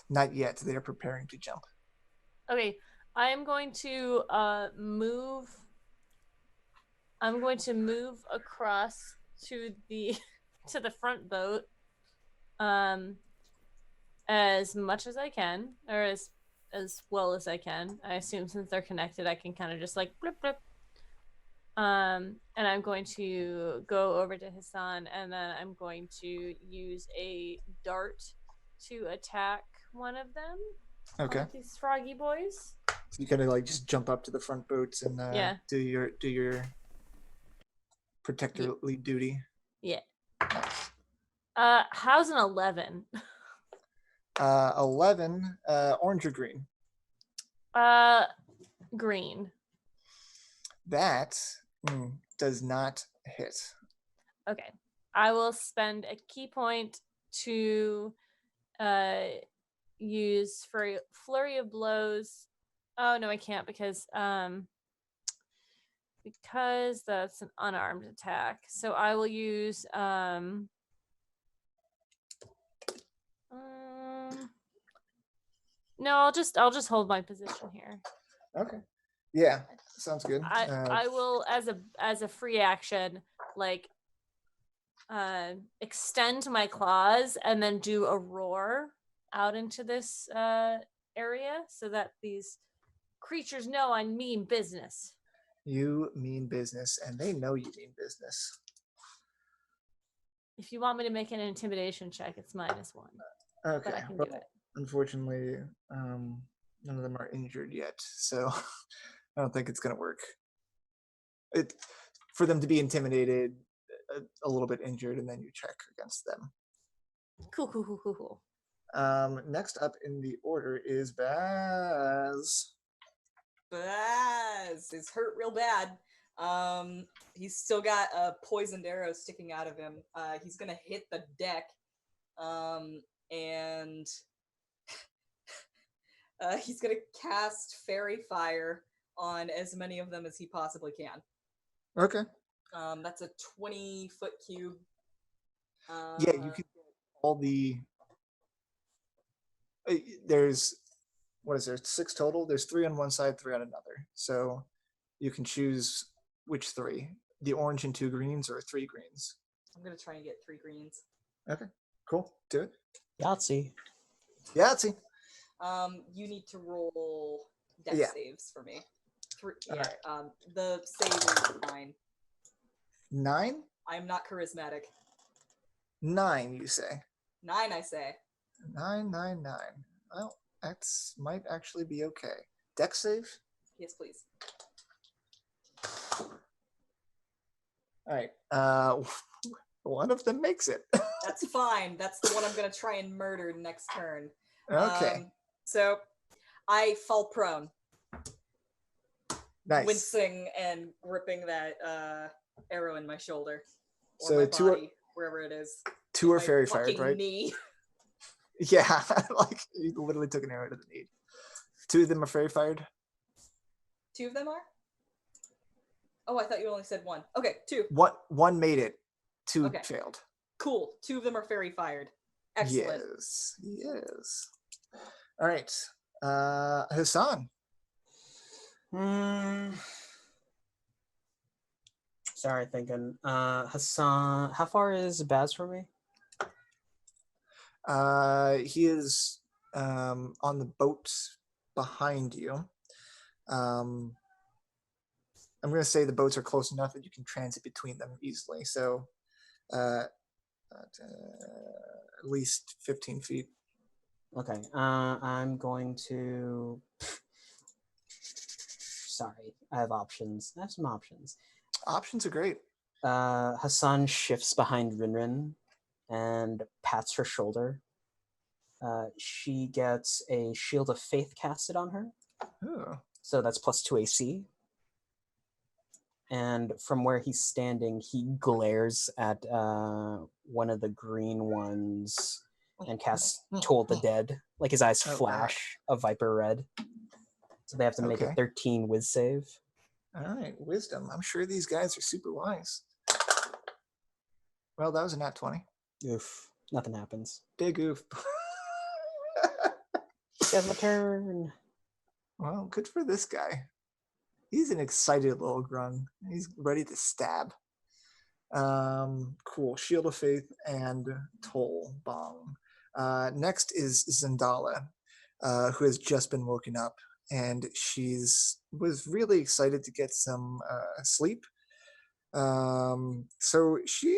Not yet. They are preparing to jump. Okay. I am going to move. I'm going to move across to the front boat, as much as I can, or as well as I can. I assume since they're connected, I can kind of just like blip blip. And I'm going to go over to Hassan, and then I'm going to use a dart to attack one of them. Okay. One of these froggy boys. So you kind of like just jump up to the front boats and do your protectorly duty. Yeah. Nice. How's an 11? 11, orange or green? Green. That does not hit. Okay. I will spend a key point to use for flurry of blows. Oh no, I can't because that's an unarmed attack. So I will use no, I'll just hold my position here. Okay. Yeah, sounds good. I will as a free action like extend my claws and then do a roar out into this area so that these creatures know I mean business. You mean business, and they know you mean business. If you want me to make an intimidation check, it's -1. Okay. But I can do it. Unfortunately, none of them are injured yet, so I don't think it's going to work. For them to be intimidated, a little bit injured, and then you check against them. Cool. Next up in the order is Baz. Baz is hurt real bad. He's still got a poisoned arrow sticking out of him. He's gonna hit the deck, and he's gonna cast fairy fire on as many of them as he possibly can. Okay. That's a 20-foot cube. Yeah, you can get all the. There's, what is there? 6 total. There's 3 on one side, 3 on another. So you can choose which 3: the orange and 2 greens, or 3 greens. I'm gonna try and get 3 greens. Okay, cool. Do it. Yahtzee. Yahtzee. You need to roll dex saves for me. 3. Yeah. Right. The save is 9. 9? I'm not charismatic. 9, you say? 9, I say. 9. Well, that might actually be okay. Dex save? Yes, please. All right. One of them makes it. That's fine. That's the one I'm going to try and murder next turn. Okay. So I fall prone. Nice. Wincing and gripping that arrow in my shoulder. Or So my 2 body, wherever it is. 2 are fairy fired, fucking right? knee. Yeah, like you literally took an arrow to the knee. 2 of them are fairy fired. 2 of them are? Oh, I thought you only said 1. Okay, 2. One made it. 2 failed. Cool. 2 of them are fairy fired. Excellent. Yes. All right. Hassan. Sorry, thinking. Hassan, how far is Baz from me? He is on the boat behind you. I'm going to say the boats are close enough that you can transit between them easily. So at least 15 feet. Okay. I'm going to. Sorry, I have options. I have some options. Options are great. Hassan shifts behind RinRin and pats her shoulder. She gets a Shield of Faith casted on her. Ooh. So that's +2 AC. And from where he's standing, he glares at one of the green ones and casts Toll the Dead. Like his eyes flash a viper red. So they have to make a 13 whiz save. All right, wisdom. I'm sure these guys are super wise. Well, that was a nat 20. Oof. Nothing happens. Big oof. Get my turn. Well, good for this guy. He's an excited little grung. He's ready to stab. Cool. Shield of Faith and Toll Bong. Next is Zendala, who has just been woken up, and was really excited to get some sleep. So she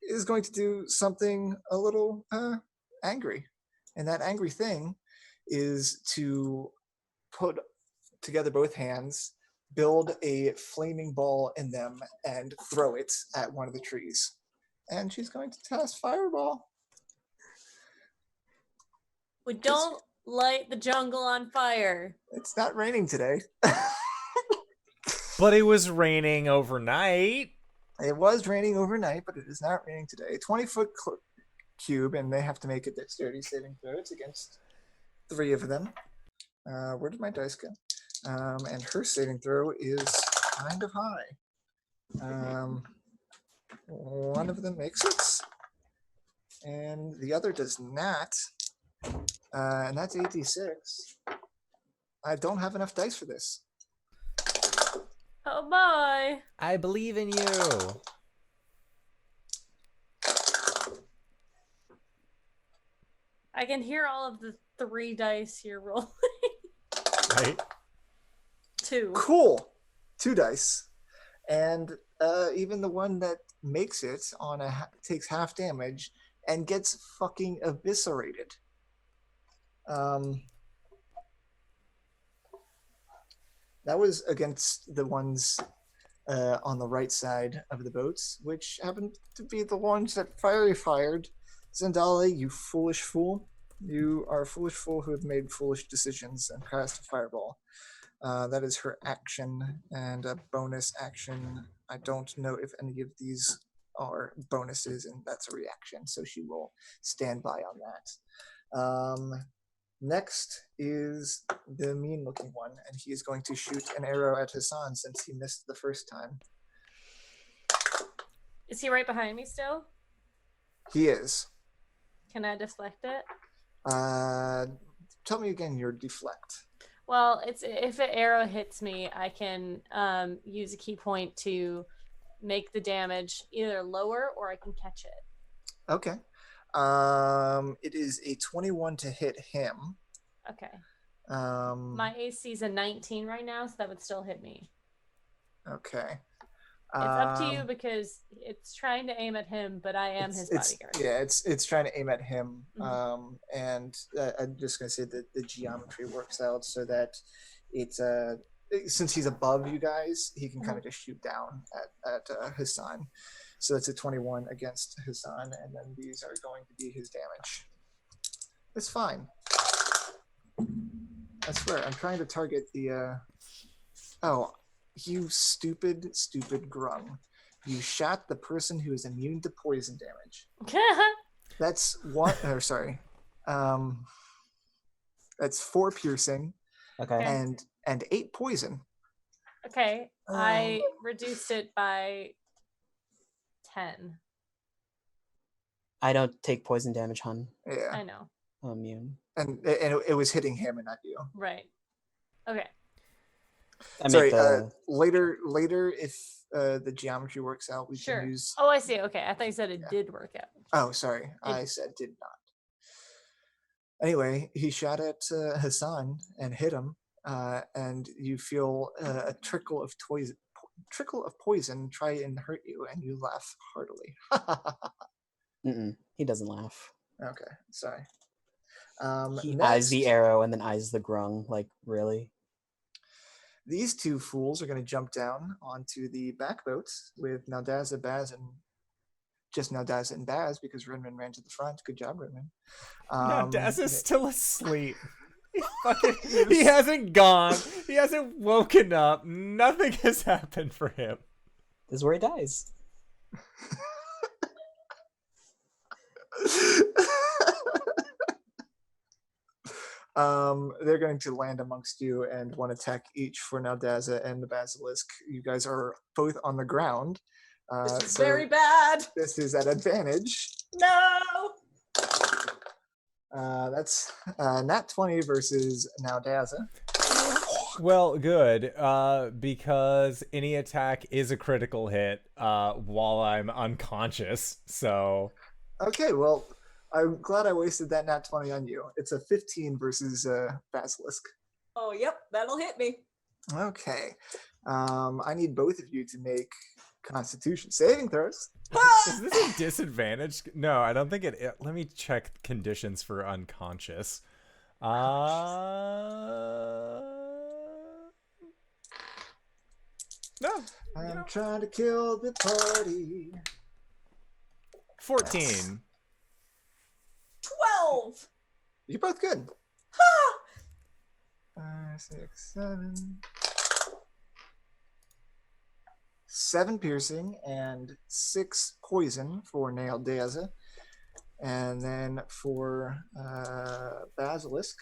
is going to do something a little angry, and that angry thing is to put together both hands, build a flaming ball in them, and throw it at one of the trees. And she's going to cast Fireball. We don't light the jungle on fire. It's not raining today. But it was raining overnight. It was raining overnight, but it is not raining today. 20-foot cube, and they have to make a dexterity saving throw. It's against 3 of them. Where did my dice go? And her saving throw is kind of high. One of them makes it, and the other does not. And that's 86. I don't have enough dice for this. Oh boy. I believe in you. I can hear all of the 3 dice you're rolling. Right? 2. Cool. 2 dice. And even the one that makes it takes half damage and gets fucking eviscerated. That was against the ones on the right side of the boats, which happened to be the ones that Fiery fired. Zendala, you foolish fool. You are a foolish fool who have made foolish decisions and cast a fireball. That is her action and a bonus action. I don't know if any of these are bonuses, and that's a reaction, so she will stand by on that. Next is the mean-looking one, and he is going to shoot an arrow at Hassan since he missed the first time. Is he right behind me still? He is. Can I deflect it? Tell me again your deflect. Well, it's if an arrow hits me, I can use a key point to make the damage either lower or I can catch it. Okay. It is a 21 to hit him. Okay. My AC is a 19 right now, so that would still hit me. Okay. It's up to you because it's trying to aim at him, but I am his bodyguard. Yeah, it's trying to aim at him. Mm-hmm. And I'm just gonna say that the geometry works out so that it's since he's above you guys, he can kind of just shoot down at Hassan. So that's a 21 against Hassan, and then these are going to be his damage. It's fine. I swear, I'm trying to target the. Oh, you stupid grung. You shot the person who is immune to poison damage. That's one. Or sorry. That's 4 piercing. Okay. And 8 poison. Okay. I reduced it by 10. I don't take poison damage, hun. Yeah. I know. I'm immune. And it was hitting him and not you. Right. Okay. Sorry, later if the geometry works out, we can use... Oh, I see. Okay. I thought you said it did work out. Oh, sorry. I said did not. Anyway, he shot at Hassan and hit him, and you feel a trickle of poison try and hurt you, and you laugh heartily. He doesn't laugh. Okay, sorry. He next, eyes the arrow and then eyes the grung. Like, really? these two fools are going to jump down onto the back boats with Naodaza, Baz, and just Naodaza and Baz because RinRin ran to the front. Good job, RinRin. Naodaza's still asleep. He hasn't gone. He hasn't woken up. Nothing has happened for him. This is where he dies. They're going to land amongst you and one attack each for Naodaza and the Basilisk. You guys are both on the ground. This is very bad. This is at advantage. No. That's Nat 20 versus Naodaza. Well, good, because any attack is a critical hit while I'm unconscious, so... Okay, well, I'm glad I wasted that Nat 20 on you. It's a 15 versus Basilisk. Oh, yep, that'll hit me. Okay. I need both of you to make Constitution saving throws. Is this a disadvantage? No, I don't think it... Let me check conditions for unconscious. No. I'm trying to kill the party. 14. 12. You're both good. 5, 6, 7. 7 piercing and 6 poison for Naodaza. And then for Basilisk,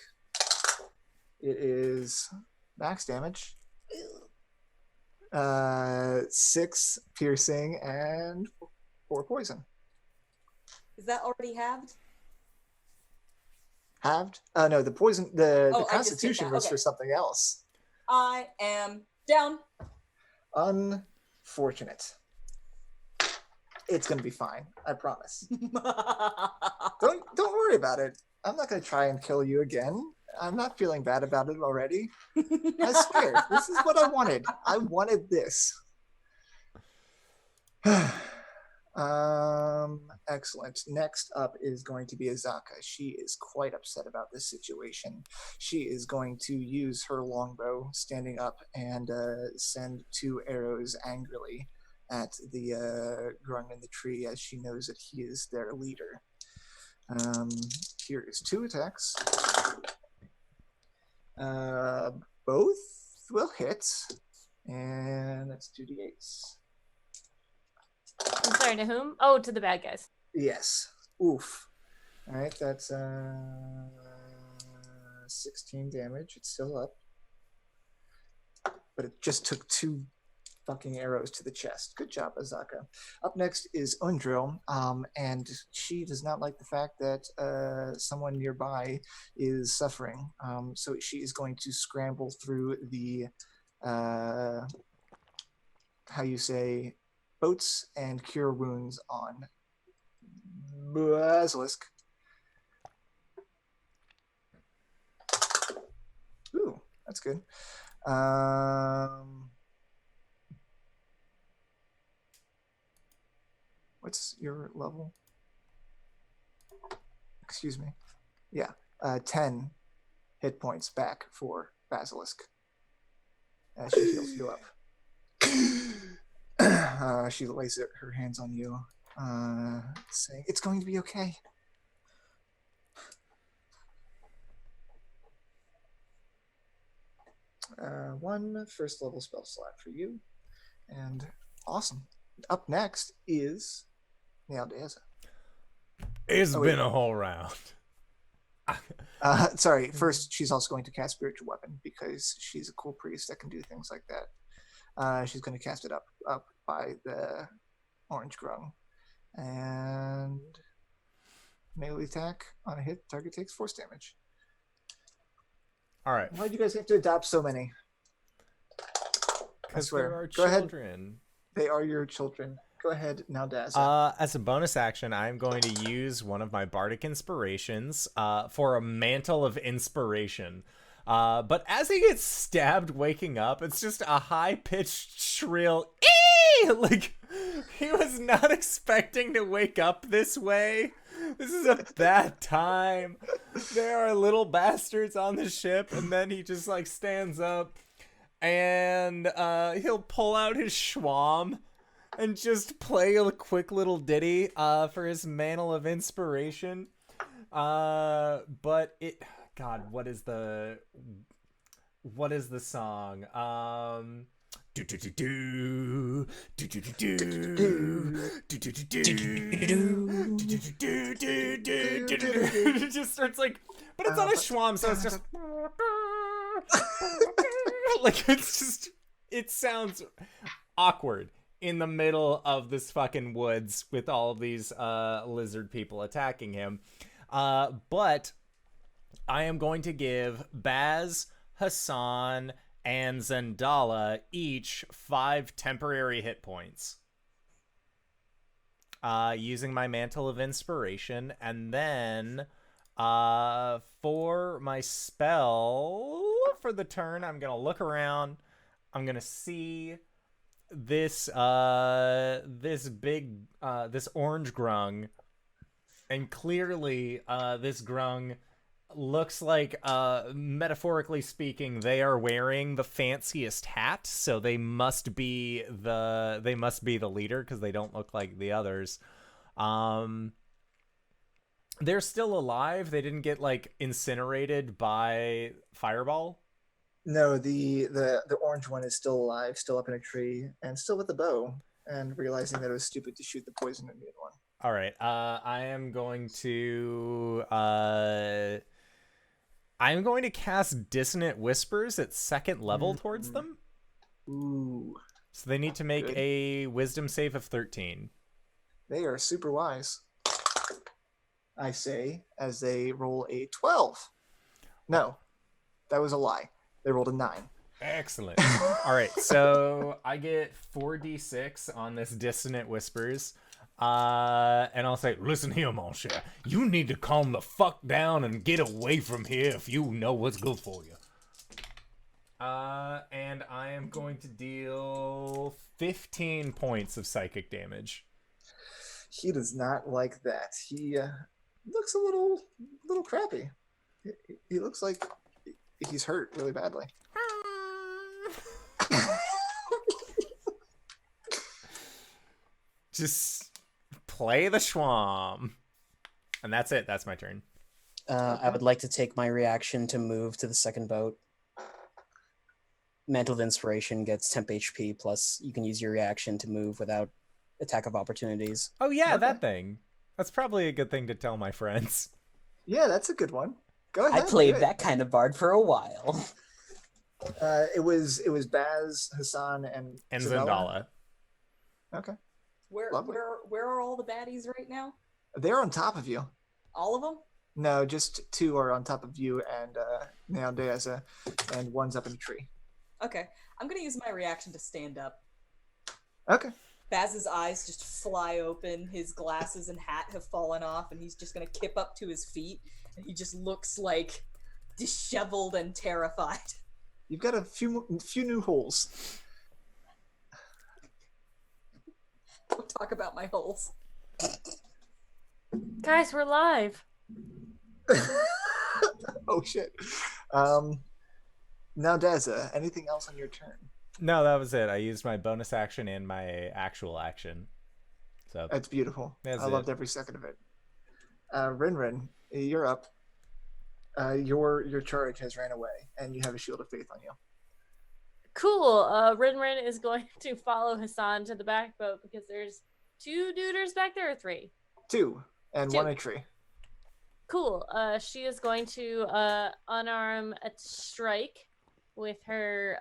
it is max damage. 6 piercing and 4 poison. Is that already halved? Halved? No, the poison, the I just did Constitution that. was Okay. for something else. I am down. Unfortunate. It's gonna be fine. I promise. Don't worry about it. I'm not gonna try and kill you again. I'm not feeling bad about it already. I swear, this is what I wanted. I wanted this. Excellent. Next up is going to be Azaka. She is quite upset about this situation. She is going to use her longbow standing up and send 2 arrows angrily at the grung in the tree as she knows that he is their leader. Here is 2 attacks. Both will hit, and that's 2d8s. I'm sorry, to whom? Oh, to the bad guys. Yes. Oof. All right, that's 16 damage. It's still up, but it just took 2 fucking arrows to the chest. Good job, Azaka. Up next is Undril, and she does not like the fact that someone nearby is suffering. So she is going to scramble through the, how you say, boats and cure wounds on Basilisk. Ooh, that's good. What's your level? Excuse me. Yeah, 10 hit points back for Basilisk as she heals you up. She lays her hands on you, saying, "It's going to be okay." One first level spell slot for you, and awesome. Up next is Naodaza. It's been a whole round. Sorry, first she's also going to cast Spiritual Weapon because she's a cool priest that can do things like that. She's going to cast it up by the orange grung. And melee attack on a hit, target takes force damage. All right. Why'd you guys have to adopt so many? Because swear. there are Go ahead. children. They are your children. Go ahead, Naodaza. As a bonus action, I'm going to use one of my bardic inspirations for a mantle of inspiration. But as he gets stabbed waking up, it's just a high-pitched shrill "ee!" Like, he was not expecting to wake up this way. This is a bad time. There are little bastards on the ship, and then he just, like, stands up, and he'll pull out his schwam and just play a quick little ditty for his mantle of inspiration. But it... God, what is the song? It just starts like, but it's on a schwam, so it's just like, it's just, it sounds awkward in the middle of this fucking woods with all of these lizard people attacking him. But I am going to give Baz, Hassan, and Zendala each 5 temporary hit points. Using my Mantle of Inspiration. And then for my spell for the turn, I'm going to look around. I'm going to see this this orange grung. And clearly this grung looks like, metaphorically speaking, they are wearing the fanciest hat, so they must be the leader, because they don't look like the others. They're still alive. They didn't get, like, incinerated by fireball. No, the orange one is still alive, still up in a tree, and still with the bow, and realizing that it was stupid to shoot the poison immune one. All right. I am going to cast Dissonant Whispers at 2nd level towards them. Ooh. So they need to make a Wisdom save of 13. They are super wise, I say, as they roll a 12. No, that was a lie. They rolled a 9. Excellent. All right, so I get 4d6 on this Dissonant Whispers. And I'll say, listen here, mon cher. You need to calm the fuck down and get away from here if you know what's good for you. And I am going to deal 15 points of psychic damage. He does not like that. He looks a little crappy. He looks like he's hurt really badly. Just play the schwam. And that's it. That's my turn. I would like to take my reaction to move to the second boat. Mantle of Inspiration gets temp HP, plus you can use your reaction to move without attack of opportunities. Oh, yeah, that thing. That's probably a good thing to tell my friends. Yeah, that's a good one. Go ahead. I played that kind of bard for a while. It was Baz, Hassan, and Zendala. Okay. Where are all the baddies right now? They're on top of you. All of them? No, just 2 are on top of you and Naodaza, and 1's up in a tree. Okay. I'm going to use my reaction to stand up. Okay. Baz's eyes just fly open, his glasses and hat have fallen off, and he's just going to kip up to his feet, and he just looks like disheveled and terrified. You've got a few new holes. Don't talk about my holes. Guys, we're live. Oh shit. Now Deza, anything else on your turn? No, that was it. I used my bonus action and my actual action. So That's beautiful. That's I loved every second of it. RinRin, you're up. Your charge has ran away, and you have a shield of faith on you. Cool. RinRin is going to follow Hassan to the back boat because there's 2 duders back there, or 3? 2, and 2. 1 a tree. Cool. She is going to unarm a strike with her.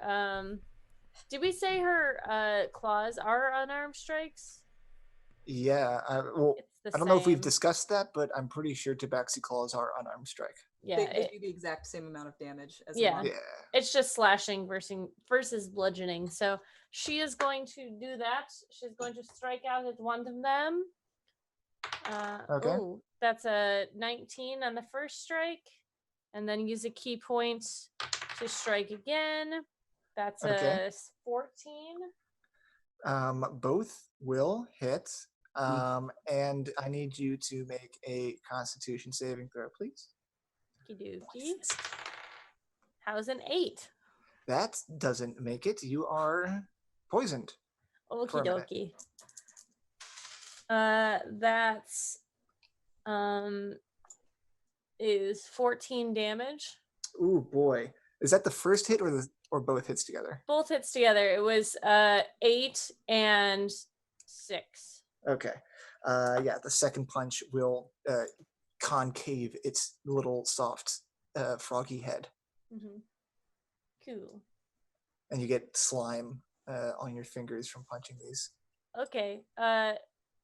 Did we say her claws are unarmed strikes? Yeah. Well, I don't know if we've discussed that, but I'm pretty sure Tabaxi claws are unarmed strike. Yeah, they do the exact same amount of damage as yeah. Yeah. It's just slashing versus bludgeoning. So she is going to do that. She's going to strike out at one of them. Okay. Ooh, that's a 19 on the first strike. and then use a key point to strike again. That's Okay. a 14. Both will hit. And I need you to make a Constitution saving throw, please. Okey-dokey. How's an 8? That doesn't make it. You are poisoned. Okie dokie. That's is 14 damage. Ooh boy, is that the first hit or both hits together? Both hits together. It was 8 and 6. Okay. Yeah, the second punch will concave its little soft froggy head, Cool. and you get slime on your fingers from punching these. Okay.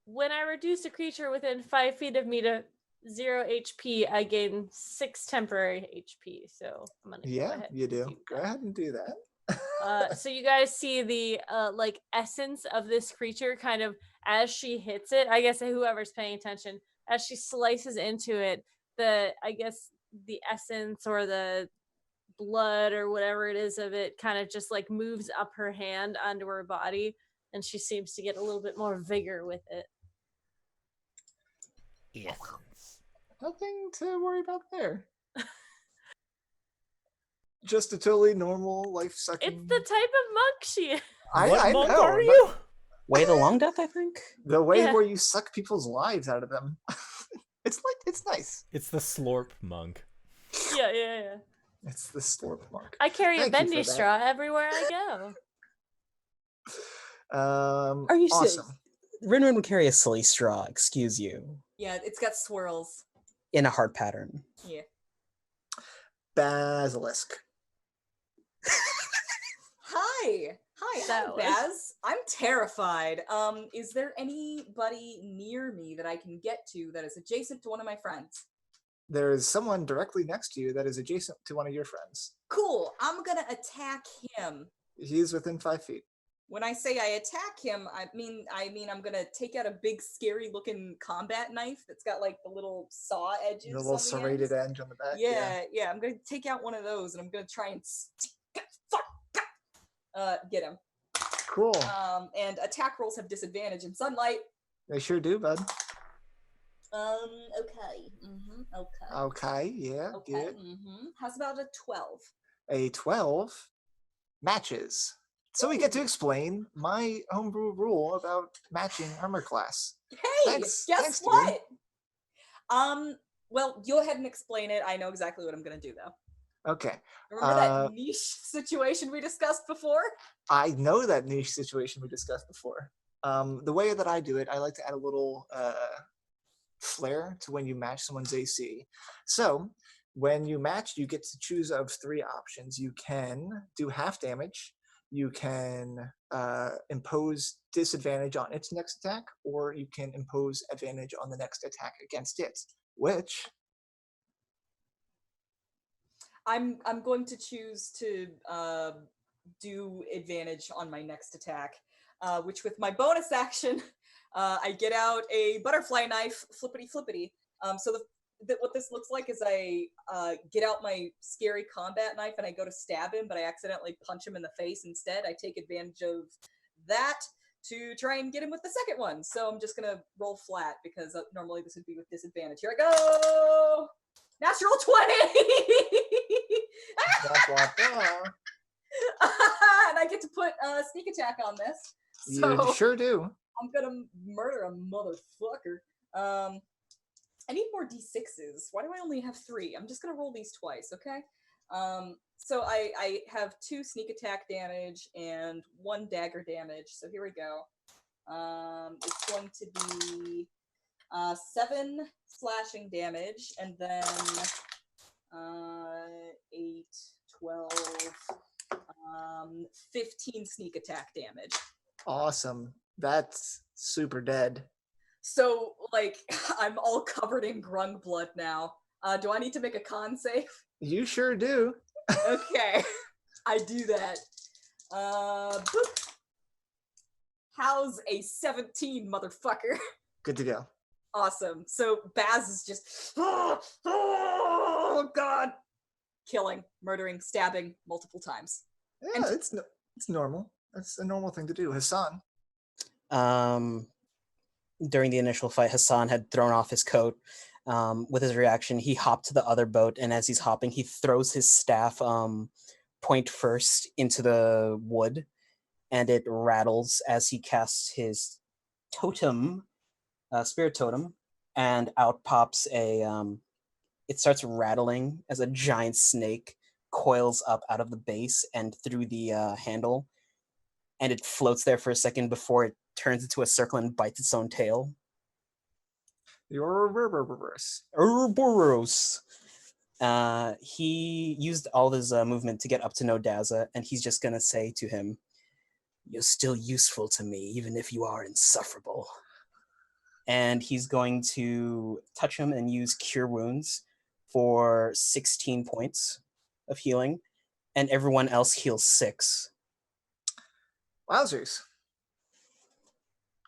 When I reduce a creature within 5 feet of me to 0 HP, I gain 6 temporary HP. So I'm gonna go ahead You do. and Go ahead and do that. So you guys see the like essence of this creature kind of as she hits it. I guess whoever's paying attention, as she slices into it, the essence or the blood or whatever it is of it kind of just like moves up her hand onto her body, and she seems to get a little bit more vigor with it. Yes. Nothing to worry about there. Just a totally normal life sucking. It's the type of monk she is. What monk know, are but you? Wait, a long death, I think. The way Yeah. where you suck people's lives out of them. It's nice. It's the Slorp monk. Yeah. It's the slurp monk. I carry Thank a you for bendy that. straw everywhere I go. Are you awesome? RinRin would carry a silly straw, excuse you, Yeah, it's got swirls. in a heart pattern. Yeah. Basilisk. Hi, That I'm was- Baz. I'm terrified. Is there anybody near me that I can get to that is adjacent to one of my friends? There is someone directly next to you that is adjacent to one of your friends. Cool. I'm gonna attack him. He is within 5 feet. When I say I attack him, I mean I'm gonna take out a big, scary-looking combat knife that's got like the little saw edges. The little on the serrated ends. edge on the back. Yeah. I'm gonna take out one of those, and I'm gonna try and get him. Cool. And attack rolls have disadvantage in sunlight. They sure do, bud. Okay. Okay. Okay, yeah, Okay. good. How's about a 12? A 12 matches. So we get to explain my homebrew rule about matching armor class. Hey, Thanks, guess dude. what? Well, go ahead and explain it. I know exactly what I'm gonna do though. Okay. Remember that niche situation we discussed before? I know that niche situation we discussed before. The way that I do it, I like to add a little flair to when you match someone's AC. So when you match, you get to choose of 3 options. You can do half damage, you can impose disadvantage on its next attack, or you can impose advantage on the next attack against it. Which I'm going to choose to do advantage on my next attack, which with my bonus action, I get out a butterfly knife, flippity flippity. So what this looks like is I get out my scary combat knife and I go to stab him, but I accidentally punch him in the face instead. I take advantage of that to try and get him with the second one. So I'm just gonna roll flat because normally this would be with disadvantage. Here I go! Natural 20! blah, blah, blah. And I get to put sneak attack on this. So You sure do. I'm gonna murder a motherfucker. I need more d6s. Why do I only have 3? I'm just gonna roll these twice, okay? So I have 2 sneak attack damage and 1 dagger damage. So here we go. It's going to be 7 slashing damage, and then 8, 12, 15 sneak attack damage. Awesome. That's super dead. So, like, I'm all covered in grung blood now. Do I need to make a con save? You sure do. Okay, I do that. Boop. How's a 17, motherfucker? Good to go. Awesome. So Baz is just, oh God. killing, murdering, stabbing multiple times. Yeah, it's normal. That's a normal thing to do. Hassan. During the initial fight, Hassan had thrown off his coat. With his reaction, he hopped to the other boat, and as he's hopping, he throws his staff point first into the wood, and it rattles as he casts his totem, spirit totem, and out pops it starts rattling as a giant snake coils up out of the base and through the handle, and it floats there for a second before it turns into a circle and bites its own tail. Your reverse. Ouroboros. He used all his movement to get up to Naodaza, and he's just gonna say to him, "You're still useful to me, even if you are insufferable." And he's going to touch him and use Cure Wounds for 16 points of healing, and everyone else heals 6. Wowzers.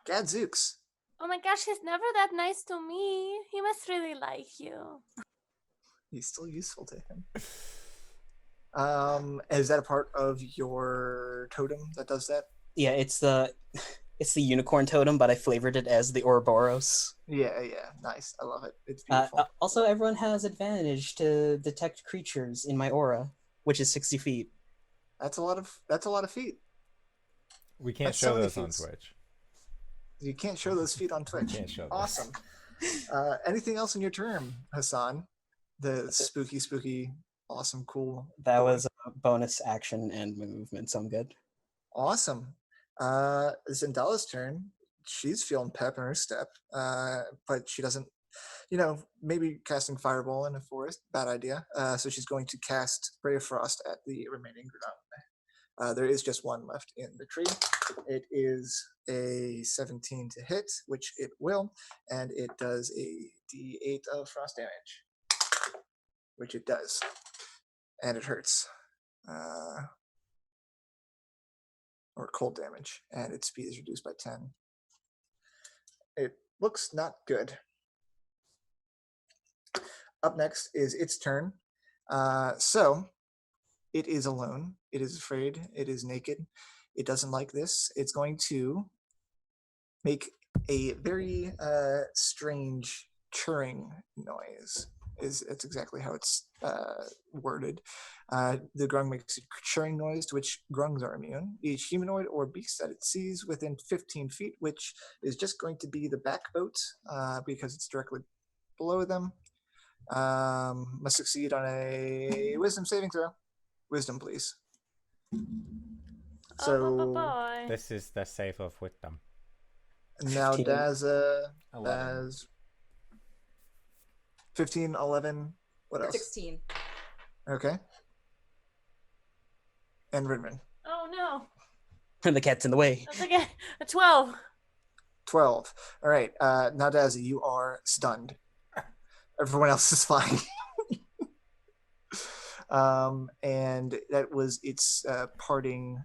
Gadzooks. Oh my gosh, he's never that nice to me. He must really like you. He's still useful to him. Is that a part of your totem that does that? Yeah, it's the unicorn totem, but I flavored it as the Ouroboros. Yeah, nice. I love it. It's beautiful. Also, everyone has advantage to detect creatures in my aura, which is 60 feet. That's a lot of feet. We can't That's show so many those on feats. Twitch. You can't show those feet on Twitch. Can't show those. Awesome. Anything else in your turn, Hassan? The spooky, awesome, cool. That boy. was a bonus action and my movement, so I'm good. Awesome. Zendala's turn. She's feeling pep in her step, but she doesn't, maybe casting Fireball in a forest, bad idea. So she's going to cast Ray of Frost at the remaining ground. There is just one left in the tree. It is a 17 to hit, which it will, and it does a d8 of frost damage, which it does, and it hurts. Or cold damage, and its speed is reduced by 10. It looks not good. Up next is its turn. So it is alone. It is afraid. It is naked. It doesn't like this. It's going to make a very strange churring noise. It's exactly how it's worded. The grung makes a churring noise to which grungs are immune. Each humanoid or beast that it sees within 15 feet, which is just going to be the back boat because it's directly below them, must succeed on a wisdom saving throw. Wisdom, please. So boy. This is the save of wisdom. Naodaza 11. has 15, 11. What else? 16. Okay. And RinRin. Oh no. The cat's in the way. That's like a 12. 12. All right. Naodaza, you are stunned. Everyone else is fine. And that was its parting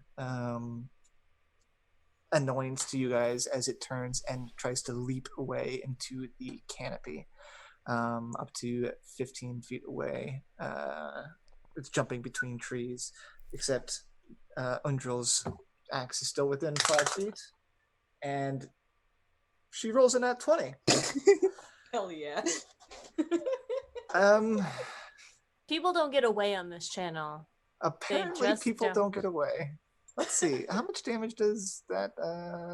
annoyance to you guys as it turns and tries to leap away into the canopy, up to 15 feet away. It's jumping between trees, except Undril's axe is still within 5 feet, and she rolls in at 20. Hell yeah. People don't get away on this channel. Apparently just people don't get away. Let's see. How much damage does that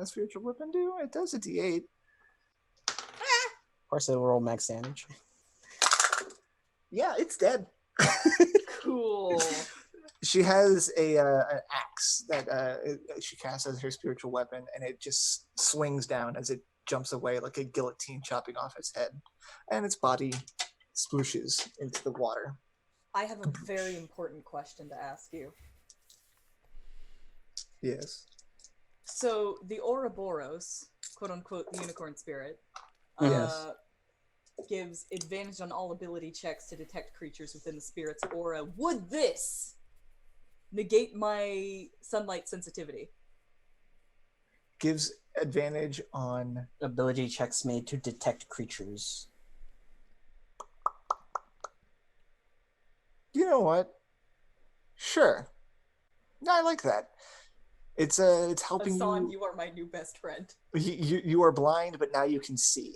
spiritual weapon do? It does a d8. Of course, it'll roll max damage. Yeah, it's dead. Cool. She has an axe that she casts as her spiritual weapon, and it just swings down as it jumps away like a guillotine chopping off its head, and its body splooshes into the water. I have a very important question to ask you. Yes. So the Ouroboros, quote unquote, the unicorn spirit, Yes. gives advantage on all ability checks to detect creatures within the spirit's aura. Would this negate my sunlight sensitivity? Gives advantage on... Ability checks made to detect creatures. you know what? Sure. No, I like that. It's helping Hassan, you. you are my new best friend. You are blind, but now you can see.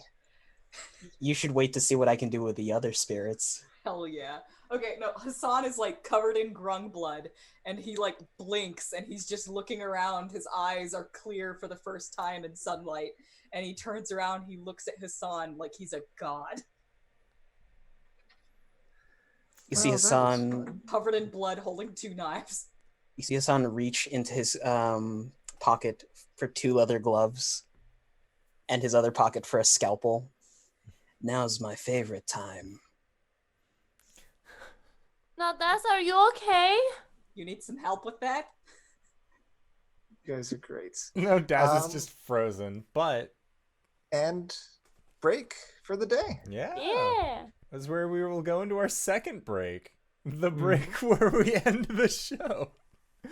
You should wait to see what I can do with the other spirits. Hell yeah. Okay, no, Hassan is like covered in grung blood, and he like blinks, and he's just looking around. His eyes are clear for the first time in sunlight, and he turns around, he looks at Hassan like he's a god. You see Well, that was Hassan. fun. Covered in blood, holding 2 knives. You see Hassan reach into his pocket for 2 leather gloves, and his other pocket for a scalpel. Now's my favorite time. Naodaza, are you okay? You need some help with that? You guys are great. No, Daz is Um, just frozen, but And break for the day. yeah. Yeah. That's where we will go into our second break. The break where we end the show.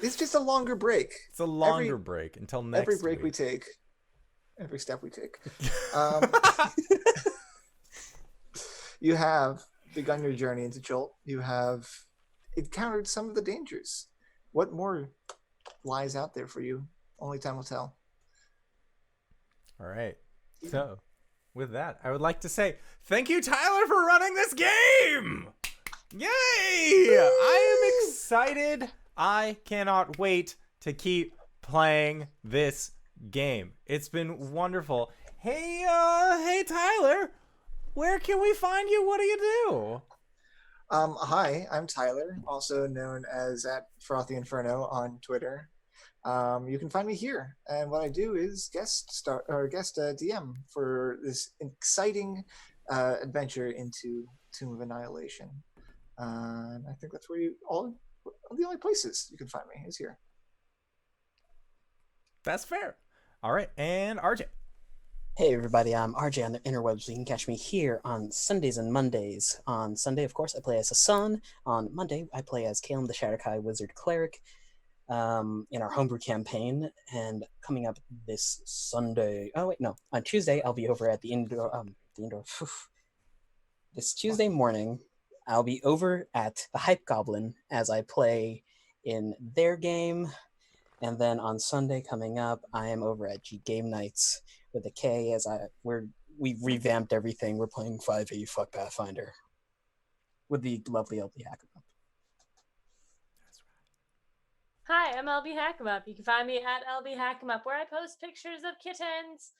It's just a longer break. It's a longer break until next Every break we week. take, every step we take. You have begun your journey into Jolt. You have encountered some of the dangers. What more lies out there for you? Only time will tell. All right. So, with that, I would like to say thank you, Tyler, for running this game. Yay! I am excited. I cannot wait to keep playing this game. It's been wonderful. Hey, Tyler, where can we find you? What do you do? Hi, I'm Tyler, also known as @Frothy Inferno on Twitter. You can find me here, and what I do is guest DM for this exciting adventure into Tomb of Annihilation. And I think that's where the only places you can find me is here. That's fair. All right, and RJ. Hey everybody, I'm RJ on the interwebs. You can catch me here on Sundays and Mondays. On Sunday, of course, I play as Hassan. On Monday, I play as Calum the Shatterkai Wizard Cleric in our homebrew campaign. And coming up this Sunday, on Tuesday, I'll be over at the indoor. This Tuesday morning, I'll be over at the Hype Goblin as I play in their game. And then on Sunday coming up, I am over at G Game Nights with a K as we've revamped everything. We're playing 5e Fuck Pathfinder with the lovely LBHackEmUp. Hi, I'm LBHackEmUp. You can find me at LBHackEmUp, where I post pictures of kittens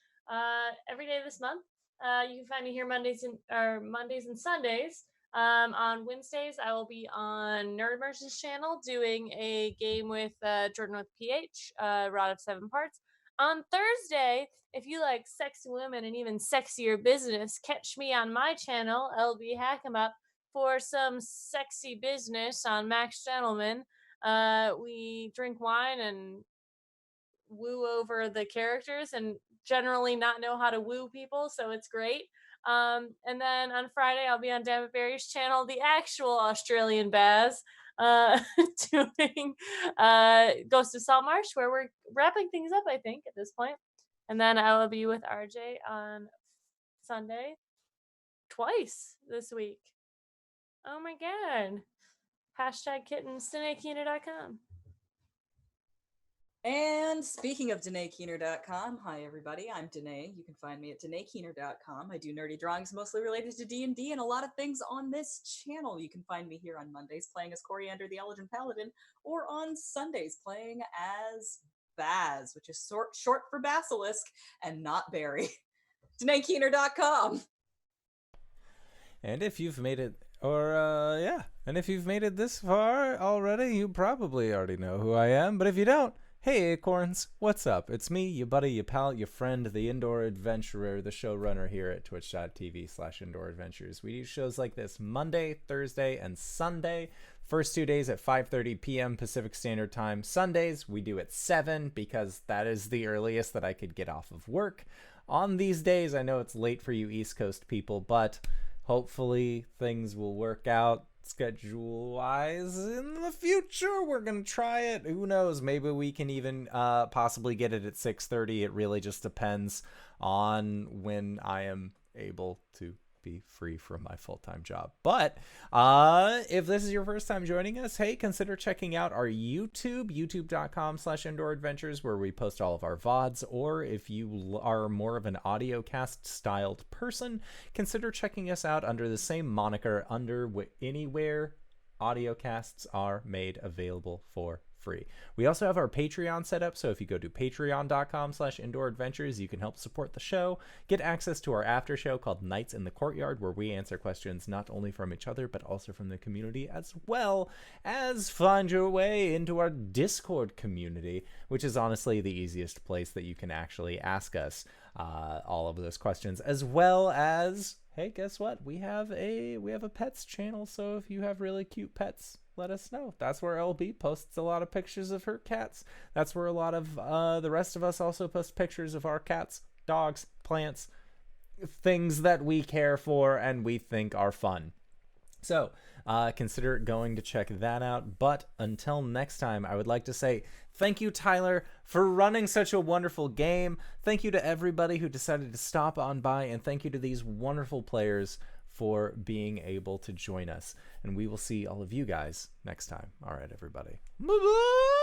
every day this month. You can find me here Mondays and Sundays. On Wednesdays, I will be on Nerdmerge's channel doing a game with Jordan with PH, Rod of 7 Parts. On Thursday, if you like sexy women and even sexier business, catch me on my channel, LBHackEmUp, for some sexy business on Max Gentleman. We drink wine and woo over the characters and generally not know how to woo people, so it's great. And then on Friday, I'll be on Dammit Barry's channel, the actual Australian Baz, doing Ghost of Saltmarsh, where we're wrapping things up, I think, at this point. And then I will be with RJ on Sunday twice this week. Oh my god. #kittens, DanaeKeener.com. And speaking of DanaeKeener.com, hi everybody, I'm Danae. You can find me at DanaeKeener.com. I do nerdy drawings mostly related to D&D and a lot of things on this channel. You can find me here on Mondays playing as Coriander the Elegant Paladin, or on Sundays playing as Baz, which is short for Basilisk and not Barry. DanaeKeener.com. And if you've made it, and if you've made it this far already, you probably already know who I am. But if you don't, hey Acorns, what's up? It's me, your buddy, your pal, your friend, the Indoor Adventurer, the showrunner here at twitch.tv/Indoor Adventures. We do shows like this Monday, Thursday, and Sunday. First 2 days at 5:30 p.m. Pacific Standard Time. Sundays, we do at 7 because that is the earliest that I could get off of work. On these days, I know it's late for you East Coast people, but hopefully things will work out schedule-wise in the future. We're going to try it. Who knows? Maybe we can even possibly get it at 6:30. It really just depends on when I am able to be free from my full-time job. But if this is your first time joining us, hey, consider checking out our youtube.com/indoor adventures, where we post all of our VODs. Or if you are more of an audio cast styled person, consider checking us out under the same moniker under anywhere audio casts are made available for free. We also have our Patreon set up, so if you go to patreon.com/indoor adventures, you can help support the show, get access to our after show called Nights in the Courtyard, where we answer questions not only from each other but also from the community, as well as find your way into our Discord community, which is honestly the easiest place that you can actually ask us all of those questions, as well as, hey, guess what? We have a pets channel, so if you have really cute pets, let us know. That's where LB posts a lot of pictures of her cats. That's where a lot of the rest of us also post pictures of our cats, dogs, plants, things that we care for and we think are fun. So consider going to check that out. But until next time, I would like to say thank you, Tyler, for running such a wonderful game. Thank you to everybody who decided to stop on by, and thank you to these wonderful players for being able to join us. And we will see all of you guys next time. All right, everybody. Bye-bye!